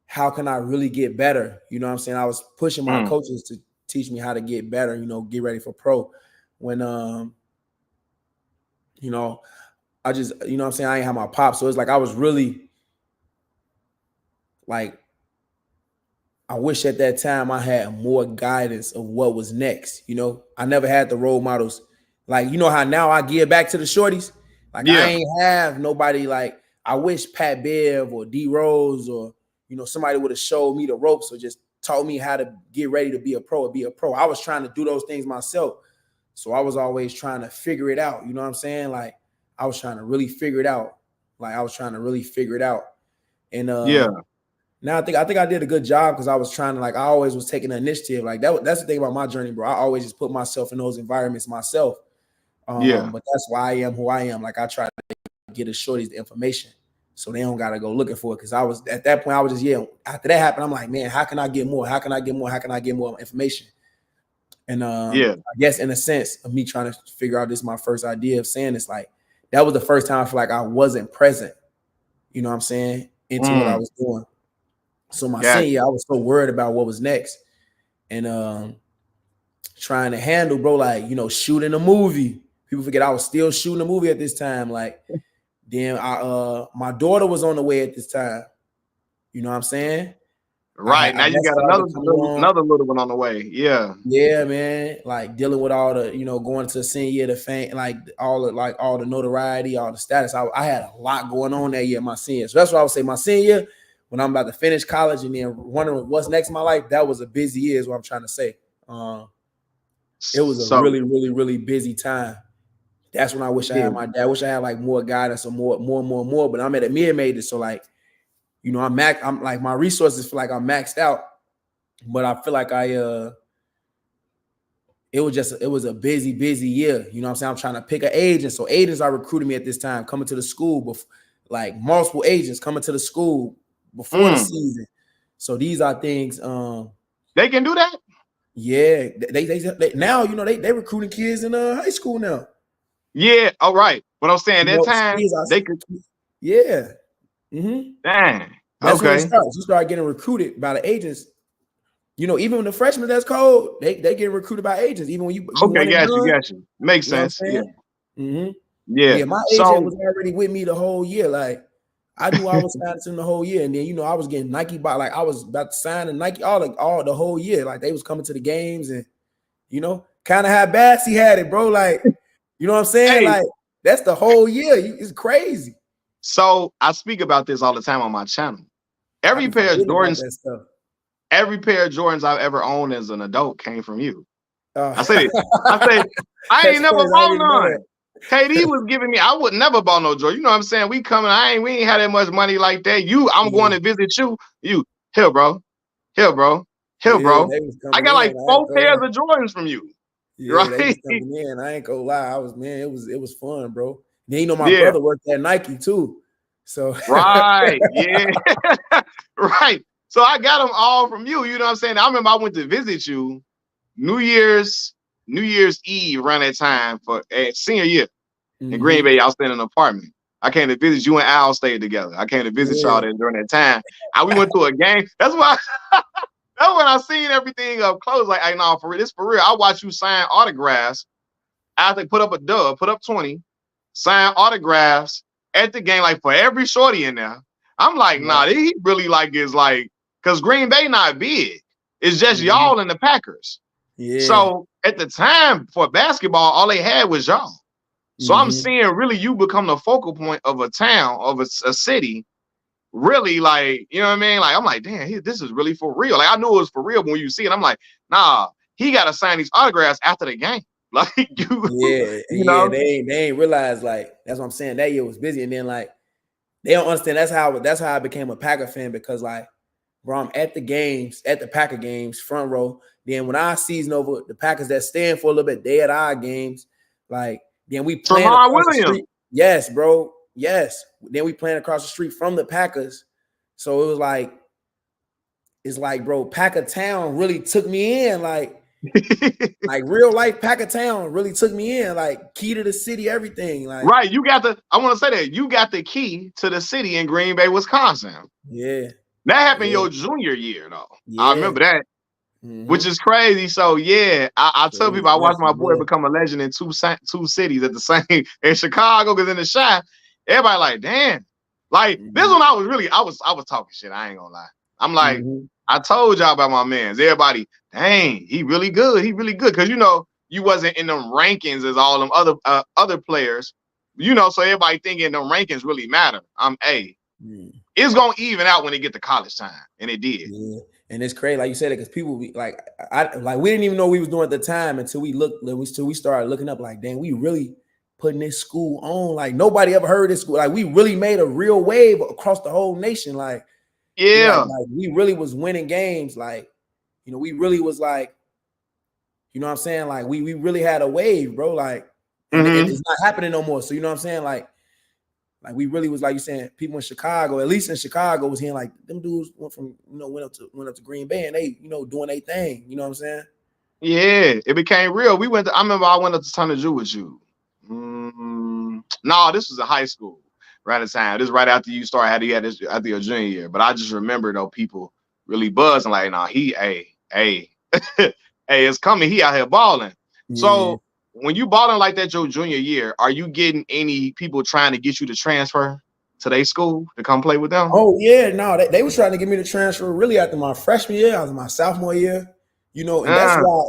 how can I really get better? You know what I'm saying? I was pushing my coaches to teach me how to get better, get ready for pro. When I just, what I'm saying, I ain't have my pop. So it's like I was really like, I wish at that time I had more guidance of what was next. I never had the role models. Like, how now I give back to the shorties. Like, I Yeah. ain't have nobody like, I wish Pat Bev or D Rose or, somebody would have showed me the ropes or just taught me how to get ready to be a pro or be a pro. I was trying to do those things myself. So I was always trying to figure it out. You know what I'm saying? Like, I was trying to really figure it out. And Yeah. now I think I did a good job because I was trying to, like, I always was taking the initiative. Like that's the thing about my journey, bro. I always just put myself in those environments myself. Yeah. But that's why I am who I am. Like I try to get the shorties the information so they don't gotta go looking for it. Cause I was at that point, I was just after that happened, I'm like, man, how can I get more? How can I get more? How can I get more information? And Yeah. I guess in a sense of me trying to figure out this, my first idea of saying it's like that was the first time I feel like I wasn't present, you know what I'm saying, into what I was doing. So my Gotcha. senior year, I was so worried about what was next. And trying to handle, bro, like, shooting a movie. People forget I was still shooting a movie at this time. Like, then my daughter was on the way at this time. You know what I'm saying? Right. Now you that got started to come along. another little one on the way. Yeah. Yeah, man. Like dealing with all the, going to the senior year, the fame, like all the notoriety, all the status. I had a lot going on that year, my senior. So that's what I would say. My senior year, when I'm about to finish college and then wondering what's next in my life, that was a busy year, is what I'm trying to say. It was a So really, really, really busy time. That's when I wish I yeah. had my dad. I wish I had like more guidance or more. But I'm at a mid-major, so like, I'm like my resources feel like I'm maxed out. But I feel like it was a busy year. You know what I'm saying? I'm trying to pick an agent. So agents are recruiting me at this time, coming to the school, like multiple agents coming to the school before the season. So these are things. They can do that? Yeah, they now, they recruiting kids in high school now. Yeah, all right. But I'm saying that time they could. Yeah. Mm-hmm. Dang. That's when it Okay. starts. You start getting recruited by the agents. Even when the freshmen that's cold, they get recruited by agents. Even when you Okay, one and got done, you. Makes you know what I'm sense. Yeah. saying? Mm-hmm. Yeah. Yeah, my agent So was already with me the whole year. Like I knew I was signing the whole year, and then I was getting Nike by, like I was about to sign a Nike all the whole year. Like they was coming to the games, and kind of how Bassy had it, bro. Like you know what I'm saying? hey, Like that's the whole year. It's crazy. so I speak about this all the time on my channel. I Every be pair of forgetting about Jordans, that stuff. every pair of Jordans I've ever owned as an adult came from you. Uh, I said it. I say I that's ain't never crazy. I bought didn't know that. none. KD was giving me. I would never bought no Jordan. You know what I'm saying? We coming. We ain't had that much money like that. I'm going to visit you. You here, bro. Here, bro. Here, Yeah, bro. they was I coming got in. like I ain't 4 gonna pairs lie. of Jordans from you. Yeah, they was Right? coming in. I ain't gonna lie. It was fun, bro. Then my Yeah. brother worked at Nike too. So Right. Yeah. Right. So I got them all from you. You know what I'm saying? I remember I went to visit you New Year's Eve around that time for senior year in Green Bay. I was staying in an apartment. I came to visit you and Al stayed together. I came to visit y'all Yeah. there during that time. And we went to a game. That's why that's when I seen everything up close. Like, hey, no, for real, this for real. I watch you sign autographs after they put up a dub, put up 20, sign autographs at the game, like for every shorty in there. I'm like, nah, he really like is like, because Green Bay not big. It's just y'all and the Packers. Yeah. So at the time for basketball, all they had was y'all. So I'm seeing really you become the focal point of a town, of a city. Really, like, you know what I mean? Like, I'm like, damn, this is really for real. Like, I knew it was for real, but when you see it, I'm like, nah, he got to sign these autographs after the game. Like, they ain't realized, like, that's what I'm saying. That year was busy, and then like they don't understand. That's how I became a Packer fan, because like, bro, I'm at the games, at the Packer games, front row. Then when our season over, the Packers that stand for a little bit, they at our games. Like, then we playing across the street. Yes, bro. Yes. Then we playing across the street from the Packers. So it was like, it's like, bro, Packer Town really took me in. Like real life Packer Town really took me in. Like, key to the city, everything. Like, right. You got I want to say that you got the key to the city in Green Bay, Wisconsin. Yeah. That happened your junior year, though. Yeah. I remember that. Which is crazy. So yeah, I tell people I watched my boy become a legend in two cities at the same in Chicago, because in the shot, everybody like, damn. Like this one, I was talking shit. I ain't gonna lie. I'm like, I told y'all about my mans. Everybody, dang, he really good. He really good. Cause you wasn't in them rankings as all them other players. So everybody thinking them rankings really matter. I'm A. It's gonna even out when they get to college time. And it did. Yeah. And it's crazy, like you said, because people be like, we didn't even know what we was doing at the time until we started looking up. Like, dang, we really putting this school on. Like, nobody ever heard this school. Like, we really made a real wave across the whole nation. Like, yeah, like we really was winning games. Like, we really was like, you know what I'm saying? Like, we really had a wave, bro. Like, and it's not happening no more. So you know what I'm saying? Like we really was, like you saying, people in Chicago, at least in Chicago, was hearing like them dudes went up to Green Bay, and they doing their thing. You know what I'm saying? Yeah, it became real. I remember I went up to Tunnel Jew with you. No, this was in high school, right at the time. This is right after you started after your junior year. But I just remember though people really buzzing like, nah, hey, it's coming. He out here balling. Yeah. So when you balling like that your junior year, are you getting any people trying to get you to transfer to their school to come play with them? Oh yeah, no, they was trying to get me to transfer really after my freshman year, after my sophomore year. And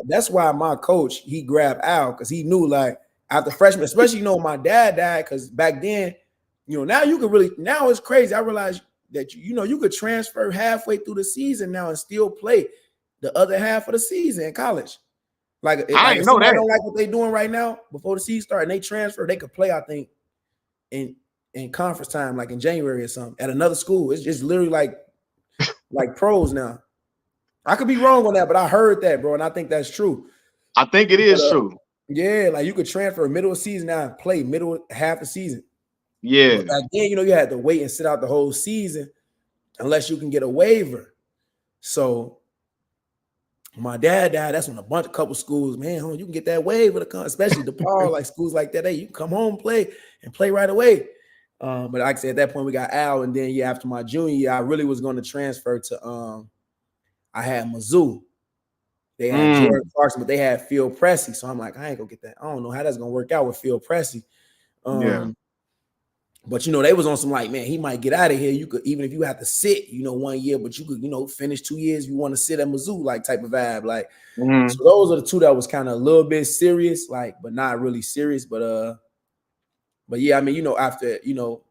that's why my coach, he grabbed Al, because he knew, like, after freshman, especially my dad died, because back then, now it's crazy. I realized that you could transfer halfway through the season now and still play the other half of the season in college. Like, if somebody don't like what they're doing right now before the season starts and they transfer, they could play, I think, in conference time, like in January or something, at another school. It's just literally like pros now. I could be wrong on that, but I heard that, bro, and I think that's true. I think it is true. Yeah, like you could transfer middle of the season now and play middle half the season. Yeah. But back then, you had to wait and sit out the whole season unless you can get a waiver. So my dad died. That's when a couple schools, man, you can get that waiver to come, especially DePaul, like schools like that. Hey, you can come home, play right away. But like I said, at that point we got Al, and then after my junior year, I really was going to transfer to I had Mizzou. They had Jordan Clarkson, but they had Phil Pressey. So I'm like, I ain't gonna get that. I don't know how that's gonna work out with Phil Pressey. But they was on some like, man, he might get out of here. You could, even if you have to sit, 1 year, but you could, finish 2 years if you want to sit at Mizzou, like type of vibe. Like, so those are the two that was kind of a little bit serious, like, but not really serious. But yeah, I mean, after,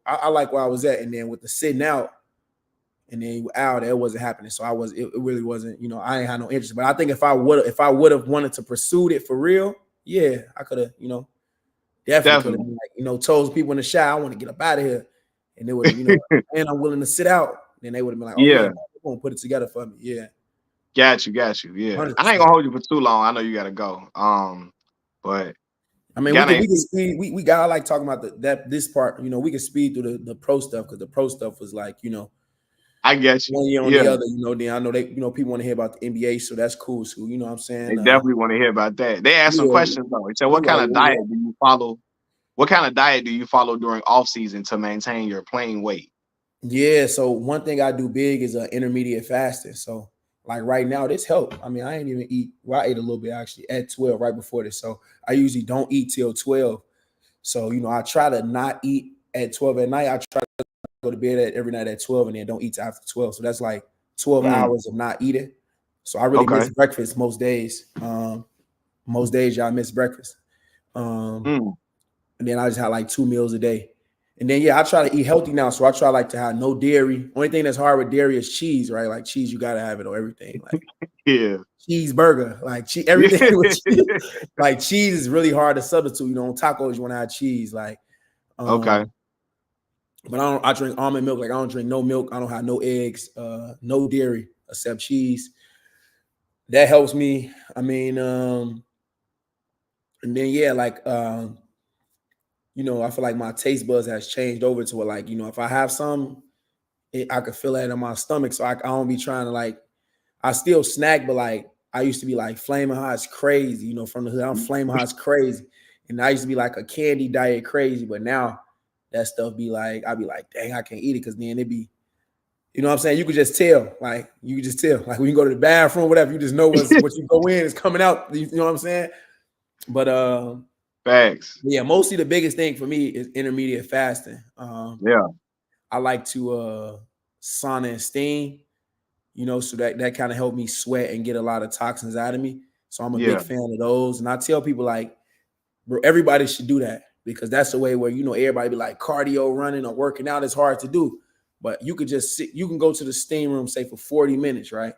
I like where I was at, and then with the sitting out, and then out, it wasn't happening. So it really wasn't, I ain't had no interest. But I think if I would have wanted to pursue it for real, yeah, I could have, definitely could have, like, told people in the shot, I want to get up out of here. And they would have, and I'm willing to sit out. Then they would have been like, oh, yeah, we're going to put it together for me. Yeah. Got you. Yeah. 100%. I ain't gonna hold you for too long. I know you gotta go. But I mean, we can speed. We got, I like talking about this part, we can speed through the pro stuff, because the pro stuff was like, I get you. One year on the other, then I know they, people want to hear about the NBA, so that's cool. So, you know what I'm saying? They definitely want to hear about that. They asked some questions though. They said, what kind of diet do you follow What kind of diet do you follow during off season to maintain your playing weight? Yeah, so one thing I do big is intermediate fasting. So like right now, this helped. I mean, I ain't even eat. Well, I ate a little bit actually at 12 right before this. So I usually don't eat till 12. So I try to not eat at 12 at night. I try to go to bed every night at 12 and then don't eat till after 12. So that's like 12 Mm, hours of not eating. So I really okay. miss breakfast most days. Most days y'all miss breakfast. Mm, And then I just had like 2 meals a day. And then I try to eat healthy now. So I try like to have no dairy. Only thing that's hard with dairy is cheese, right? Like cheese, you gotta have it on everything. Like yeah. cheeseburger, like everything with cheese. Like cheese is really hard to substitute. On tacos, you want to have cheese. Like, Okay. but I drink almond milk. Like I don't drink no milk. I don't have no eggs, no dairy except cheese. That helps me. I mean, and then like I feel like my taste buds has changed over to it. Like, if I have some, I could feel that in my stomach. So I don't be trying to like, I still snack, but like I used to be like flaming hot's crazy, from the hood. I'm flaming hot's crazy. And I used to be like a candy diet crazy, but now that stuff be like, I'd be like, dang, I can't eat it because then it be, what I'm saying? You could just tell. Like, you could just tell. Like when you go to the bathroom, whatever, you just know what you go in is coming out. You know what I'm saying? But Facts. yeah, mostly the biggest thing for me is intermediate fasting. Yeah. I like to sauna and steam, so that kind of helped me sweat and get a lot of toxins out of me. So I'm a big Yeah. fan of those. And I tell people like, bro, everybody should do that because that's the way where, everybody be like cardio running or working out is hard to do. But you could just sit, you can go to the steam room, say for 40 minutes, right?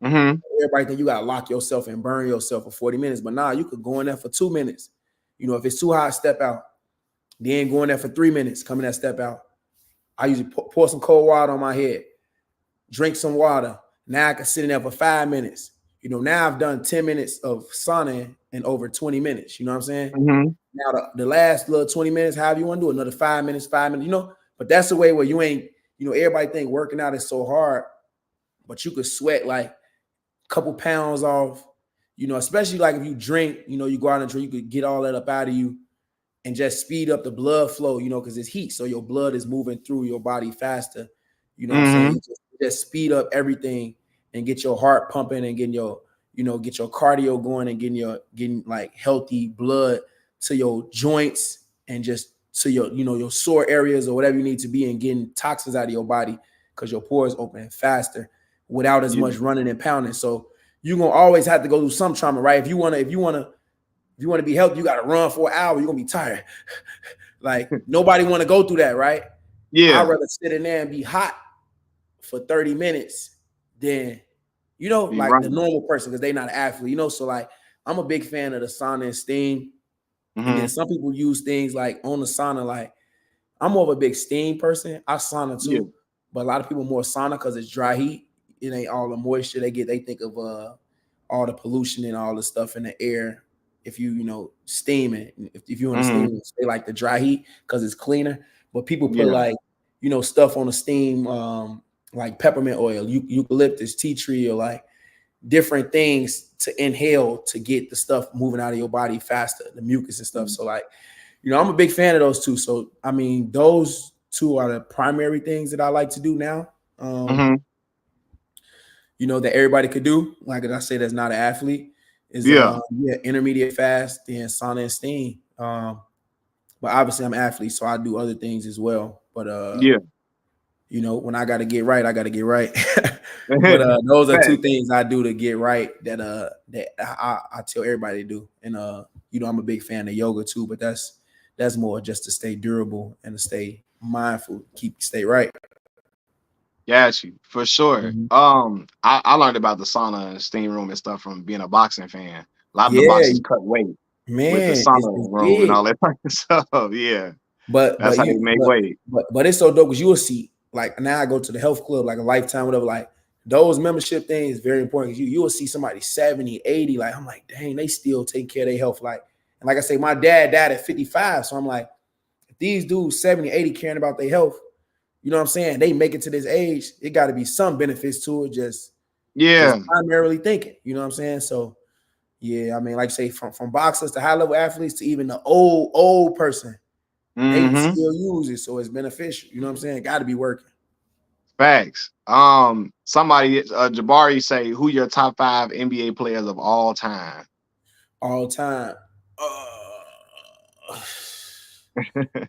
Mm-hmm. Everybody think you got to lock yourself and burn yourself for 40 minutes. But nah, you could go in there for 2 minutes. If it's too hot, step out. Then go in there for 3 minutes, come in there, step out. I usually pour some cold water on my head, drink some water. Now I can sit in there for 5 minutes. Now I've done 10 minutes of sauna in over 20 minutes. You know what I'm saying? Mm-hmm. Now the last little 20 minutes, however you want to do, another 5 minutes, 5 minutes, but that's the way where you ain't, everybody think working out is so hard, but you could sweat like a couple pounds off, especially like if you drink, you go out and drink, you could get all that up out of you and just speed up the blood flow, because it's heat. So your blood is moving through your body faster. You know what I'm saying? Mm-hmm. Just speed up everything and get your heart pumping and getting your, get your cardio going and getting like healthy blood to your joints and just to your, your sore areas or whatever you need to be and getting toxins out of your body because your pores open faster without as Yeah. much running and pounding. So you're gonna always have to go through some trauma, right? If you wanna be healthy, you got to run for an hour. You're going to be tired. Like nobody want to go through that, right? I'd Yeah. rather sit in there and be hot for 30 minutes than, Be like the running. normal person because they're not an athlete, So like I'm a big fan of the sauna and steam. And then Mm-hmm. some people use things like on the sauna, like I'm more of a big steam person. I sauna Yeah. too, but a lot of people more sauna because it's dry heat. It ain't all the moisture they get. They think of all the pollution and all the stuff in the air. If you steam it, if you want to Mm-hmm. steam it, they like the dry heat because it's cleaner. But people put Yeah. like stuff on the steam, like peppermint oil, eucalyptus, tea tree, or like different things to inhale to get the stuff moving out of your body faster, the mucus and stuff. So like I'm a big fan of those two. So I mean, those two are the primary things that I like to do now. Mm-hmm. That everybody could do. Like I say, that's not an athlete. Is Yeah. intermediate fast, then sauna and steam. But obviously I'm an athlete, so I do other things as well. But Yeah. when I gotta get right, I gotta get right. But those are two Facts. things I do to get right that I tell everybody to do. And I'm a big fan of yoga too, but that's more just to stay durable and to stay mindful, stay right. Got you for sure. Mhm. I learned about the sauna and steam room and stuff from being a boxing fan. A lot of the Yeah, boxers cut weight with the man, sauna it's room and big. all that type of stuff. Yeah, But that's but how they you make weight. but it's so dope because you will see like now I go to the health club like a lifetime, whatever, like those membership things very important because you will see somebody 70, 80. Like I'm like, dang, they still take care of their health. Like, and like I say, my dad died at 55. So I'm like, if these dudes 70, 80 caring about their health, you know what I'm saying? They make it to this age, it got to be some benefits to it, just Yeah, primarily thinking, you know what I'm saying? So yeah, I mean, like say from boxers to high level athletes to even the old person. they Mm-hmm. still use it, so it's beneficial. You know what I'm saying? Got to be working. Facts. Somebody, Jabari, say who your top 5 NBA players of all time. All time. Uh,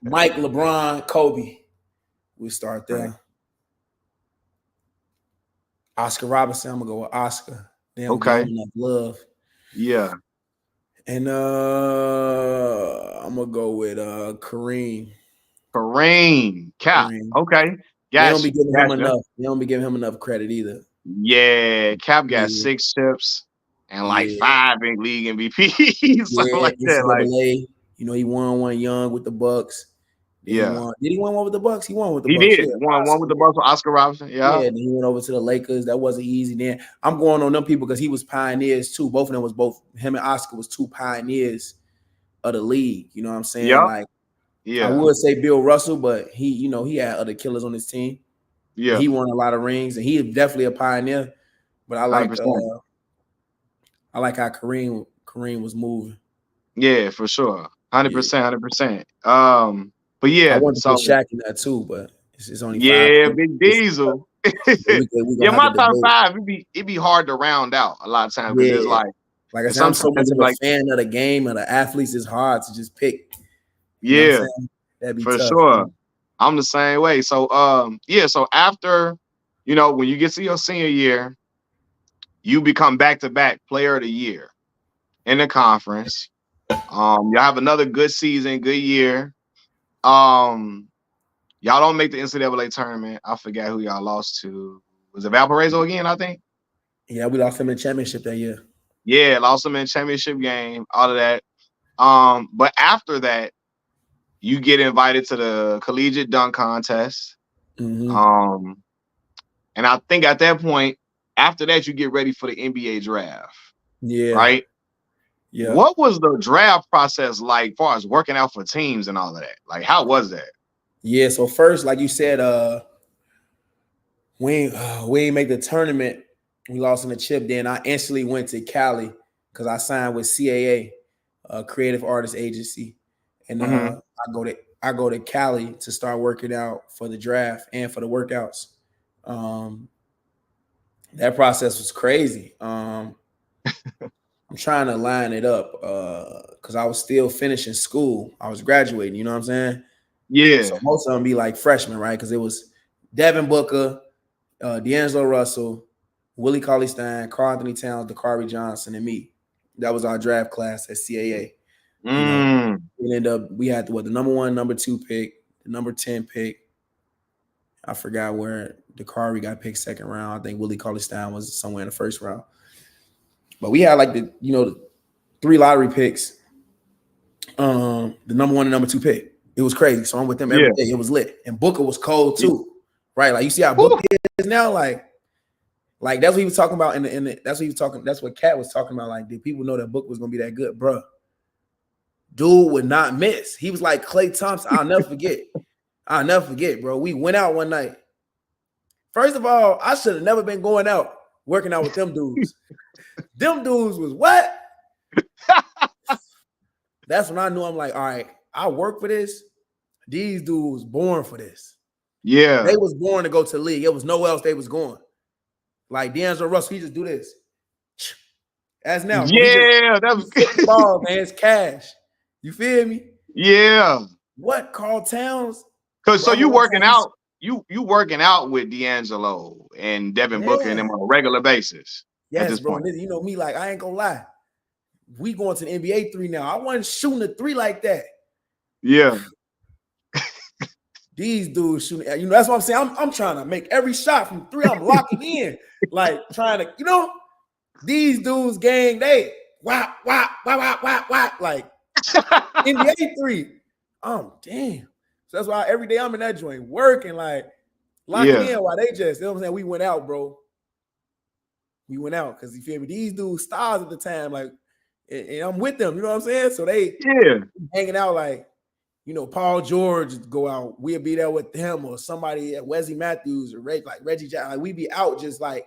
Mike, LeBron, Kobe. We start Right. there. Oscar Robinson. I'm gonna go with Oscar. They don't give Okay. him enough love. Yeah. And I'm gonna go with Kareem. Kareem. Cap. Kareem. Okay. They don't Gotcha. be giving him Gotcha. enough. They don't be giving him enough credit either. Yeah. Cap got Yeah, 6 chips and like yeah, 5 in league MVP. Something yeah. like that. Like, NCAA. You know, he won one young with the Bucks. Then he yeah. won. Did he win one with the Bucks? He won with the He Bucks. did. Yeah, One with Oscar. the Bucks with Oscar Robinson. Yeah. Yeah. Then he went over to the Lakers. That wasn't easy. Then I'm going on them people because he was pioneers too. Both of them was both him and Oscar was 2 pioneers of the league. You know what I'm saying? Yep. Like I Yeah. would say Bill Russell, but he, you know, he had other killers on his team. Yeah. He won a lot of rings, and he is definitely a pioneer. But 100%. I like how Kareem was moving. Yeah, for sure. Yeah, 100%. 100%. But I yeah, wanted to put so Shaq in that too, but it's only 5 yeah, players. Big Diesel. We Yeah, gonna have to my top debate. 5, it'd be hard to round out a lot of times because it's Yeah, like I and said, I'm so sometimes much it's of a like, fan of the game and the athletes. It's hard to just pick. You know what I'm yeah, saying? That'd be for tough. sure. I'm the same way. So yeah, so after, when you get to your senior year, you become back-to-back player of the year in the conference. You have another good season, good year. Um, y'all don't make the NCAA tournament. I forgot who y'all lost to. Was it Valparaiso again, I think? Yeah, we lost him in the championship that year. Yeah, lost them in the championship game, all of that. But after that, you get invited to the collegiate dunk contest. Mm-hmm. Um, and I think at that point, after that, you get ready for the NBA draft, Yeah, right? yeah, What was the draft process like, as far as working out for teams and all of that? Like, how was that? yeah. So first, like you said, we ain't make the tournament. We lost in the chip. Then I instantly went to Cali because I signed with CAA, Creative Artist Agency, and Mm-hmm. I go to Cali to start working out for the draft and for the workouts. Um, that process was crazy. I'm trying to line it up because I was still finishing school. I was graduating. You know what I'm saying? So Yeah. most of them be like freshmen, right? Because it was Devin Booker, D'Angelo Russell, Willie Cauley-Stein, Karl Anthony Towns, Dakari Johnson, and me. That was our draft class at CAA. You know, Mm. we had the number 1, number 2 pick, the number 10 pick. I forgot where Dakari got picked second round. I think Willie Cauley-Stein was somewhere in the first round. But we had like the 3 lottery picks. The number 1 and number 2 pick. It was crazy. So I'm with them every Yeah. day. It was lit. And Booker was cold too. Right? Like you see how Woo. Booker is now, like that's what he was talking about that's what he was talking. That's what Cat was talking about. Like, did people know that Booker was gonna be that good, bro? Dude would not miss. He was like Klay Thompson. I'll never forget, bro. We went out one night. First of all, I should have never been going out working out with them dudes. Them dudes was what? That's when I knew. I'm like, all right, I work for this. These dudes born for this. Yeah. They was born to go to the league. It was nowhere else they was going. Like D'Angelo Russell, he just do this. As now, bro, Yeah, that was the ball, man. It's cash. You feel me? yeah. What Karl Towns? Cause Bro, so I you remember one working time out, you working out with D'Angelo and Devin Booker and yeah. them on a regular basis at Yes, this bro. point. And you know me, like I ain't gonna lie. We going to the NBA 3 now. I wasn't shooting a 3 like that. Yeah. These dudes shooting, that's what I'm saying. I'm trying to make every shot from 3. I'm locking in, like trying to, these dudes, gang, they whap, like NBA 3. Damn. So that's why every day I'm in that joint working, like locking Yeah. in while they just, you know what I'm saying? We went out, bro. We went out because you feel me? These dudes stars at the time, like, and I'm with them, you know what I'm saying? So they Yeah. hanging out like, Paul George go out, we'll be there with him or somebody at Wesley Matthews or Reggie Jackson. Like we be out just like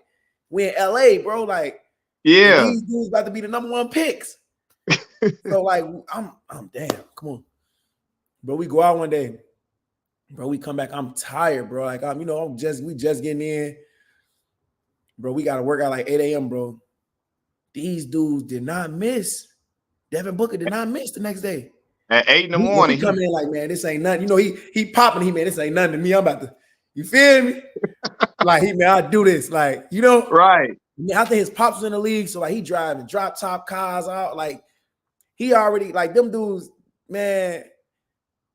we in LA, bro. Like, and Yeah. these dudes about to be the number 1 picks. So like I'm damn, come on. Bro, we go out one day. Bro, we come back. I'm tired, bro. Like we just getting in. Bro, we gotta work out like 8 a.m., bro. These dudes did not miss. Devin Booker did not miss the next day. At 8 in the He morning, come in like, man, this ain't nothing. He popping. Man, this ain't nothing to me. I'm about to, you feel me? Like, man, I do this. Like, right. I think his pops was in the league, so like he driving drop top cars out. Like, he already, like, them dudes, man.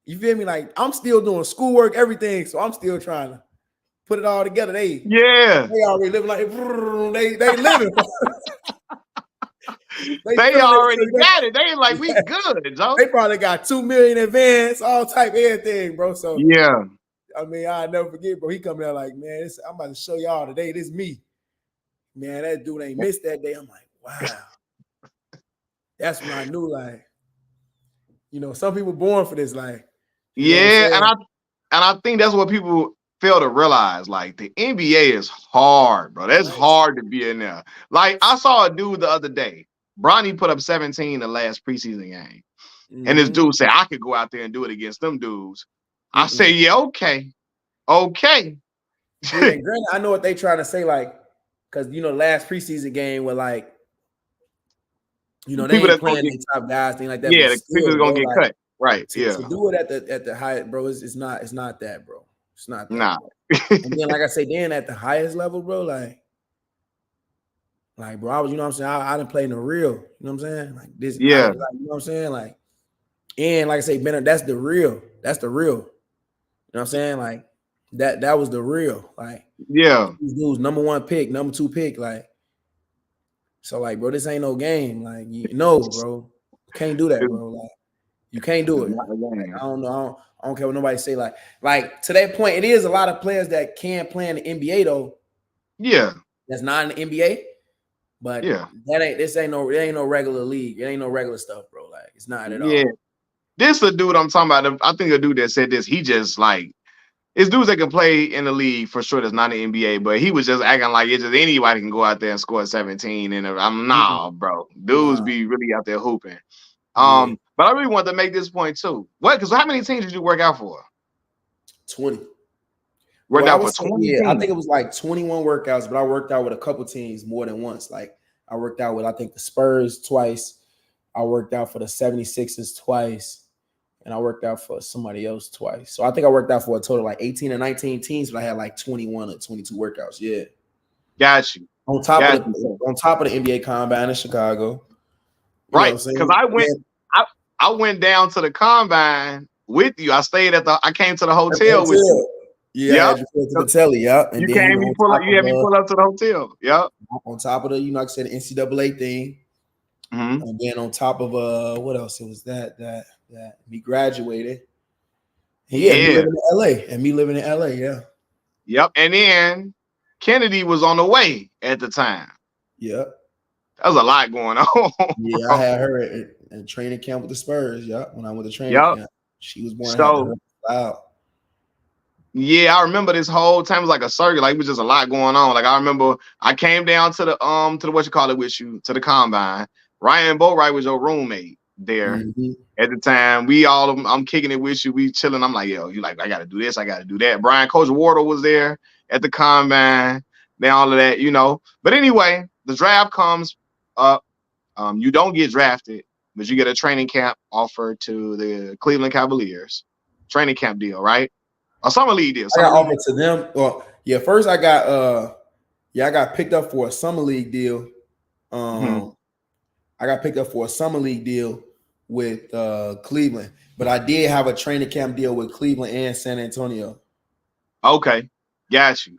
You feel me? Like, I'm still doing schoolwork, everything, so I'm still trying to put it all together. They already living like they living. They already got it. They like, we good, Joe. They probably got $2 million in advance, all type of everything, bro. So yeah, I mean, I'll never forget, bro. He coming out like, man, I'm about to show y'all today. This me, man. That dude ain't missed that day. I'm like, wow. That's when I knew, like, some people born for this, like. Yeah, and I think that's what people fail to realize. Like, the NBA is hard, bro. That's hard to be in there. Like, I saw a dude the other day. Bronny put up 17 the last preseason game. Mm-hmm. And this dude said, I could go out there and do it against them dudes. Mm-hmm. I say, yeah, okay. Yeah, and granted, I know what they trying to say, like, because, the last preseason game were like, they ain't playing the top guys, thing like that. Yeah, the people are going to get cut. Right, to do it at the highest, bro, it's not that, bro. It's not that. Nah. And then, like I say, then at the highest level, bro, like, bro, I was, I'm saying, I didn't play in the real, you know what I'm saying? Like this, you know what I'm saying? Like, and like I say, Benner, that's the real. That's the real. You know what I'm saying? Like, that was the real. Like, these dudes, number 1 pick, number 2 pick, like, so like, bro, this ain't no game. Like, bro, you can't do that, bro. Like, you can't do it. Like, I don't know. I don't care what nobody say. Like to that point, it is a lot of players that can play in the NBA though. Yeah, that's not in the NBA. But it ain't no regular league. It ain't no regular stuff, bro. Like, it's not at all. Yeah, this a dude I'm talking about. I think a dude that said this. He just like, it's dudes that can play in the league for sure. That's not the NBA, but he was just acting like it's just anybody can go out there and score 17. And I'm bro. Dudes be really out there hooping. But I really wanted to make this point too. Because how many teams did you work out for? 20. Worked out for 20 teams? I think it was like 21 workouts, but I worked out with a couple teams more than once. Like, I worked out with, I think, the Spurs twice. I worked out for the 76ers twice. And I worked out for somebody else twice. So I think I worked out for a total of like 18 or 19 teams, but I had like 21 or 22 workouts. Yeah. Got you. On top of the NBA Combine in Chicago. Right. Because I went down to the Combine with you. I came to the hotel with you. Yeah, to the telly, and you had me pull up to the hotel. Yep. On top of the, like I said, the NCAA thing. Mm-hmm. And then on top of what else? It was that we graduated. Me living in LA, yeah. Yep. And then Kennedy was on the way at the time. Yep. That was a lot going on. Yeah, I had her at training camp with the Spurs. Yep. When I went to training camp, she was born. Wow. Yeah, I remember this whole time. It was like a circuit. Like, it was just a lot going on. Like, I remember I came down to the what you call it with you, to the Combine. Ryan Boatwright was your roommate there at the time. I'm kicking it with you. We chilling. I'm like, yo, you like, I got to do this. I got to do that. Coach Wardle was there at the Combine. Then all of that, But anyway, the draft comes up. You don't get drafted, but you get a training camp offer to the Cleveland Cavaliers. Training camp deal, right? A summer league deal. I got offered to them. Well, yeah, first I got picked up for a summer league deal. I got picked up for a summer league deal with Cleveland, but I did have a training camp deal with Cleveland and San Antonio. Okay, got you.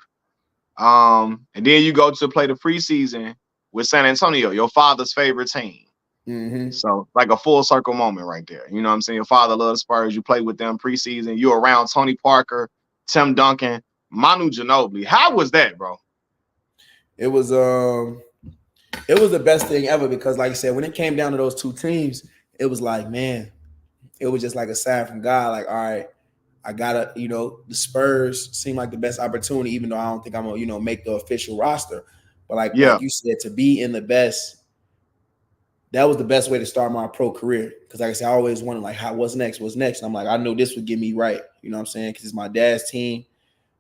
And then you go to play the preseason with San Antonio, your father's favorite team. Mm-hmm. So like a full circle moment right there. You know what I'm saying? Your father loves Spurs. You play with them preseason. You're around Tony Parker, Tim Duncan, Manu Ginobili. How was that, bro? It was the best thing ever because, like I said, when it came down to those two teams, it was like, man, it was just like a sign from God. Like, all right, I gotta, the Spurs seem like the best opportunity, even though I don't think I'm gonna, make the official roster. But like you said, to be in the best that was the best way to start my pro career. Because like I said, I always wanted like, what's next? What's next? And I'm like, I know this would get me right. You know what I'm saying? Because it's my dad's team.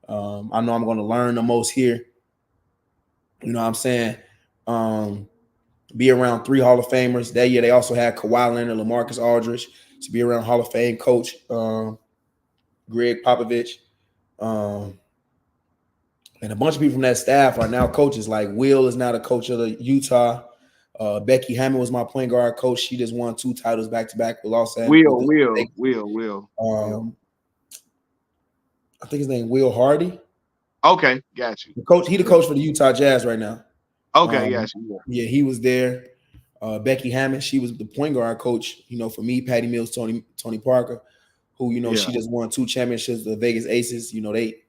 I know I'm going to learn the most here. You know what I'm saying? Be around 3 Hall of Famers. That year, they also had Kawhi Leonard, LaMarcus Aldridge to be around Hall of Fame coach Greg Popovich. And a bunch of people from that staff are now coaches. Like Will is now the coach of the Utah. Becky Hammond was my point guard coach. She just won 2 titles back to back with Los Angeles. Will. I think his name Will Hardy. Okay, got you. The coach, he the coach for the Utah Jazz right now. Okay, got you. Yeah, he was there. Becky Hammond, she was the point guard coach, for me, Patty Mills, Tony Parker, who, she just won 2 championships, the Vegas Aces.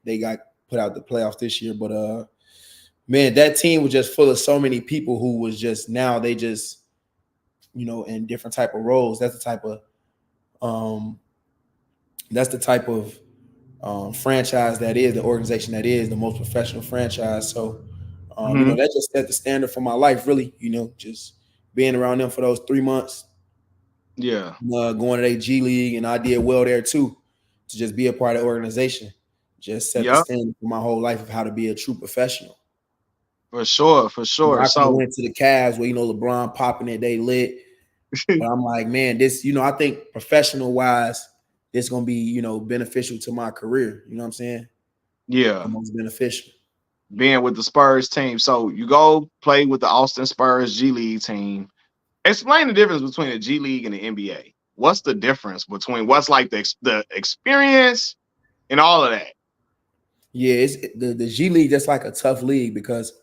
They got put out the playoffs this year. But man, that team was just full of so many people who was just now they just, in different type of roles. That's the type of franchise that is, the organization that is the most professional franchise. So that just set the standard for my life, really, just being around them for those 3 months. Yeah. Going to their G League, and I did well there too, to just be a part of the organization. Just set the standard for my whole life of how to be a true professional. For sure. I went to the Cavs where, LeBron popping it, they lit. But I'm like, man, this, I think professional wise, it's going to be, beneficial to my career. You know what I'm saying? Yeah. The most beneficial. Being with the Spurs team. So you go play with the Austin Spurs G League team. Explain the difference between the G League and the NBA. What's the difference between what's like the experience and all of that? Yeah, it's the G League. That's like a tough league because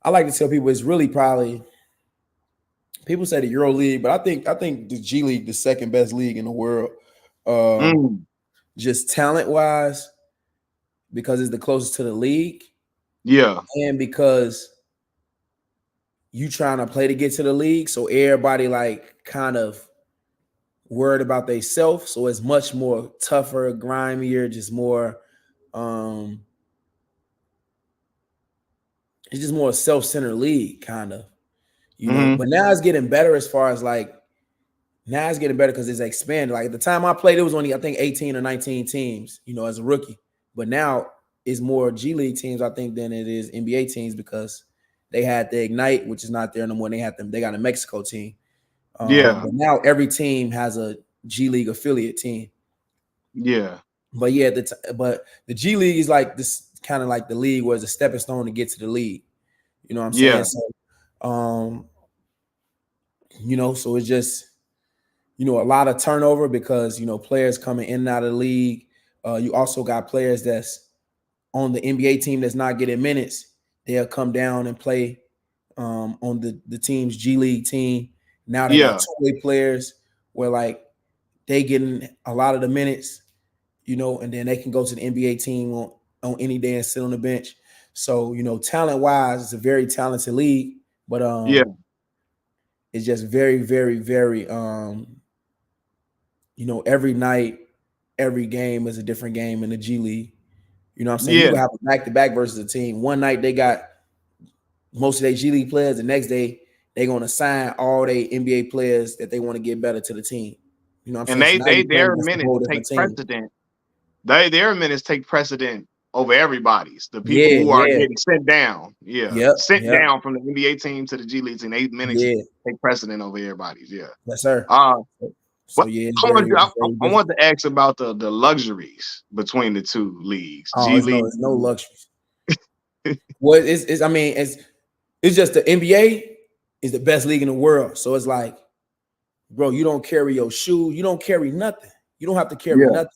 I like to tell people it's really probably, people say the Euro League, but I think the G League the second best league in the world. Just talent wise, because it's the closest to the league. Yeah. And because you trying to play to get to the league, so everybody like kind of worried about themselves. So it's much more tougher, grimier, just more it's just more self-centered league, kind of. But now it's getting better as far as like, now it's getting better because it's expanded. Like at the time I played, it was only, I think, 18 or 19 teams, as a rookie. But now it's more G League teams, I think, than it is NBA teams because they had the Ignite, which is not there no more. They got a Mexico team. But now every team has a G League affiliate team. Yeah. But yeah, but the G League is like this kind of like the league where it's a stepping stone to get to the league. You know what I'm saying? So, so it's just, a lot of turnover because, players coming in and out of the league. You also got players that's on the NBA team that's not getting minutes. They'll come down and play on the team's G League team. Now they got two-way players where like they getting a lot of the minutes, and then they can go to the NBA team on any day and sit on the bench. So, talent-wise, it's a very talented league, but it's just very, very, very every night, every game is a different game in the G League. You know what I'm saying? You can have a back-to-back versus a team. One night they got most of their G League players. The next day they're going to sign all their NBA players that they want to get better to the team. You know what I'm saying? And their minutes take precedent. Their minutes take precedent over everybody's. The people who are getting sent down. Sent down from the NBA team to the G League team. 8 minutes take precedent over everybody's. Yeah. Yes, sir. So I want to ask about the luxuries between the two leagues. G League. It's no luxuries. Well, it's just the NBA is the best league in the world. So it's like, bro, you don't carry your shoes. You don't carry nothing. You don't have to carry nothing.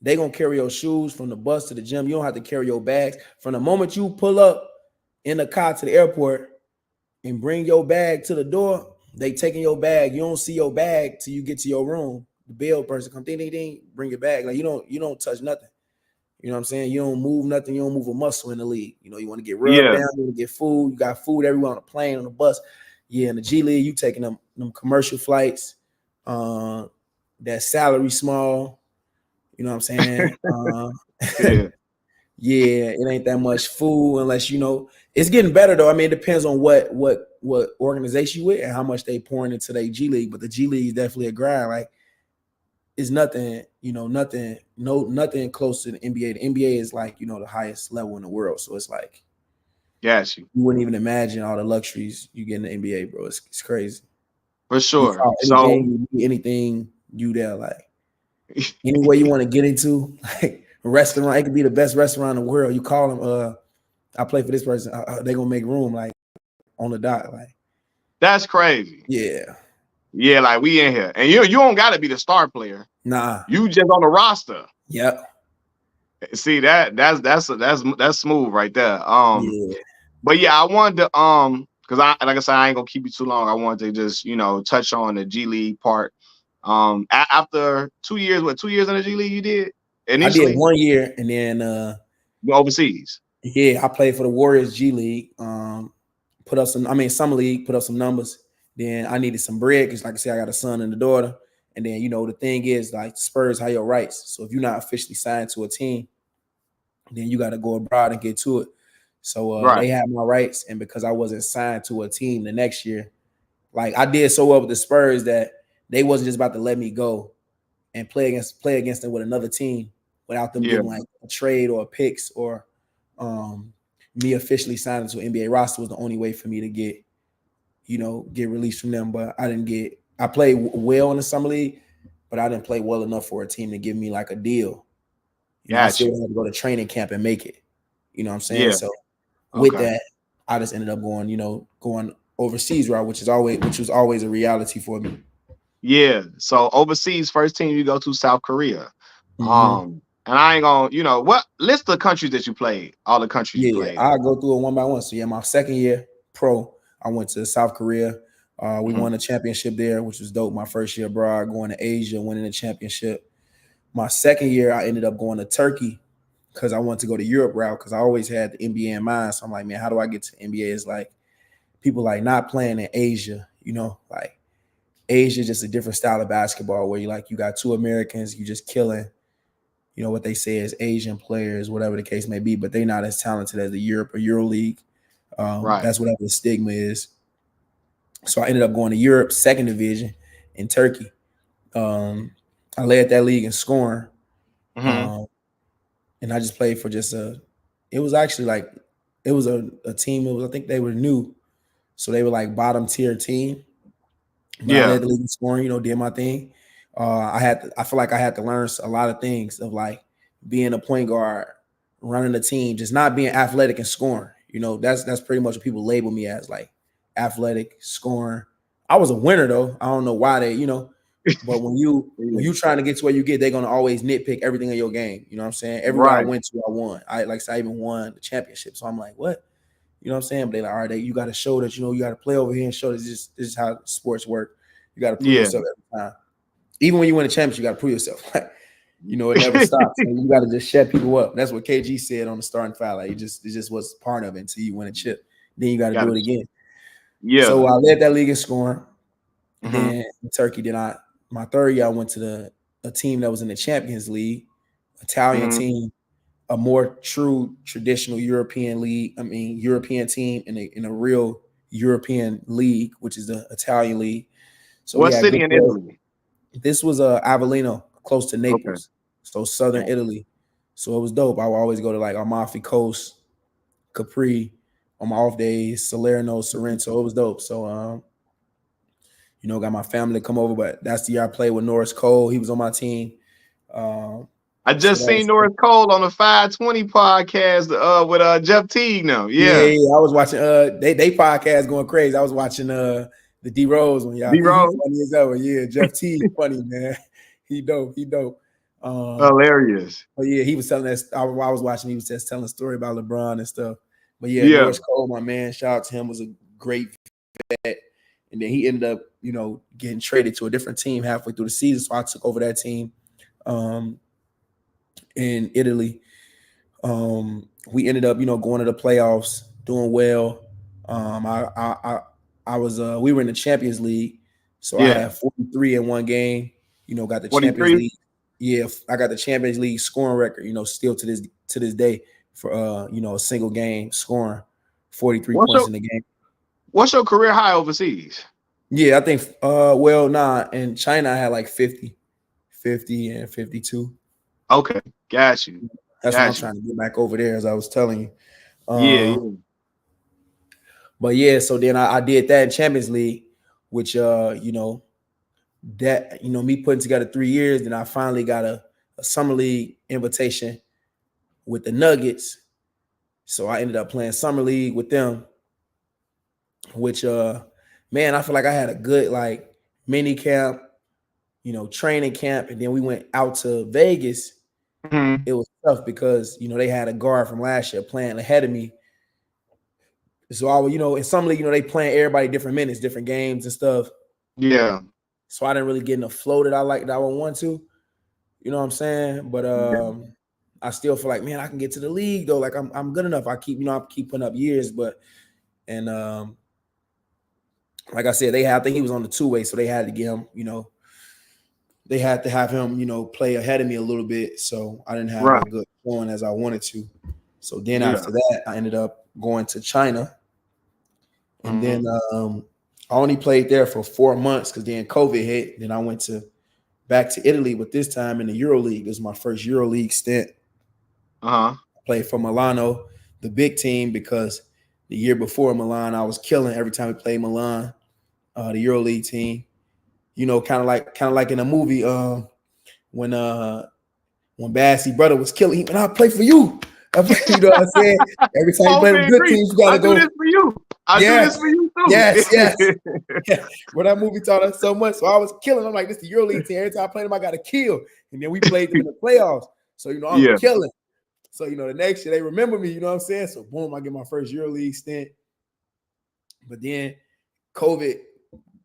They gonna carry your shoes from the bus to the gym. You don't have to carry your bags. From the moment you pull up in the car to the airport and bring your bag to the door, they taking your bag. You don't see your bag till you get to your room. The bell person come ding ding ding, bring your bag. Like you don't touch nothing. You know what I'm saying? You don't move nothing. You don't move a muscle in the league. You want to get rubbed down. You want to get food. You got food everywhere on the plane, on the bus. Yeah, in the G League, you taking them commercial flights. That salary small. You know what I'm saying? Yeah, it ain't that much food unless it's getting better though. I mean, it depends on what organization you with and how much they pouring into their G League. But the G League is definitely a grind. Like it's nothing, nothing close to the NBA. The NBA is like, the highest level in the world. So it's like Got you. you wouldn't even imagine all the luxuries you get in the NBA, bro. It's crazy. For You sure. call So anything you there, like any way you want to get into, like a restaurant, it could be the best restaurant in the world. You call them, I play for this person, they gonna make room like on the dot, like that's crazy. yeah, Yeah, like we in here. And you don't gotta be the star player. nah, You just on the roster. yep, See that's smooth right there. yeah. But yeah, I wanted to because like I said, I ain't gonna keep you too long. I wanted to just touch on the G League part. After 2 years, 2 years in the G League you did I did initially 1 year, and then overseas. yeah, I played for the Warriors G League. Put up summer league, put up some numbers. Then I needed some bread because, like I said, I got a son and a daughter. And then the thing is, like, Spurs have your rights. So if you're not officially signed to a team, then you got to go abroad and get to it. So Right. they had my rights, and because I wasn't signed to a team the next year, like I did so well with the Spurs that they wasn't just about to let me go and play against them with another team without them Yeah. giving like a trade or picks or me officially signing to an NBA roster was the only way for me to get released from them. But I played well in the summer league, but I didn't play well enough for a team to give me like a deal. I Got still you. had to go to training camp and make it. You know what I'm saying? Yeah. So with Okay. that, I just ended up going overseas route, which was always a reality for me. Yeah. So overseas, first team you go to South Korea. Mm-hmm. And I ain't gonna, what list the countries that you played, all the countries you Yeah, played. I'll go through it one by one. So yeah, my second year pro, I went to South Korea. We Mhm. won a championship there, which was dope. My first year abroad, going to Asia, winning the championship. My second year, I ended up going to Turkey because I wanted to go to Europe route because I always had the NBA in mind. So I'm like, man, how do I get to NBA? It's like people like not playing in Asia, like Asia is just a different style of basketball where you got two Americans, you just killing. What they say is Asian players, whatever the case may be, but they're not as talented as the Europe or Euro League. Right. That's whatever the stigma is. So I ended up going to Europe, second division in Turkey. Um, I led that league in scoring, Hmm. um, and I just played for just a. It was actually like it was a team. I think they were new, so they were like bottom tier team. But I Yeah. led the league in scoring. Did my thing. I feel like I had to learn a lot of things of like being a point guard, running a team, just not being athletic and scoring. That's pretty much what people label me as, like athletic, scoring. I was a winner though. I don't know why but when you trying to get to where you get, they're gonna always nitpick everything in your game. You know what I'm saying? Everywhere I Right. went to, I won. I even won the championship. So I'm like, what? You know what I'm saying? But they like, all right, you got to show that you got to play over here and show that this is how sports work. You got to prove Yeah. yourself every time. Even when you win a championship, you got to prove yourself. It never stops. So you got to just shut people up. That's what KG said on the starting five. Like it just was part of it until you win a chip. Then you got to Got do it. it again. Yeah. So I led that league in scoring. Hmm. Then in Turkey, my third year I went to a team that was in the Champions League, Italian Hmm. team, a more true traditional European league. I mean, European team in a real European league, which is the Italian league. So we What had city good in players. Italy? This was Avellino, close to Okay. Naples, so southern Yeah. Italy. So it was dope. I would always go to like Amalfi Coast, Capri on my off days, Salerno, Sorrento. It was dope. So got my family to come over, but that's the year I played with Norris Cole. He was on my team. Um, I so just that seen was Norris Cole on the 520 podcast with Jeff Teague now. yeah, Yeah. I was watching they podcast going crazy. I was watching the D Rose one, y'all. D He Rose. funny as ever. Yeah, Jeff T funny, man. He dope. He dope. Hilarious. But yeah, he was telling us I was watching, he was just telling a story about LeBron and stuff. But yeah, Yeah. Norris Cole, my man, shout out to him, was a great vet. And then he ended up, getting traded to a different team halfway through the season. So I took over that team um in Italy. We ended up, going to the playoffs, doing well. I was we were in the Champions League, so I Yeah. had 43 in one game. Got the Champions 43. League. Yeah, I got the Champions League scoring record. Still to this day, for a single game scoring 43 What's points your in the game. what's your career high overseas? Yeah, I think well, nah, in China I had like 50 and 52. Okay, got you, That's what I'm got you. trying to get back over there, as I was telling you. Yeah, Uh, yeah. but yeah, so then I did that in Champions League, which that me putting together 3 years, then I finally got a summer league invitation with the Nuggets. So I ended up playing summer league with them, which man, I feel like I had a good like mini camp, training camp, and then we went out to Vegas. Mhm. It was tough because they had a guard from last year playing ahead of me. So I would, in summer league, they playing everybody different minutes, different games and stuff. Yeah, So I didn't really get in the flow that I would want to. You know what I'm saying? But yeah, I still feel like, man, I can get to the league though. Like I'm good enough. I keep putting up years, but and like I said, I think he was on the two-way, so they had to get him, they had to have him, play ahead of me a little bit. So I didn't have right. a good going as I wanted to. So then Yeah. after that, I ended up going to China. And then Mhm. I only played there for 4 months because then COVID hit. Then I went back to Italy, but this time in the EuroLeague. This was my first EuroLeague stint. Uh-huh. I played for Milano, the big team, because the year before Milan, I was killing every time we played Milan, the EuroLeague team. Kind of like in a movie, when Bassy brother was killing him, and I play for you. You know what I'm saying? Every time you Oh, play with man, good agree. teams, you gotta I do this go. for you. I do Yes, this for you too. yes, yes. Yeah. Well, that movie taught us so much. So I was killing. I'm like, this is the EuroLeague team. Every time I played them, I got to kill. And then we played them in the playoffs. So, I'm Yeah. killing. So, the next year they remember me, you know what I'm saying? So, boom, I get my first EuroLeague stint. But then COVID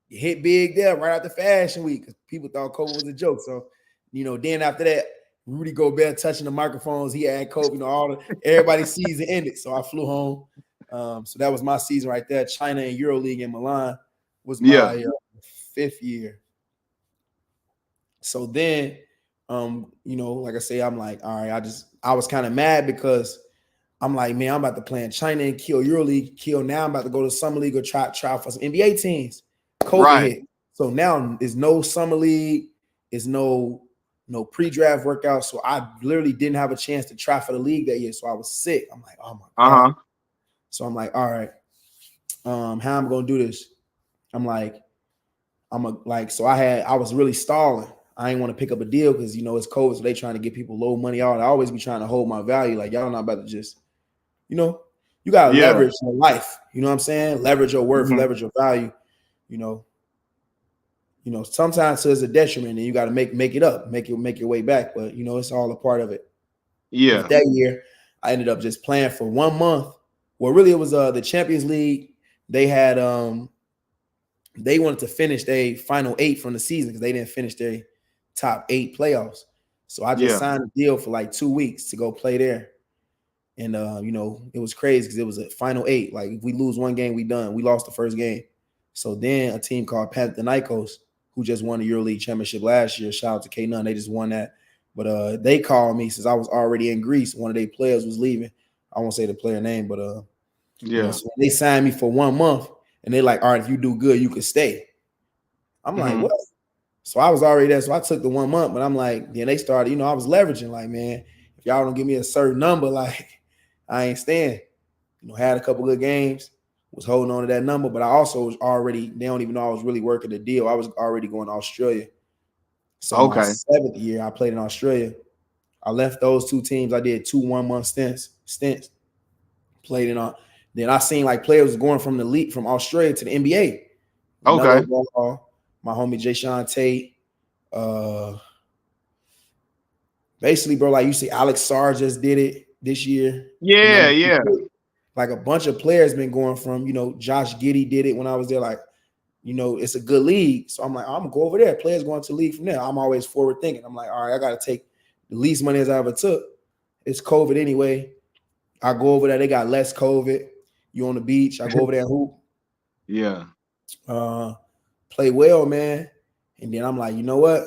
hit big there right after Fashion Week because people thought COVID was a joke. So, then after that, Rudy Gobert touching the microphones, he had COVID, everybody's season ended. So I flew home. So that was my season right there. China and EuroLeague in Milan was Yeah. my 5th year. So then, like I say, I'm like, all right, I was kind of mad because I'm like, man, I'm about to play in China and kill EuroLeague, kill now. I'm about to go to Summer League or try for some NBA teams. COVID Right. hit. So now there's no Summer League, is no pre-draft workout. So I literally didn't have a chance to try for the league that year. So I was sick. I'm like, oh my God. Uh-huh. So I'm like, all right, how I'm gonna do this? I'm like, so I was really stalling. I didn't want to pick up a deal because it's COVID, so they trying to get people low money out. I always be trying to hold my value. Like y'all not about to just, you gotta Yeah. leverage your life. You know what I'm saying? Leverage your worth, Mhm. leverage your value. You know, sometimes it's a detriment, and you got to make it up, make your way back. But it's all a part of it. But Yeah. that year, I ended up just playing for 1 month. Well, really, it was the Champions League. They had they wanted to finish their final 8 from the season because they didn't finish their top 8 playoffs. So I just Yeah. signed a deal for like 2 weeks to go play there. And it was crazy because it was a final 8. Like if we lose one game, we done. We lost the first game. So then a team called Panathinaikos, who just won the EuroLeague championship last year. Shout out to K Nunn, they just won that. But they called me since I was already in Greece. One of their players was leaving. I won't say the player name, but Yeah. so they signed me for 1 month, and they're like, all right, if you do good, you can stay. I'm like, Mhm. what? So I was already there. So I took the 1 month, but I'm like, then they started, I was leveraging, like, man, if y'all don't give me a certain number, like, I ain't staying. Had a couple good games, was holding on to that number, but I also was already, they don't even know I was really working the deal. I was already going to Australia. So my Okay. 7th year, I played in Australia. I left those 2 teams. I did 2 1-month stints, played in on. Then I seen like players going from the league from Australia to the NBA. Okay. Melo Ball, my homie Jay Sean Tate. Basically, bro, like you see, Alex Sarr just did it this year. And Yeah, yeah. like a bunch of players been going from, Josh Giddey did it when I was there. Like, it's a good league. So I'm like, I'm gonna go over there. Players going to the league from there. I'm always forward thinking. I'm like, all right, I gotta take the least money as I ever took. It's COVID anyway. I go over there. They got less COVID. You on the beach. I go over there and hoop. Yeah. Play well, man. And then I'm like, you know what?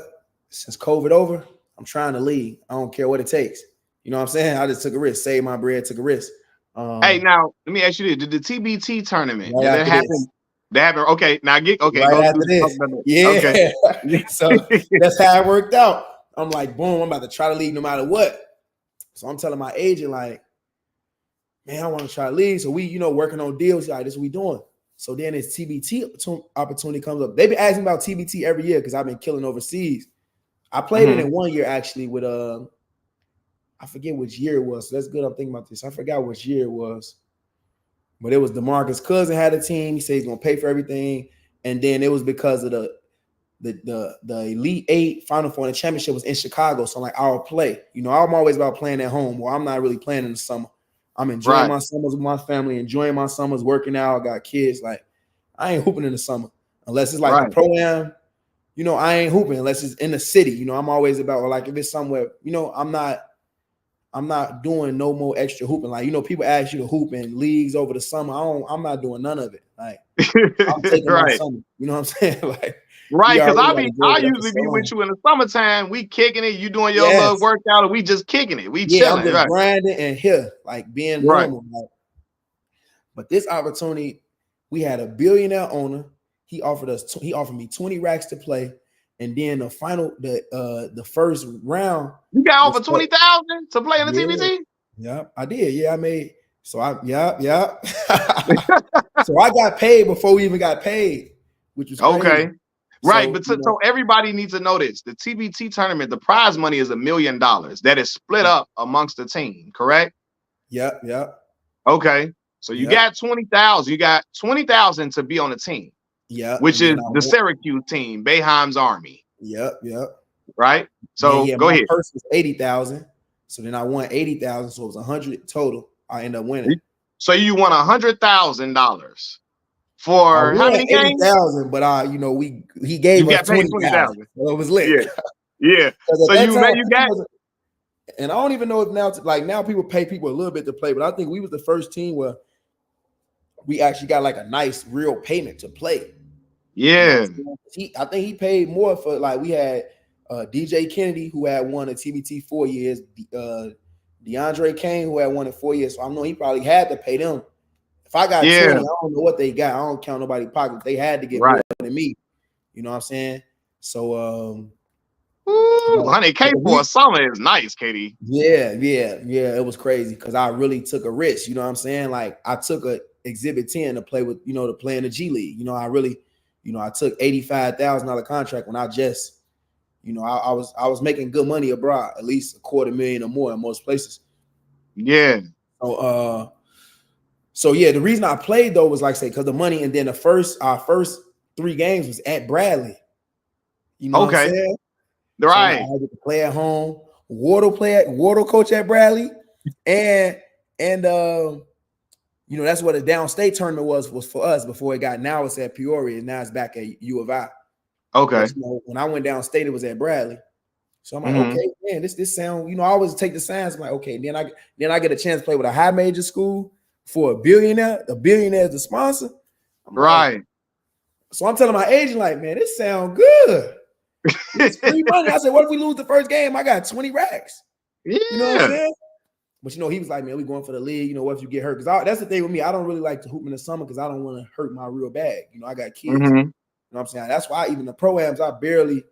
Since COVID over, I'm trying to leave. I don't care what it takes. You know what I'm saying? I just took a risk, saved my bread, took a risk. Hey, now let me ask you this: did the TBT tournament Right did that after happen? this. That happened. Okay, now get okay. Right Go do after some talk this. about that. Okay. Yeah. So that's how it worked out. I'm like, boom, I'm about to try to leave no matter what. So I'm telling my agent, like, man, I want to try to leave. So we, working on deals. Like, this is what we doing. So then this TBT opportunity comes up. They been asking about TBT every year because I've been killing overseas. I played it in 1 year actually with I forget which year it was. So that's good. I'm thinking about this. I forgot which year it was. But it was DeMarcus' cousin had a team. He said he's gonna pay for everything. And then it was because of the Elite Eight Final Four and the championship was in Chicago. So I'm like, I'll play. I'm always about playing at home. Well, I'm not really playing in the summer. I'm enjoying Right. my summers with my family, enjoying my summers, working out. I got kids. Like, I ain't hooping in the summer. Unless it's like the Right. pro-am, I ain't hooping unless it's in the city. I'm always about, or like if it's somewhere, I'm not doing no more extra hooping. Like, people ask you to hoop in leagues over the summer. I'm not doing none of it. Like, I'm taking my Right. summer. You know what I'm saying? Like, Right. we Because already got I enjoyed it for usually so be with long. you in the summertime. We kicking it. You doing your little Yes. workout, and we just kicking it. We Yeah, I'm chilling. just Right. grinding and here, like being Right. normal. Like, but this opportunity, we had a billionaire owner. He offered me 20 racks to play. And then the first round You got was over 20,000 to play in the yeah, TBT. yeah, I did. Yeah, I made yeah. So I got paid before we even got paid, which was crazy. Okay. Right. So, So everybody needs to know this. The TBT tournament, the prize money is $1 million that is split up amongst the team, correct? yep, yep, Okay. So you yep, got 20,000. You got 20,000 to be on the team, yep. which And then is I the won. Syracuse team, Boeheim's Army. Yep, yep. Right. Then So yeah, go my ahead. purse was 80,000. So then I won 80,000. So it was 100 total. I ended up winning. So you won $100,000 I for how won many games? 80,000, but he You gave us got paid 20,000. 20,000. So it was lit. Yeah. Yeah. Because So at that you time, got and I don't even know if now people pay people a little bit to play, but I think we was the first team where we actually got like a nice real payment to play. yeah. I think he paid more for, like, we had DJ Kennedy, who had won a TBT 4 years, DeAndre Kane, who had won it 4 years. So I know he probably had to pay them. If I got 20, I don't know what they got. I don't count nobody's pocket. They had to get more than me. You know what I'm saying? So Ooh, honey, K for a summer is nice, Katie. Yeah. It was crazy because I really took a risk. You know what I'm saying? Like, I took a Exhibit 10 to play with, to play in the G League. I really, I took $85,000 contract when I just, I was making good money abroad, at least $250,000 or more in most places. Yeah. So yeah, the reason I played though was, like I say, because the money, and then our first 3 games was at Bradley. You know what I'm saying? So I'm like, Right. I get to play at home. Wardle coach at Bradley, and that's what a downstate tournament was for us before it got. Now it's at Peoria, and now it's back at U of I. Okay. But when I went downstate, it was at Bradley. So I'm like, okay, man, this sound. I always take the signs. I'm like, okay, then I get a chance to play with a high major school for a billionaire. The billionaire is the sponsor. I'm right. Like, so I'm telling my agent, like, man, this sound good. It's free money. I said, what if we lose the first game? I got 20 racks. Yeah. You know what I'm saying? But he was like, man, we going for the league. What if you get hurt? Because that's the thing with me. I don't really like to hoop in the summer because I don't want to hurt my real bag. I got kids. You know what I'm saying? That's why even the pro-ams, I barely,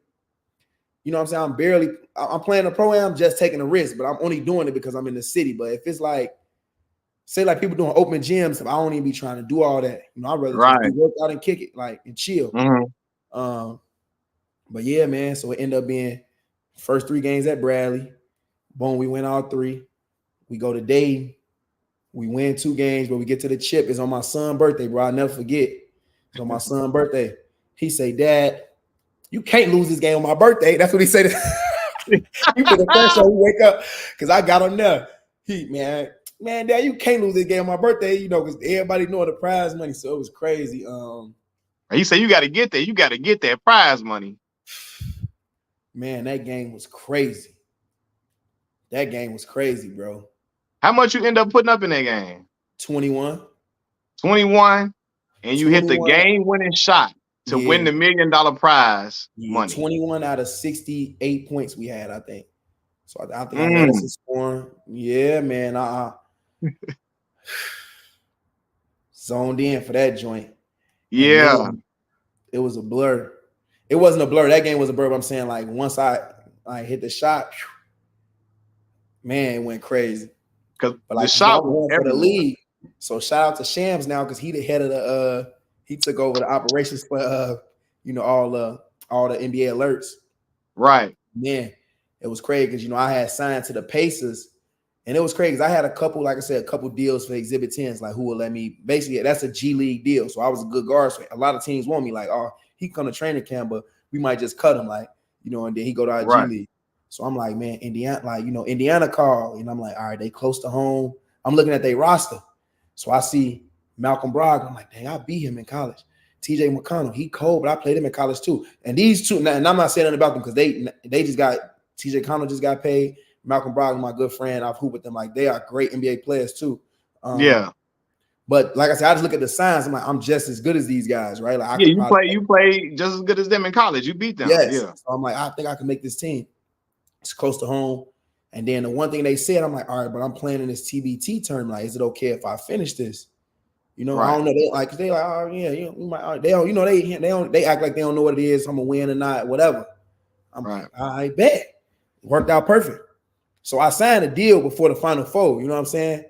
you know what I'm saying? I'm playing the pro-am, just taking a risk, but I'm only doing it because I'm in the city. But if it's like, say like people doing open gyms, I don't even be trying to do all that. I'd rather just do workout and kick it, like, and chill. But yeah, man. So it ended up being first 3 games at Bradley. Boom, we win all 3. We go to Dayton. We win 2 games, but we get to the chip. It's on my son's birthday, bro. I'll never forget. It's on my son's birthday. He say, Dad, you can't lose this game on my birthday. That's what he said. You put the pressure on, wake up, because I got him there. Man, Dad, you can't lose this game on my birthday, because everybody knowing the prize money. So it was crazy. He said, you got to get there. You got to get that prize money. Man, that game was crazy. That game was crazy, bro. How much you end up putting up in that game? 21. 21, and you hit the game-winning shot to win the $1 million prize money. 21 out of 68 points we had, I think. So I think I led us in scoring. Yeah, man. Zoned in for that joint. And Yeah. then it was a blur. It wasn't a blur. That game was a blur. But I'm saying, like, once I hit the shot, man, it went crazy. Because But the like, shot I'm was going for the everywhere. league. So shout out to Shams now because he the head of the he took over the operations for all the NBA alerts. Right. Man, it was crazy because I had signed to the Pacers, and it was crazy because I had a couple, like I said, a couple deals for Exhibit 10s, like who would let me. Basically, that's a G League deal, so I was a good guard. So a lot of teams want me, like, oh, he come to training camp, but we might just cut him, like, and then he go to our G Right. League. So I'm like, man, Indiana, like, Indiana called, and I'm like, all right, they close to home. I'm looking at their roster, so I see Malcolm Brogdon. I'm like, dang, I beat him in college. TJ McConnell, he cold, but I played him in college too. And these two, and I'm not saying anything about them because they just got TJ McConnell just got paid. Malcolm Brogdon, my good friend, I've hooped with them. Like, they are great NBA players too. Yeah. But like I said, I just look at the signs. I'm like, I'm just as good as these guys, right? Like, I Yeah, could probably you play just as good as them in college. You beat them. yes. Yeah. So I'm like, I think I can make this team. It's close to home. And then the one thing they said, I'm like, all right, but I'm playing in this TBT tournament. Like, is it okay if I finish this? I don't know. They like, oh yeah, we might. They don't. They act like they don't know what it is. I'm gonna win or not, whatever. I'm like, I bet. Worked out perfect. So I signed a deal before the Final Four. You know what I'm saying?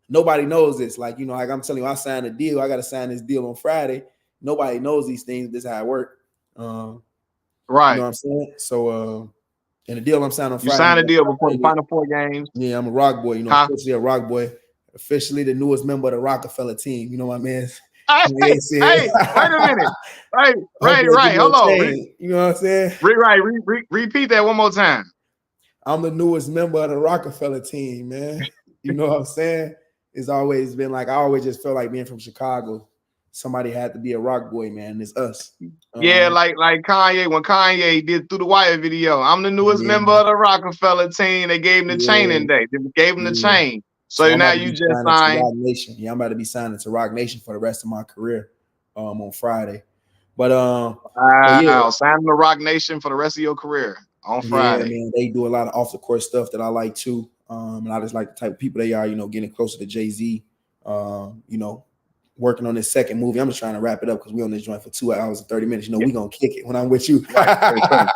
Nobody knows this. Like, like I'm telling you, I signed a deal. I got to sign this deal on Friday. Nobody knows these things. This is how it works. You know what I'm saying? So, and the deal I'm signing on You Friday. signed a deal before the Final Four games. Yeah, I'm a Rock boy. Officially a Rock boy. Officially the newest member of the Rockefeller team. You know what I mean? Hey, wait a minute. Right. Hold on. You know what I'm saying? Repeat that one more time. I'm the newest member of the Rockefeller team, man. You know what I'm saying? It's always been like, I always just felt like being from Chicago. Somebody had to be a Rock boy, man. It's us. Yeah, like Kanye, when Kanye did Through the Wire video, I'm the newest member of the Rockefeller team. They gave him the chain in day. They gave him the chain. So now you just signed. Rock Nation. Yeah, I'm about to be signing to Rock Nation for the rest of my career on Friday. But wow, signing to Rock Nation for the rest of your career on Friday. Yeah, man, they do a lot of off the court stuff that I like too. And I just like the type of people they are, getting closer to Jay-Z, working on this second movie. I'm just trying to wrap it up because we're on this joint for 2 hours and 30 minutes. We're gonna kick it when I'm with you. Right.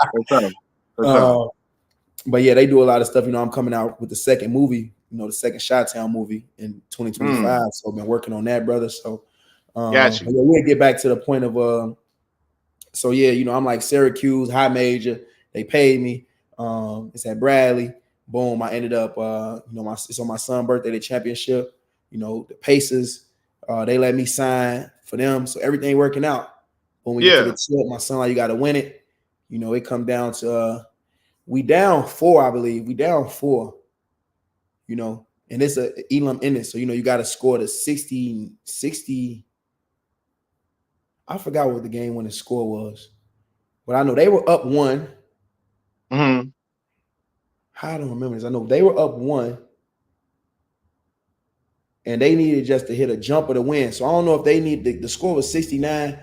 But yeah, they do a lot of stuff. I'm coming out with the second movie, the second Chi-Town movie in 2025. So I've been working on that, brother. So gotcha. Yeah, we'll get back to the point of so yeah, I'm like Syracuse, high major. They paid me. It's at Bradley. Boom. I ended up it's on my son's birthday, the championship. The Pacers, they let me sign for them. So everything working out. When we get to the tip, my son, like, you gotta win it. It come down to we down 4, I believe. We down 4. And it's a Elam in it. So you gotta score the 60. I forgot what the game winning score was, but I know they were up 1. Mm-hmm. I don't remember this. I know they were up 1, and they needed just to hit a jumper to win. So I don't know if they need the score was 69,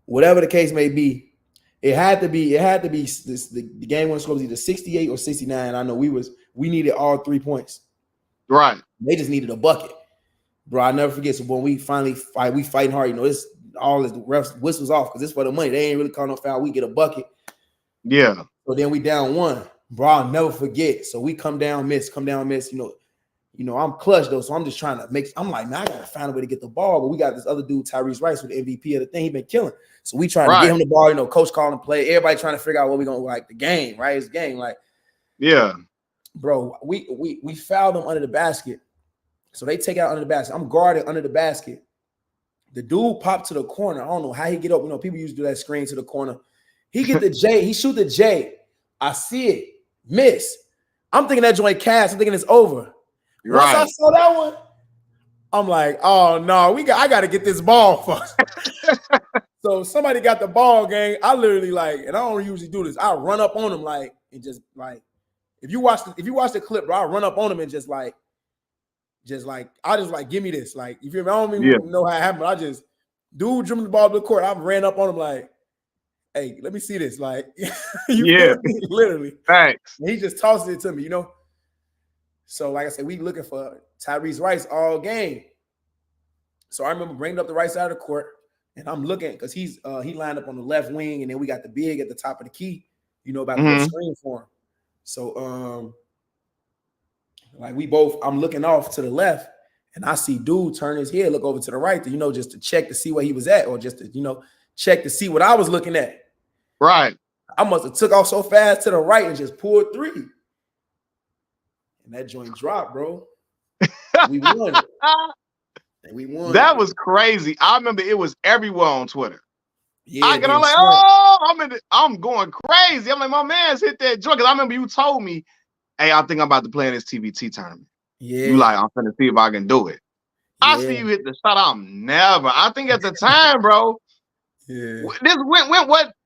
whatever the case may be. It had to be the game winning score was either 68 or 69. I know we needed all 3 points. Right. They just needed a bucket, bro. I never forget. So when we finally fight, we fighting hard. It's all the refs whistles off because it's for the money. They ain't really calling no foul. We get a bucket. Yeah. So then we down 1, bro. I'll never forget. So we come down, miss. I'm clutch though. So I'm just trying to I'm like, man, I gotta find a way to get the ball. But we got this other dude, Tyrese Rice, with the MVP of the thing. He been killing. So we trying to get him the ball. Coach calling play. Everybody trying to figure out what we gonna like the game, right? It's game, like, yeah, bro. We fouled him under the basket. So they take it out under the basket. I'm guarding under the basket. The dude popped to the corner. I don't know how he get up. People used to do that screen to the corner. He get the J. He shoot the J. I see it. Miss. I'm thinking that joint cash. I'm thinking it's over. Once I saw that one, I'm like, oh no, I got to get this ball first. So somebody got the ball, gang. I literally and I don't usually do this. I run up on him and just if you watch the clip, bro, I run up on him and just give me this. If you don't even know how it happened, I just dude dribbling the ball to the court. I ran up on him hey, let me see this. Literally. Thanks. And he just tosses it to me, So, like I said, we looking for Tyrese Rice all game. So I remember bringing up the right side of the court, and I'm looking because he lined up on the left wing, and then we got the big at the top of the key, about to go Mm-hmm. screen for him. So like I'm looking off to the left, and I see dude turn his head, look over to the right, to, just to check to see where he was at, or just to, check to see what I was looking at. Right. I must have took off so fast to the right and just pulled three. And that joint dropped, bro. We won it. And we won. That was crazy. I remember it was everywhere on Twitter. Yeah, I'm like, oh, I'm going crazy. I'm like, my man's hit that joint. Because I remember you told me, hey, I think I'm about to play in this TBT tournament. Yeah. You like, I'm finna see if I can do it. Yeah. I see you hit the shot. I think at the time, bro. Yeah.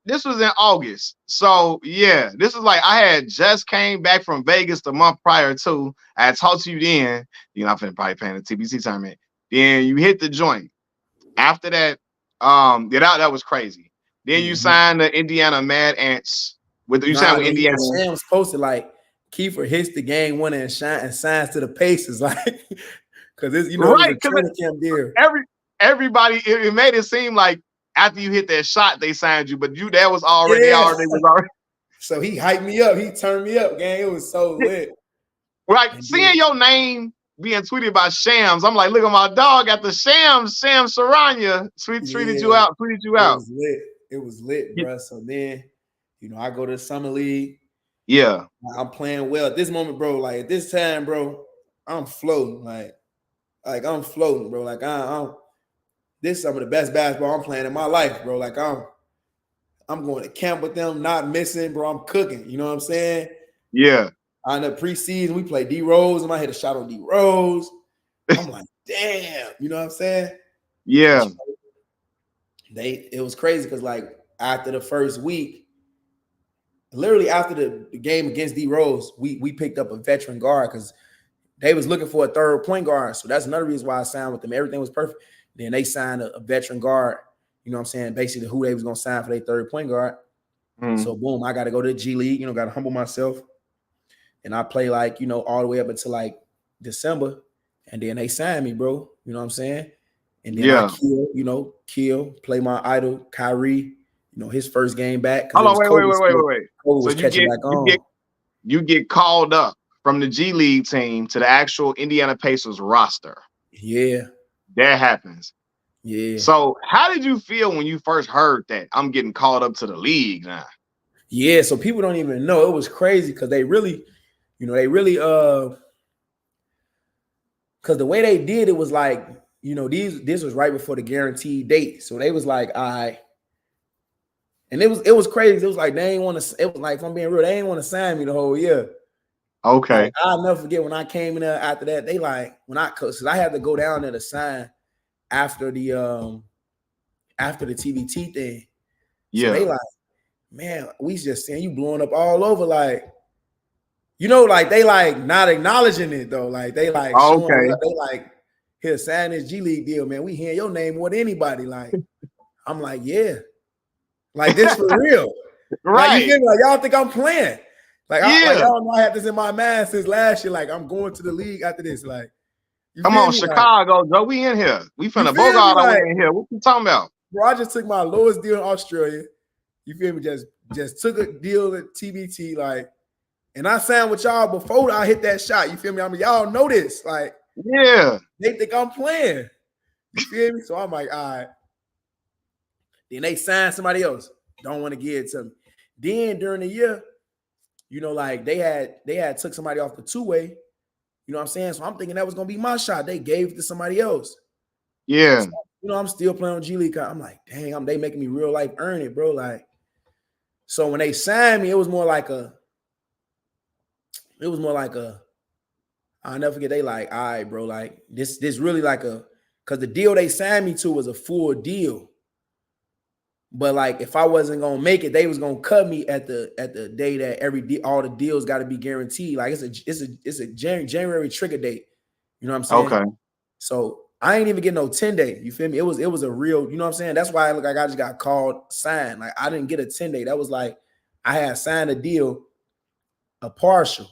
This was in August. So yeah, this is like I had just came back from Vegas the month prior to. I had talked to you then. You're not finna probably playing the TBT tournament. Then you hit the joint. After that, that was crazy. Then you signed the Indiana Mad Ants you signed with Indiana. Shams posted like Keifer hits the game winner and signs to the Pacers, like because it's it was a training camp deal. Everybody it made it seem like after you hit that shot they signed you, but that was already So he hyped me up. He turned me up, gang. It was so lit. Right, seeing your name being tweeted by Shams, I'm like, look at my dog got the Sham Saranya tweeted you out. It was lit, bro. So then, I go to the summer league. Yeah, I'm playing well at this moment, bro. Like at this time, bro, I'm floating. Like I'm floating, bro. Like I'm. This is some of the best basketball I'm playing in my life, bro. Like I'm going to camp with them, not missing, bro. I'm cooking. You know what I'm saying? Yeah. In the preseason, we played D Rose, and I hit a shot on D Rose. I'm like, damn. You know what I'm saying? Yeah. It was crazy because like after the first week, literally after the game against D Rose, we picked up a veteran guard because they was looking for a third point guard. So that's another reason why I signed with them. Everything was perfect. Then they signed a veteran guard, you know what I'm saying? Basically who they was going to sign for their third point guard. So boom, I got to go to the G League, got to humble myself. And I play like, all the way up until like December. And then they signed me, bro. You know what I'm saying? And then I kill, play my idol, Kyrie, his first game back. Hold on, wait. So you get called up from the G League team to the actual Indiana Pacers roster. Yeah. That happens. Yeah. So how did you feel when you first heard that I'm getting called up to the league now? Yeah, so people don't even know. It was crazy because they really because the way they did it was like, this was right before the guaranteed date. So they was like, all right. And it was crazy. It was like they ain't want to, it was like, if I'm being real, they ain't want to sign me the whole year. Okay. Like, I'll never forget when I came in there after that, they like, because I had to go down there to sign after the TBT thing. Yeah. So they like, man, we just seeing you blowing up all over, like, like they like not acknowledging it though. Like they like showing up, they like, here, sign this G League deal, man. We hearing your name more than anybody. Like, I'm like, yeah. Like this for real. Right. Like, you feel me? Like, y'all think I'm playing. Like, y'all know I had this in my mind since last year. Like, I'm going to the league after this. Like, come on, Chicago, like, Joe. We in here. We finna Bogart our way in here. What you talking about? Bro, I just took my lowest deal in Australia. You feel me? Just took a deal at TBT, like, and I signed with y'all before I hit that shot. You feel me? I mean, y'all know this. Like, yeah. They think I'm playing. You feel me? So I'm like, all right. Then they signed somebody else. Don't want to give it to me. Then during the year, like they had took somebody off the two-way. You know what I'm saying? So I'm thinking that was gonna be my shot. They gave it to somebody else. Yeah. So, I'm still playing on G League. I'm like, dang, they making me real life earn it, bro. Like, so when they signed me, it was more like I'll never forget. They like, all right, bro, like this really like because the deal they signed me to was a full deal. But like, if I wasn't gonna make it, they was gonna cut me at the day that all the deals got to be guaranteed. Like it's a January trigger date. You know what I'm saying? Okay. So I ain't even get no 10-day. You feel me? It was a real. You know what I'm saying? That's why I look like I just got called signed. Like I didn't get a 10-day. That was like I had signed a deal, a partial.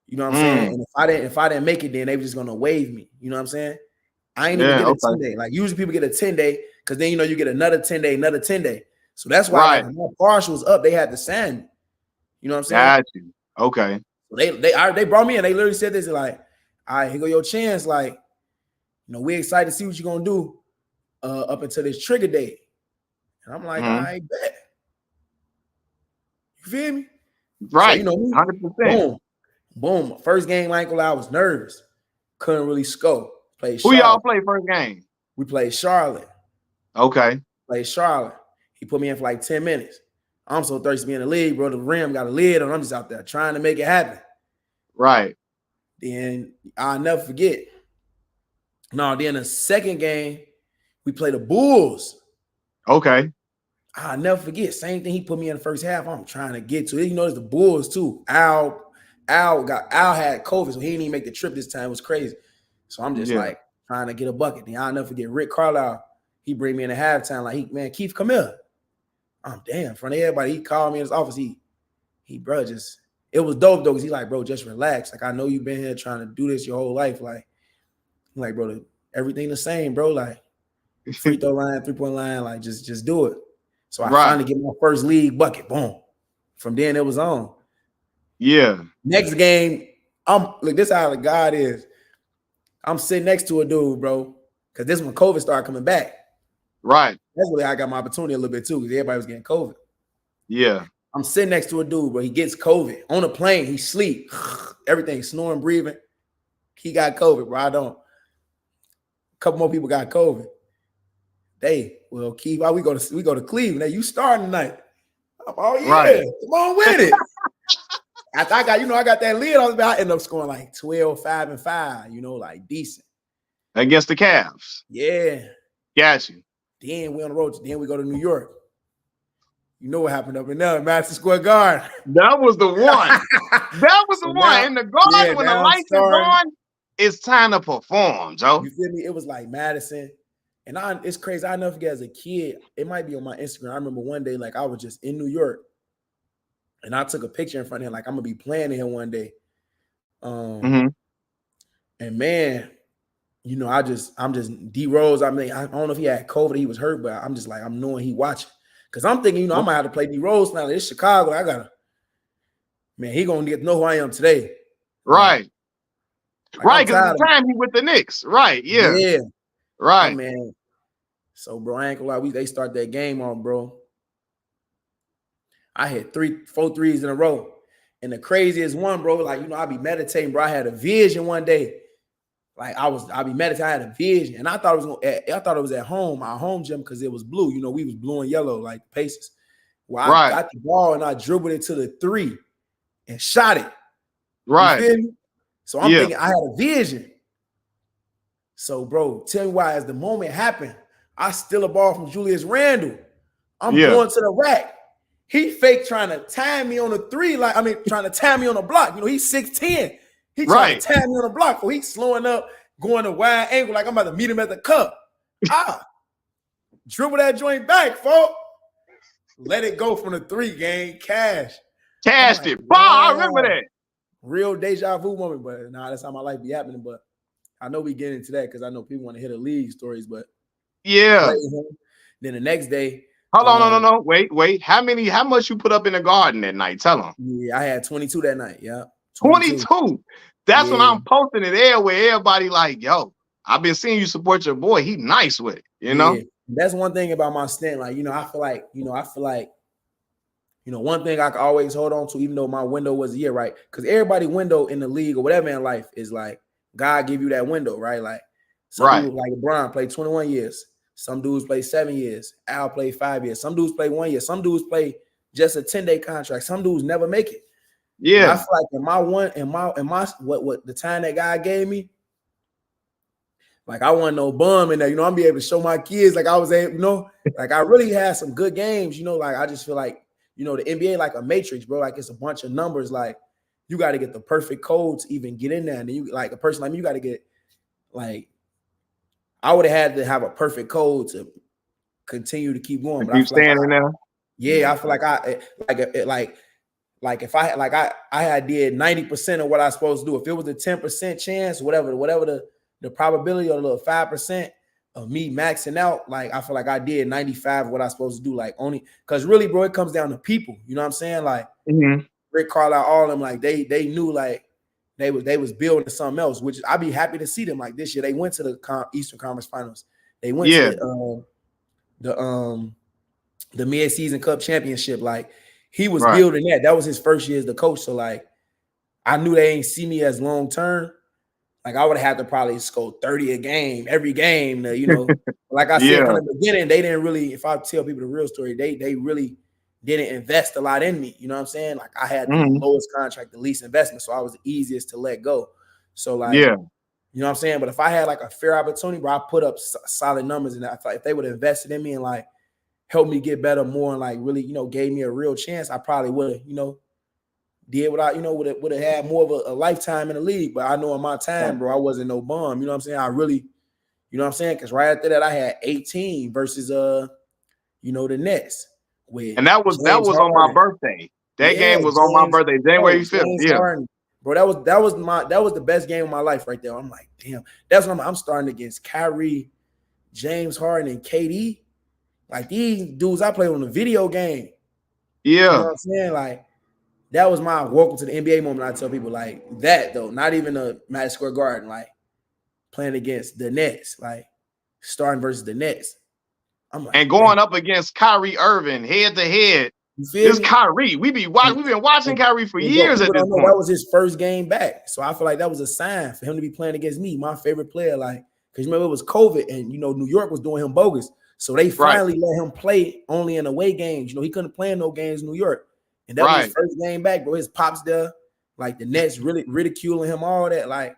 You know what I'm saying? And if I didn't make it, then they were just gonna wave me. You know what I'm saying? I ain't even Yeah, get a okay. 10-day. Like usually people get a 10-day because then you get another 10-day, another 10-day. So that's why Right. like when my partial was up, they had to sign me. You know what I'm saying? Got you. Okay. So they brought me in. They literally said this like, all right, here go your chance. Like, we excited to see what you're gonna do up until this trigger date. And I'm like, all right, bet. You feel me? Right. So me, 100%. boom. First game, I ain't gonna lie, I was nervous. Couldn't really score. Played Who Charlotte. y'all play first game? We played Charlotte. Okay. Played Charlotte. He put me in for like 10 minutes. I'm so thirsty to be in the league, bro. The rim got a lid on. I'm just out there trying to make it happen. Right. Then I'll never forget. No, then the second game, we played the Bulls. Okay. I'll never forget. Same thing. He put me in the first half. I'm trying to get to it. It's the Bulls too. Al had COVID, so he didn't even make the trip this time. It was crazy. So I'm just like trying to get a bucket. Then I'll never forget Rick Carlisle. He bring me in at halftime. Like, man, Keith, come here. I'm damn in front of everybody. He called me in his office. Bro, just it was dope though, because he's like, bro, just relax. Like, I know you've been here trying to do this your whole life. Like, bro, everything the same, bro. Like, free throw line, 3-point line, like just do it. So I finally get my first league bucket. Boom. From then it was on. Yeah. Next game, look, this how the God is. I'm sitting next to a dude, bro, because this is when COVID started coming back. Right. That's really how I got my opportunity a little bit too, because everybody was getting COVID. Yeah. I'm sitting next to a dude, bro. He gets COVID on a plane. He sleep, everything, snoring, breathing. He got COVID, bro. I don't. A couple more people got COVID. Keith, why we go to Cleveland? Now you starting tonight. Oh yeah, right. Come on with it. After I got that lid on, I end up scoring like 12, 5, and 5. Like decent against the Cavs. Yeah, got you. Then we on the road. Then we go to New York. You know what happened up in there, Madison Square Garden. That was the one. That was the one. Now, in the Garden, when the lights are on, it's time to perform, Joe. You feel me? It was like Madison. And it's crazy. I never forget as a kid, it might be on my Instagram. I remember one day, like I was just in New York and I took a picture in front of him, like I'm gonna be playing in here one day. And man, I'm just D Rose. I mean, I don't know if he had COVID, he was hurt, but I'm just like, I'm knowing he watching. Cause I'm thinking, I might have to play D Rose now. It's Chicago. He gonna get to know who I am today. Right. Right, because at the time he with the Knicks. Right, yeah. Yeah. Right. Oh, man. So, bro, I ain't gonna lie. They start that game on, bro. I hit 4 threes in a row. And the craziest one, bro, like, I be meditating, bro. I had a vision one day. Like, I be meditating, I had a vision. And I thought it was at home, our home gym, because it was blue. We was blue and yellow, like the Pacers. Well, I got the ball and I dribbled it to the 3 and shot it. Right. You feel me? So I'm thinking I had a vision. So, bro, tell me why, as the moment happened, I steal a ball from Julius Randle. I'm going to the rack. He fake trying to time me on a 3, trying to time me on a block. He's 6'10". He trying to time me on a block. So he's slowing up, going to wide angle, like I'm about to meet him at the cup. Dribble that joint back, folks. Let it go from the 3, gang. Cashed it. Wow, I remember that. Real deja vu moment, but that's how my life be happening. But I know we get into that because I know people want to hear the league stories, but then the next day. Hold on, no. Wait. How much you put up in the Garden that night? Tell them. Yeah, I had 22 that night. Yeah. 22. That's when I'm posting it there where everybody like, yo, I've been seeing you support your boy. He nice with it, you know? That's one thing about my stint. Like, I feel like, one thing I can always hold on to, even though my window was a year, right? Because everybody window in the league or whatever in life is like, God give you that window, right? Like, some dudes like LeBron played 21 years. Some dudes play 7 years. Al played 5 years. Some dudes play 1 year. Some dudes play just a 10-day contract. Some dudes never make it. Yeah. And I feel like in my what the time that God gave me, like I wasn't no bum in there. I'm be able to show my kids like I was able, like I really had some good games, like I just feel like, the NBA like a matrix, bro. Like it's a bunch of numbers. Like you got to get the perfect code to even get in there. And then you like a person like me, you got to get like I would have had to have a perfect code to continue to keep going. But keep standing there. Yeah, I feel like like if I like I had did 90% of what I was supposed to do. If it was a 10% chance, whatever the probability or the little 5% of me maxing out, like I feel like I did 95 of what I was supposed to do. Like only because really, bro, it comes down to people. You know what I'm saying? Like Rick Carlisle, all of them, like they knew like they was building something else, which I'd be happy to see them like this year. They went to the Eastern Conference Finals. They went to Yeah. the mid-season cup championship. Like he was Right. building that. That was his first year as the coach. So like I knew they ain't see me as long term. Like I would have had to probably score 30 a game, every game. To, you know, like I said from Yeah. the beginning, they didn't really. If I tell people the real story, they really didn't invest a lot in me. You know what I'm saying? Like I had the lowest contract, the least investment, so I was the easiest to let go. So like, Yeah. you know what I'm saying? But if I had like a fair opportunity, bro, I put up solid numbers, and I thought if they would have invested in me and like helped me get better more and like really, you know, gave me a real chance, I probably would have, you know, did what I, you know, would have had more of a lifetime in the league. But I know in my time, bro, I wasn't no bum. You know what I'm saying? I really, you know what I'm saying? Because right after that, I had 18 versus you know, the Nets with And that James was on my Harden. birthday. That Yeah, game was on my birthday, January 5th. James Yeah. Harden. Bro, that was the best game of my life right there. I'm like, damn, that's what I'm starting against Kyrie, James Harden, and KD. Like these dudes I play on the video game. You know Yeah. what I'm saying? Like that was my welcome to the NBA moment. I tell people like that though, not even a Madison Square Garden, like playing against the Nets, like starting versus the Nets. I'm like, And damn, going up against Kyrie Irving head to head. you feel This me? Kyrie, we've been watching And, Kyrie for bro, years people at this don't know that point. was his first game back. So I feel like that was a sign for him to be playing against me, my favorite player. Like, because remember it was COVID and you know, New York was doing him bogus. So they Right. finally let him play only in away games. You know, he couldn't play in no games in New York. And that was his Right. first game back, bro. His pops there, like the Nets really ridiculing him, all that. Like,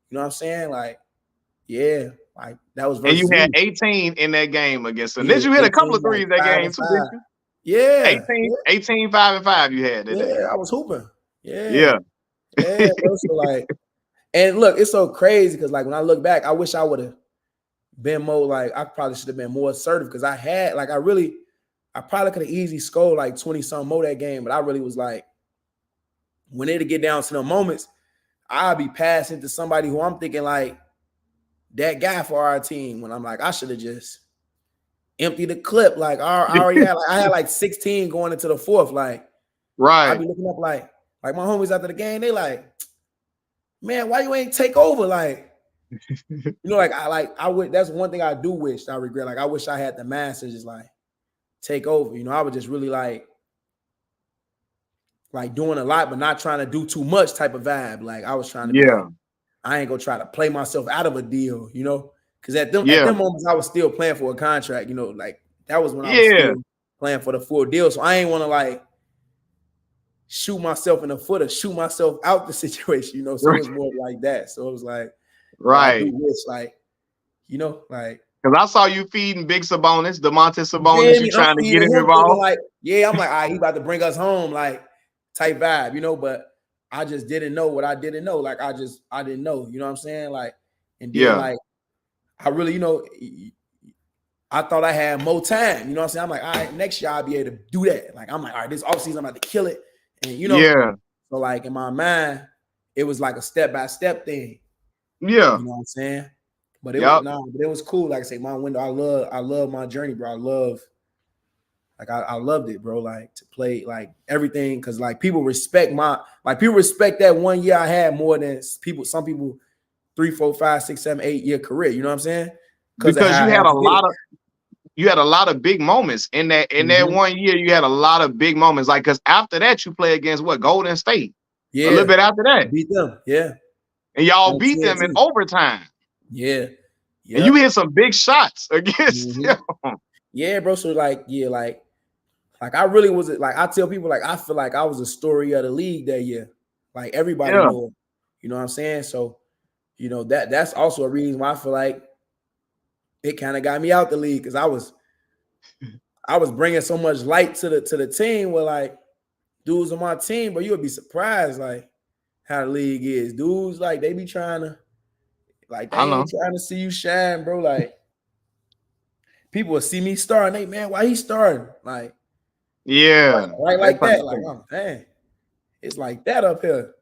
you know what I'm saying? Like, yeah, like that was And you versus had me. 18 in that game against them. Then Yeah, you hit a couple 18, of like threes that 5 game and too, didn't 5. you? Yeah, 18, yeah, 18, 5 and 5 you had that day. yeah. I was hooping. Yeah, Yeah. yeah, bro. So like, and look, it's so crazy because like when I look back, I wish I would have been more like I probably should have been more assertive because I had like I probably could have easily scored like 20 something more that game, but I really was like when it'd get down to the moments, I'll be passing to somebody who I'm thinking like that guy for our team when I'm like, I should have just emptied the clip. Like I already had like I had like 16 going into the fourth. Like I'll Right. be looking up like my homies after the game, they like, man, why you ain't take over? Like, you know, like I would that's one thing I do wish I regret. Like I wish I had the master just like take over. You know, I would just really like doing a lot, but not trying to do too much type of vibe. Like I was trying to be like, Yeah. I ain't gonna try to play myself out of a deal, you know. Cause at Yeah. them moments I was still playing for a contract, you know, like that was when I was Yeah. still playing for the full deal. So I ain't want to like shoot myself in the foot or shoot myself out the situation, you know. So it was more like that. So it was like, but I do Right. wish like, you know, like Because I saw you feeding Big Sabonis, DeMontis you feel Sabonis. You me? I'm trying to get feeding him him thinking involved. like, yeah, I'm like, all right, he about to bring us home, like type vibe, you know, but I just didn't know what I didn't know. Like I didn't know, you know what I'm saying? Like, and then Yeah. like I really, you know, I thought I had more time. You know what I'm saying? I'm like, all right, next year I'll be able to do that. Like, I'm like, all right, this offseason I'm about to kill it. And you know, Yeah. so like in my mind, it was like a step-by-step thing. Yeah. You know what I'm saying? But it was Yep. no, but it was cool. Like I say, my window, I love my journey, bro. I loved it, bro. Like to play like everything because like people respect that 1 year I had more than some people 3, 4, 5, 6, 7, 8 year career. You know what I'm saying? Because of Because how I had to get it. you had a lot of big moments in that Mm-hmm. 1 year. You had a lot of big moments. Like because after that you play against what Golden State a little Yeah, bit after that, beat them. Yeah, and y'all on beat them in TNT. overtime. Yeah, And you yep. hit some big shots against Mm-hmm. them. Yeah, bro. So like, yeah, like I really was like I tell people like I feel like I was a story of the league that year. Like everybody Yeah. knew him. You know what I'm saying? So you know that's also a reason why I feel like it kind of got me out the league because I was bringing so much light to the team where like dudes on my team, but you would be surprised like how the league is. Dudes like they be trying to like they I ain't know. trying to see you shine, bro. Like people will see me starting, hey man, why he starting? Like Yeah. right That like type that. of Like, thing. oh man. It's like that up here.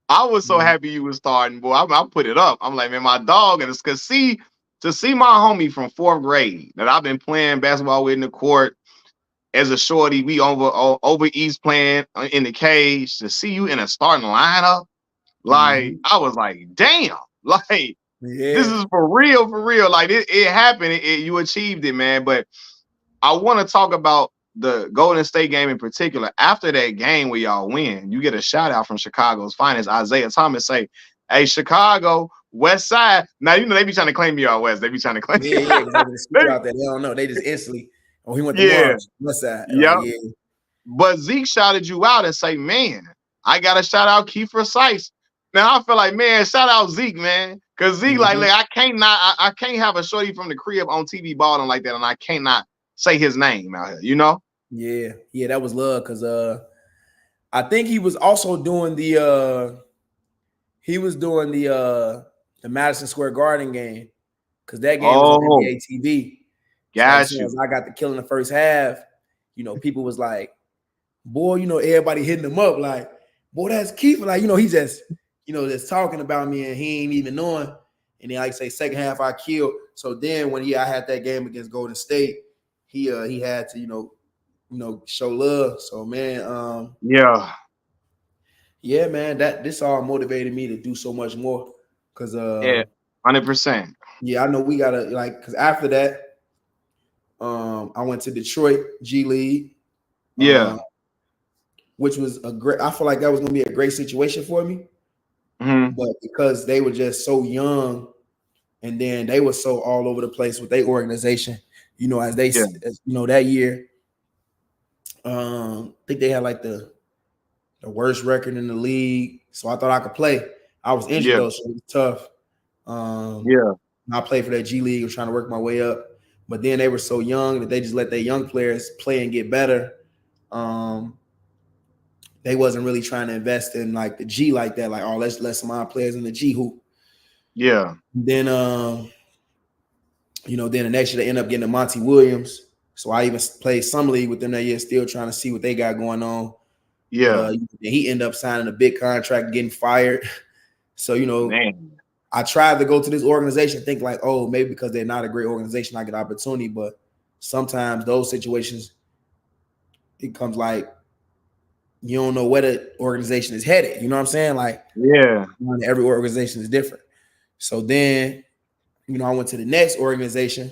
I was so happy you was starting, boy. I put it up. I'm like, man, my dog, and it's cause to see my homie from fourth grade that I've been playing basketball with in the court as a shorty, we over East playing in the cage. To see you in a starting lineup, like I was like, damn, like this Yeah. is for real, for real. Like it happened. You achieved it, man. But I want to talk about the Golden State game in particular. After that game where y'all win, you get a shout out from Chicago's finest, Isaiah Thomas, say, "Hey, Chicago, West Side." Now, you know, they be trying to claim you out West. They be trying to claim Yeah, yeah, because they're super out there. They don't know. They just instantly, oh, he went to Yeah. West Side. Yep. Yeah. But Zeke shouted you out and say, man, I got to shout out Keifer Sykes. Now, I feel like, man, shout out Zeke, man. Because Zeke, like, I can't have a shorty from the crib on TV balling like that, and I can't not say his name out here, you know? Yeah, yeah, that was love because I think he was also doing the Madison Square Garden game because that game was on NBA TV. So as soon as I got the kill in the first half, you know, people was like, boy, you know, everybody hitting him up like, boy, that's Keifer. Like, you know, he just, you know, just talking about me and he ain't even knowing. And then, like I say, second half I killed. So then when I had that game against Golden State, he had to, you know, show love. So man, yeah, man, this all motivated me to do so much more. Cause 100%. Yeah, I know we gotta because after that, I went to Detroit G League. Yeah. Which was I feel like that was gonna be a great situation for me. But because they were just so young and then they were so all over the place with their organization, you know, as you know, that year, I think they had like the worst record in the league. So I thought I could play. I was injured though, so it was tough. I played for that G League. I was trying to work my way up. But then they were so young that they just let their young players play and get better. They wasn't really trying to invest in like the G like that. Like, oh, let's let some of our players in the G hoop. Yeah. Then, you know, then the next year they end up getting Monty Williams. So I even played summer league with them that year, still trying to see what they got going on. Yeah. But, he ended up signing a big contract, getting fired. So, you know, I tried to go to this organization, think like, oh, maybe because they're not a great organization, I get opportunity. But sometimes those situations, it comes like you don't know where the organization is headed. You know what I'm saying? Like, every organization is different. So then, you know, I went to the next organization.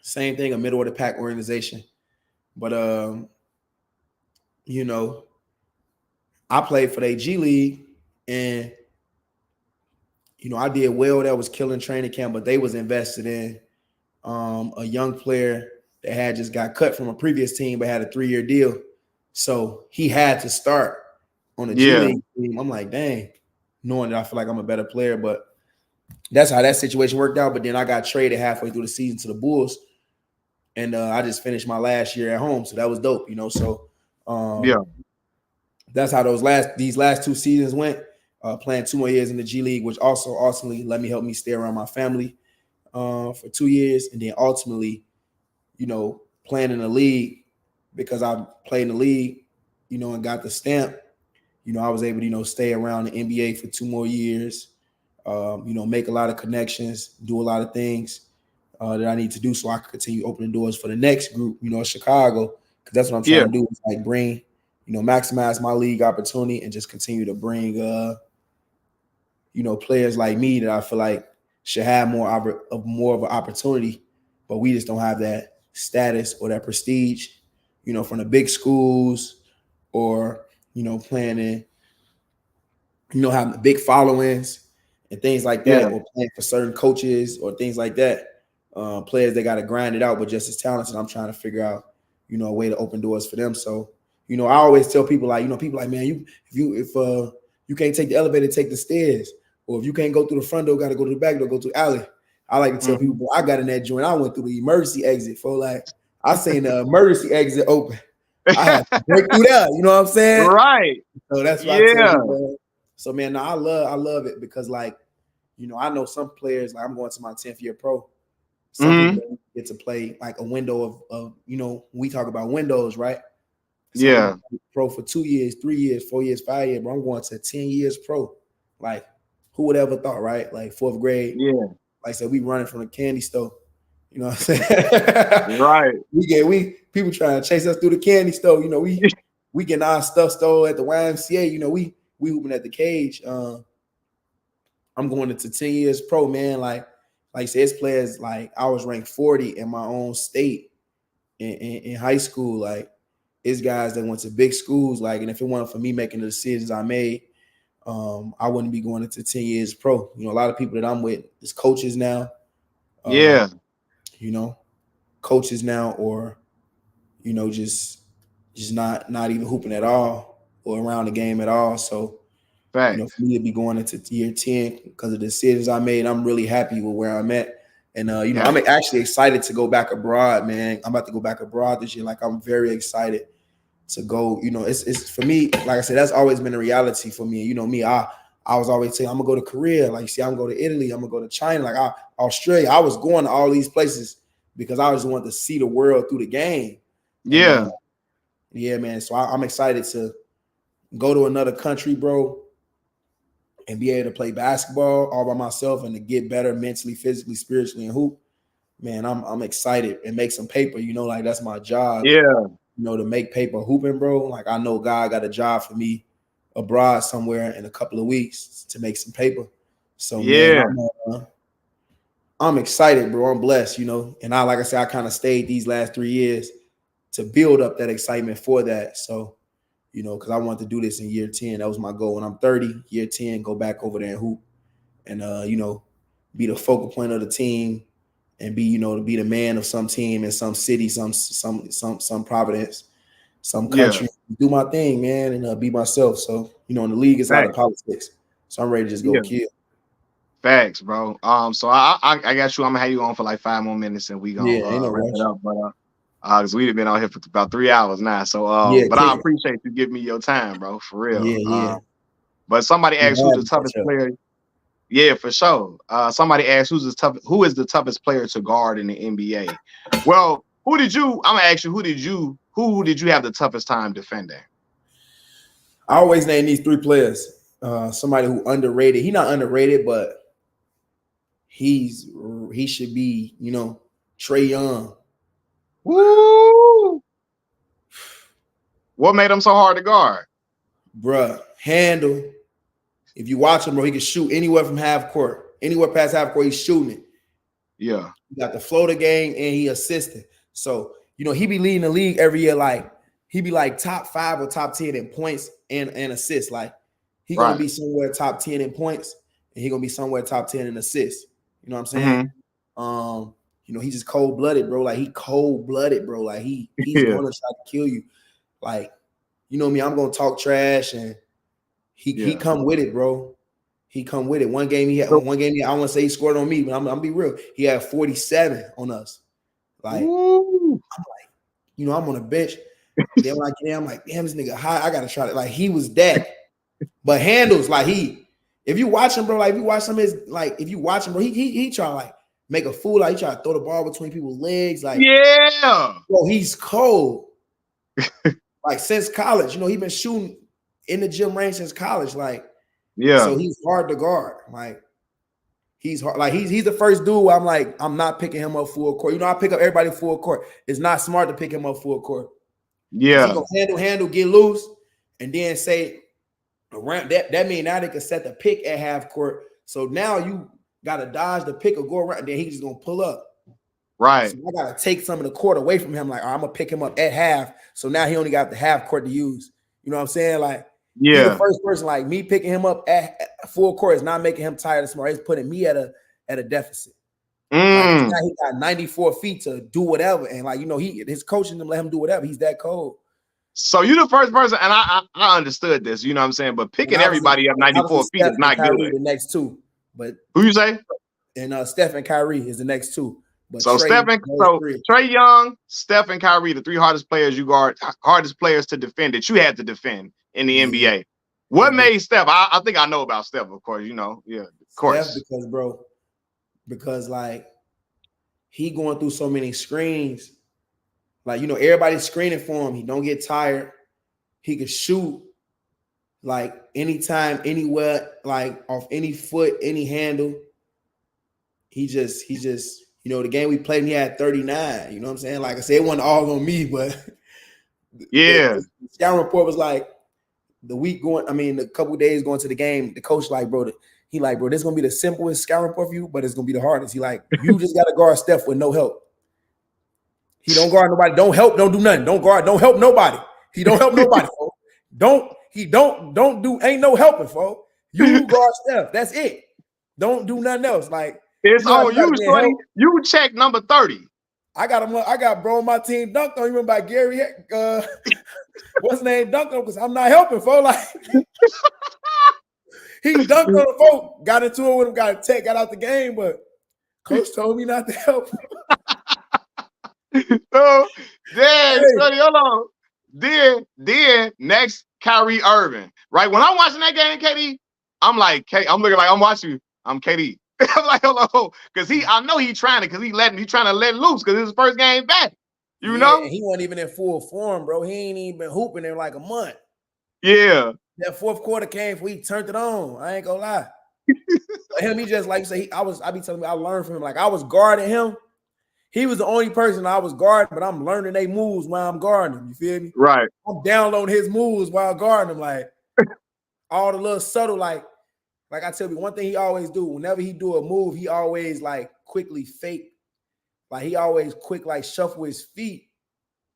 Same thing, a middle of the pack organization. But you know, I played for the G League and you know, I did well. That was killing training camp, but they was invested in a young player that had just got cut from a previous team but had a 3-year deal. So he had to start on the G League team. I'm like, dang, knowing that I feel like I'm a better player, but that's how that situation worked out. But then I got traded halfway through the season to the Bulls, and I just finished my last year at home, so that was dope, you know. So that's how these last 2 seasons went. Playing 2 more years in the G League, which also ultimately let me help me stay around my family for 2 years, and then ultimately, you know, playing in the league because I played in the league, you know, and got the stamp. You know, I was able to, you know, stay around the NBA for 2 more years. You know, make a lot of connections, do a lot of things that I need to do so I can continue opening doors for the next group, you know, Chicago, because that's what I'm trying to do is like bring, you know, maximize my league opportunity and just continue to bring, you know, players like me that I feel like should have more of an opportunity, but we just don't have that status or that prestige, you know, from the big schools or, you know, playing in, you know, having big followings and things like that, or playing for certain coaches or things like that. Players they got to grind it out, but just as talented. I'm trying to figure out, you know, a way to open doors for them. So, you know, I always tell people like, you know, people like, man, if you can't take the elevator, take the stairs, or if you can't go through the front door, got to go to the back door, go to the alley. I like to tell people, boy, I got in that joint. I went through the emergency exit for like, I seen the emergency exit open. I had to break through that. You know what I'm saying? Right. So that's what I tell people. So man, no, I love it because like, you know, I know some players, like I'm going to my 10th year pro. Some people get to play like a window of, you know, we talk about windows, right? So I'm Yeah. going pro for 2 years, 3 years, 4 years, 5 years, but I'm going to 10 years pro. Like, who would ever thought, right? Like 4th grade, Yeah. like I said, we running from the candy store. You know what I'm saying? Right. we people trying to chase us through the candy store. You know, we getting our stuff stole at the YMCA. You know, we hooping at the cage. I'm going into 10 years pro, man. Like I said, it's players like I was ranked 40 in my own state in high school. Like it's guys that went to big schools. Like, and if it wasn't for me making the decisions I made, I wouldn't be going into 10 years pro. You know, a lot of people that I'm with is coaches now. Yeah. You know, coaches now, or you know, just not even hooping at all or around the game at all. So, you know, for Facts. me to be going into year 10 because of the decisions I made, I'm really happy with where I'm at. And you know, Yeah. I'm actually excited to go back abroad, man. I'm about to go back abroad this year. Like I'm very excited to go. You know, it's for me, like I said, that's always been a reality for me. You know, me, I was always saying I'm gonna go to Korea. Like, see, I'm gonna go to Italy, I'm gonna go to China, like Australia. I was going to all these places because I just wanted to see the world through the game. And Yeah. yeah, man. So I'm excited to go to another country, bro, and be able to play basketball all by myself and to get better mentally, physically, spiritually, and hoop. Man, I'm excited and make some paper. You know, like that's my job. Yeah. You know, to make paper hooping, bro. Like I know God got a job for me abroad somewhere in a couple of weeks to make some paper. So man, Yeah. I'm excited, bro. I'm blessed, you know. And like I said, I kind of stayed these last 3 years to build up that excitement for that. So, you know, because I wanted to do this in year 10. That was my goal. When I'm 30, year 10, go back over there and hoop and you know, be the focal point of the team and be, you know, to be the man of some team in some city, some Providence, some Yeah. country, do my thing, man, and be myself. So, you know, in the league, it's a lot of Facts. politics. So I'm ready to just go Yeah. kill. Facts, bro. So I got you. I'm gonna have you on for like 5 more minutes and we Yeah, gonna ain't no wrap it rush. up. But because we've been out here for about 3 hours now. So Yeah, but I kick it. appreciate you giving me your time, bro, for real. Yeah, yeah. But somebody We asked who's had the to toughest catch up. player. Yeah, for sure. Somebody asked who is the toughest player to guard in the NBA? Well, I'm gonna ask you, who did you have the toughest time defending? I always name these 3 players. Somebody who underrated. He not underrated, but he should be, you know, Trae Young. Woo! What made him so hard to guard? Bruh, handle. If you watch him, bro, he can shoot anywhere from half court. Anywhere past half court, he's shooting it. Yeah. He got the floater game and he assisting. So, you know, he be leading the league every year. Like, he be like top 5 or top 10 in points and assists. Like, he gonna Right. be somewhere top 10 in points and he gonna be somewhere top 10 in assists. You know what I'm saying? Mm-hmm. You know, he's just cold-blooded, bro. Like, he cold-blooded, bro. Like, he's Yeah. gonna try to kill you. Like, you know me, I'm gonna talk trash and he Yeah. come with it, bro. He come with it. One game he had, I So, want to say he scored on me, but I'm be real. He had 47 on us. Like, woo! you know, I'm on a bench. Then when I get in, I'm like, damn, this nigga high. I gotta try it. Like, he was that. But handles, like if you watch him, bro, like if you watch him, bro, he try to like make a fool. Like he try to throw the ball between people's legs. Like, Yeah. bro, he's cold. Like since college, you know, he been shooting in the gym range since college. Like, Yeah. so he's hard to guard. Like, he's hard. Like he's the first dude I'm like, I'm not picking him up full court. You know, I pick up everybody full court. It's not smart to pick him up full court because he Yeah. gonna handle, get loose, and then say around that mean now they can set the pick at half court. So now you gotta dodge the pick or go around, then he's just gonna pull up. Right. So I gotta take some of the court away from him. Like, I'm gonna pick him up at half. So now he only got the half court to use. You know what I'm saying? Like, he's the Yeah. first person. Like, me picking him up at full court is not making him tired and smart. It's putting me at a deficit. Like, Mm. now he got 94 feet to do whatever, and like, you know, his coaching them let him do whatever. He's that cold. So you the first person, and I understood this, you know what I'm saying? But And picking everybody up I was 94 feet Steph is and not good. Kyrie the next 2, but Who you say? Steph and Kyrie is the next 2. But So Trae, So 3. Trae Young, Steph, and Kyrie, the 3 hardest players you guard, hardest players to defend that you had to defend in the Yeah, NBA. What made Steph? I think I know about Steph, of course. You know, yeah, of course. Steph, because like he going through so many screens. Like, you know, everybody's screening for him. He don't get tired. He could shoot like anytime, anywhere, like off any foot, any handle. He just, the game we played, he had 39. You know what I'm saying? Like I said, it wasn't all on me, but Yeah. the scouting report was like the week going, the couple days going to the game, the coach like, bro, this is gonna be the simplest scouting report for you, but it's gonna be the hardest. He like, you just gotta guard Steph with no help. He don't guard nobody, don't help, don't do nothing. Don't help nobody. He don't help nobody, folks. Don't do, ain't no helping, folks. You guard Steph. That's it. Don't do nothing else. Like, it's on you, shorty. help. You check number 30. I got bro on my team dunked on even by Gary. What's his name? Dunked on because I'm not helping, folks. Like he dunked on the folk, got into it with him, got out the game, but coach told me not to help. Oh, damn, shorty, hold on. Then next, Kyrie Irving. Right when I'm watching that game, KD, I'm looking like I'm watching you. I'm KD. I'm like, hello, because I know he trying to let loose because it's his first game back. You know, he wasn't even in full form, bro. He ain't even been hooping in like a month. Yeah, that fourth quarter came before he turned it on. I ain't gonna lie. Him, he just like you say. I be telling me I learned from him. Like I was guarding him. He was the only person I was guarding, but I'm learning their moves while I'm guarding him. You feel me? Right. I'm downloading his moves while guarding him, like all the little subtle, like I tell you, one thing he always do. Whenever he do a move, he always like quickly fake. Like he always quick like shuffle his feet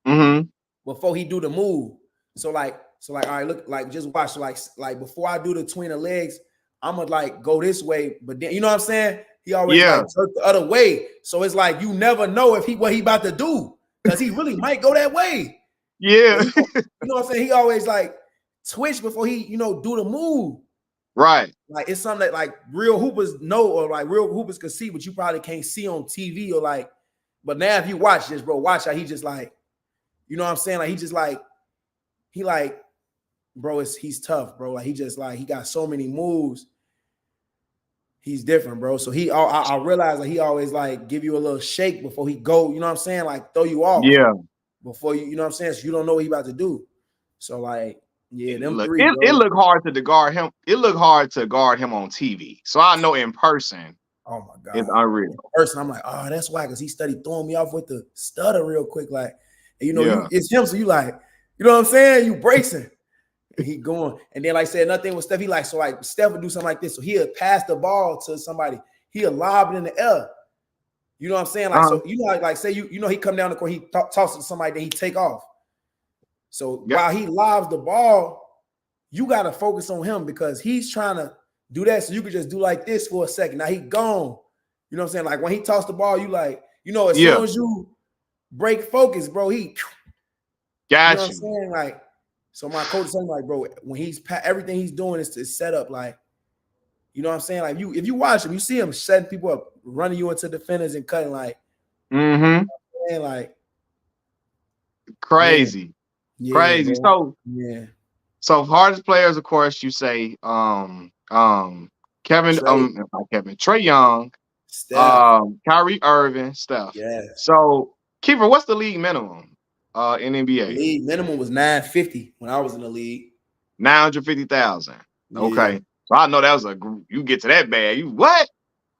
before he do the move. So like all right, look, like just watch. So like before I do the tween the legs, I'ma like go this way, but then you know what I'm saying? He always like jerk the other way. So it's like you never know what he about to do because he really might go that way. Yeah. You know what I'm saying? He always like twitch before he, do the move. Right. Like it's something that like real hoopers know or like real hoopers can see, but you probably can't see on TV or like. But now if you watch this, bro, watch how he just like, you know what I'm saying? Like he just like, bro, he's tough, bro. Like he just like he got so many moves. He's different, bro. So I realize that he always like give you a little shake before he go. You know what I'm saying? Like throw you off. Yeah. Before you know what I'm saying? So you don't know what he about to do. So like, yeah, them look, three. It look hard to guard him. It look hard to guard him on TV. So I know in person. Oh my God, it's unreal. In person, I'm like, oh, that's why, because he studied throwing me off with the stutter real quick, like, and it's him. So you like, you know what I'm saying? You bracing. And he going, and then like I said, nothing with Steph. He like, so like Steph would do something like this. So he'll pass the ball to somebody. He'll lob it in the air. You know what I'm saying? Like, so like say he come down the court, he toss it to somebody, then he take off. So while he lobs the ball, you gotta focus on him because he's trying to do that. So you could just do like this for a second. Now he gone. You know what I'm saying? Like when he tossed the ball, you like, as soon as you break focus, bro, he got you. Know what I'm saying? Like. So my coach is saying, like, bro, when everything he's doing is to set up, like, you know what I'm saying? Like, if you watch him, you see him setting people up, running you into defenders and cutting, like, like crazy, crazy. Bro. So hardest players, of course, you say, Kevin, Trae Young, Steph. Kyrie Irving, Steph. Yeah. So, Keifer, what's the league minimum? In NBA, the league minimum was $950 when I was in the league. 950,000. Okay, so I know that was you get to that bad. You what?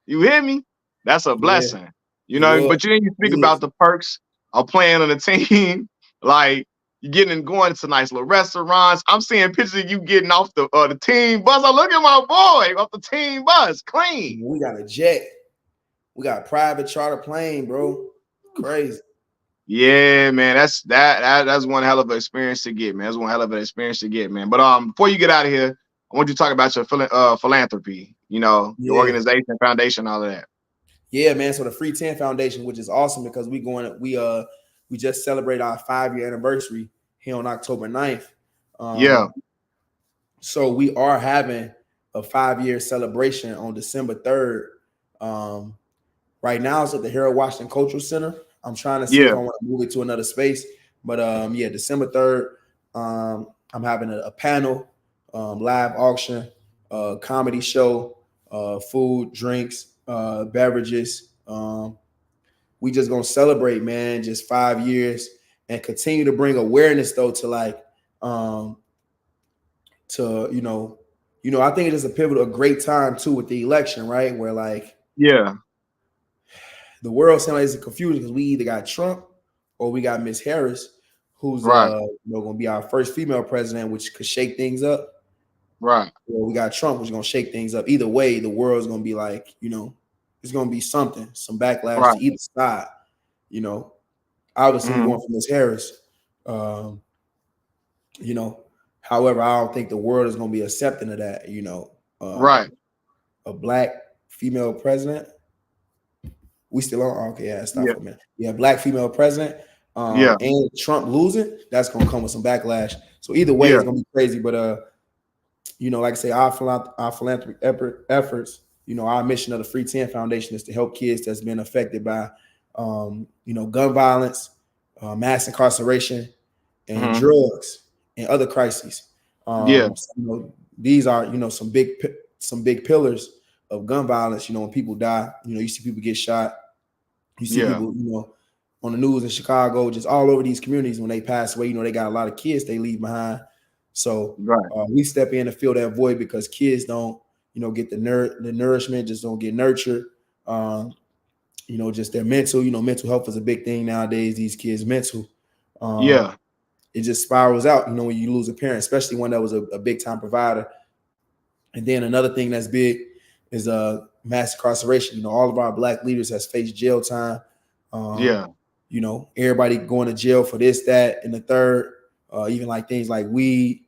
You hear me? That's a blessing. You know, but you speak about the perks of playing on a team. Like you getting going to nice little restaurants. I'm seeing pictures of you getting off the team bus. I look at my boy off the team bus, clean. We got a jet. We got a private charter plane, bro. Crazy. Yeah, man, that's one hell of an experience to get, man. That's one hell of an experience to get, man. But before you get out of here, I want you to talk about your philanthropy, the organization, foundation, all of that. Yeah, man. So the Free 10 Foundation, which is awesome because we just celebrated our 5-year anniversary here on October 9th. So we are having a 5-year celebration on December 3rd. Right now it's at the Harold Washington Cultural Center. I'm trying to see if I want to move it to another space. But December 3rd, I'm having a panel, live auction, comedy show, food, drinks, beverages. We just gonna celebrate, man, just 5 years and continue to bring awareness though to like um, to I think it is a great time too with the election, right? Where like Yeah. the world sounds like it's confusing because we either got Trump or we got Miss Harris, who's Right. going to be our first female president, which could shake things up. Right. Or we got Trump, which is going to shake things up. Either way, the world's going to be like, it's going to be something, some backlash Right. to either side. You know, obviously we're Mm-hmm. going for Miss Harris. Um, you know, however, I don't think the world is going to be accepting of that. Right. A black female president. We still on? Okay, yeah, stop Yeah. for a minute. Yeah, black female president, Yeah. and Trump losing, that's gonna come with some backlash. So either way, Yeah. it's gonna be crazy. But like I say, our philanthropic efforts, our mission of the Free 10 Foundation is to help kids that's been affected by, gun violence, mass incarceration, and Mm-hmm. drugs and other crises. Yeah. These are some big pillars of gun violence. When people die, you see people get shot. You see Yeah. people, on the news in Chicago, just all over these communities when they pass away. They got a lot of kids they leave behind. So Right. we step in to fill that void because kids don't, get the nourishment, just don't get nurtured. Just their mental, mental health is a big thing nowadays. These kids' mental, Yeah. it just spirals out. When you lose a parent, especially one that was a big time provider. And then another thing that's big is mass incarceration. All of our black leaders has faced jail time. Yeah. Everybody going to jail for this, that, and the third. Even like things like weed,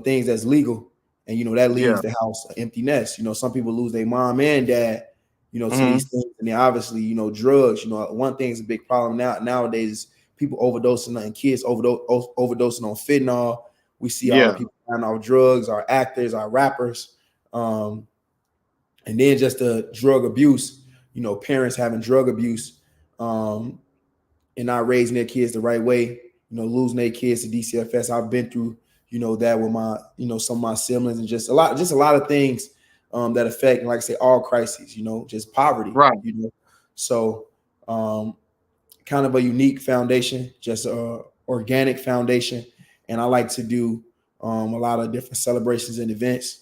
things that's legal, and that Yeah. leaves the house an empty nest. Some people lose their mom and dad, to Mm-hmm. these things, and then obviously, drugs. One thing is a big problem nowadays is people overdosing and kids overdosing on fentanyl. We see all the Yeah. people dying off drugs, our actors, our rappers. And then just the drug abuse, parents having drug abuse, and not raising their kids the right way, losing their kids to DCFS. I've been through, that with my, some of my siblings, and just a lot of things that affect, like I say, all crises, just poverty, Right. So kind of a unique foundation, just a organic foundation. And I like to do a lot of different celebrations and events,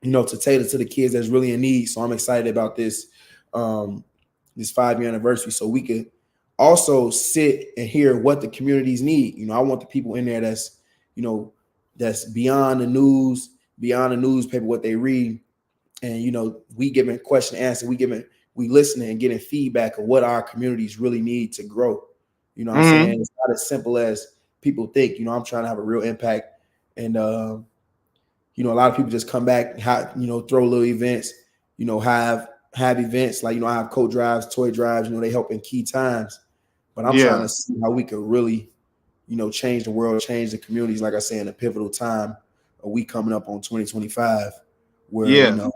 to tailor to the kids that's really in need. So I'm excited about this 5-year anniversary, so we could also sit and hear what the communities need. I want the people in there that's beyond the news, beyond the newspaper, what they read. And we giving question and answer, we listening and getting feedback of what our communities really need to grow. What I'm Mm-hmm. saying? It's not as simple as people think. I'm trying to have a real impact. And a lot of people just come back, throw little events, have events like, I have coat drives, toy drives, they help in key times. But I'm trying Yeah. to see how we could really, change the world, change the communities, like I say, in a pivotal time. A week coming up on 2025, where, Yeah.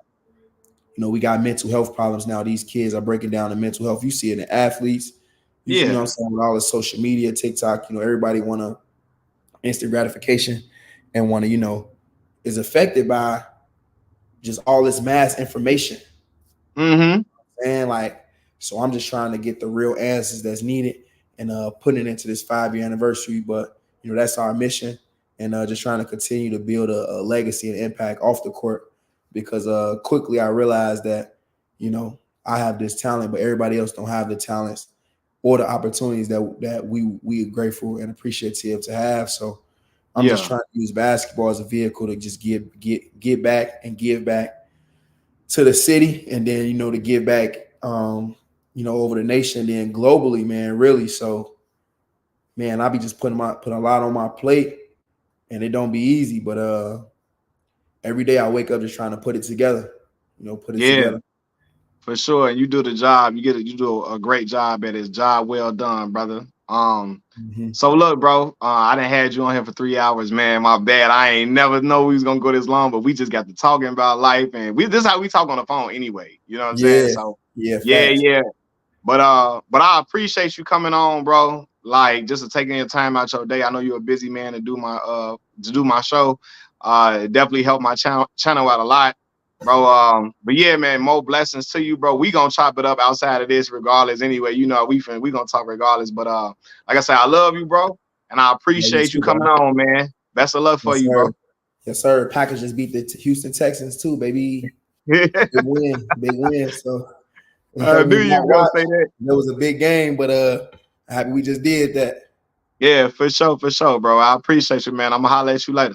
we got mental health problems now. These kids are breaking down in mental health. You see it in the athletes, you know what I'm Yeah. saying, with all the social media, TikTok, everybody want to instant gratification and want to, is affected by just all this mass information. Mm-hmm. And like, so I'm just trying to get the real answers that's needed and putting it into this 5-year anniversary. But that's our mission, and just trying to continue to build a legacy and impact off the court. Because quickly I realized that I have this talent, but everybody else don't have the talents or the opportunities that we are grateful and appreciative to have. So I'm just Yeah. trying to use basketball as a vehicle to just get back and give back to the city, and then to give back over the nation, then globally, man, really. So man, I be just putting a lot on my plate, and it don't be easy, but every day I wake up just trying to put it together, put it Yeah. together. For sure. And you do the job. You do a great job at it. Job well done, brother. Mm-hmm. So look, bro, I done had you on here for 3 hours, man. My bad. I ain't never know we was gonna go this long, but we just got to talking about life, and this is how we talk on the phone anyway. You know what I'm saying? Yeah, So yeah, yeah, facts. yeah. But I appreciate you coming on, bro. Like just to taking your time out your day. I know you're a busy man to do my show. It definitely helped my channel out a lot, bro. But yeah, man, more blessings to you, bro. We gonna chop it up outside of this, regardless. Anyway, we gonna talk regardless. But like I said, I love you, bro, and I Yeah, you appreciate you too, coming brother. on, man. Best of luck for Yes, you, bro. sir. Yes, sir. Packers just beat the Houston Texans too, baby. Big win. So it I hurt me knew to you not was gonna watch. say that. It was a big game, but happy we just did that. Yeah, for sure, bro. I appreciate you, man. I'm gonna holler at you later.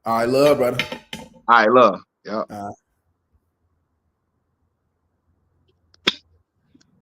All right, love, brother. All right, love. Yeah.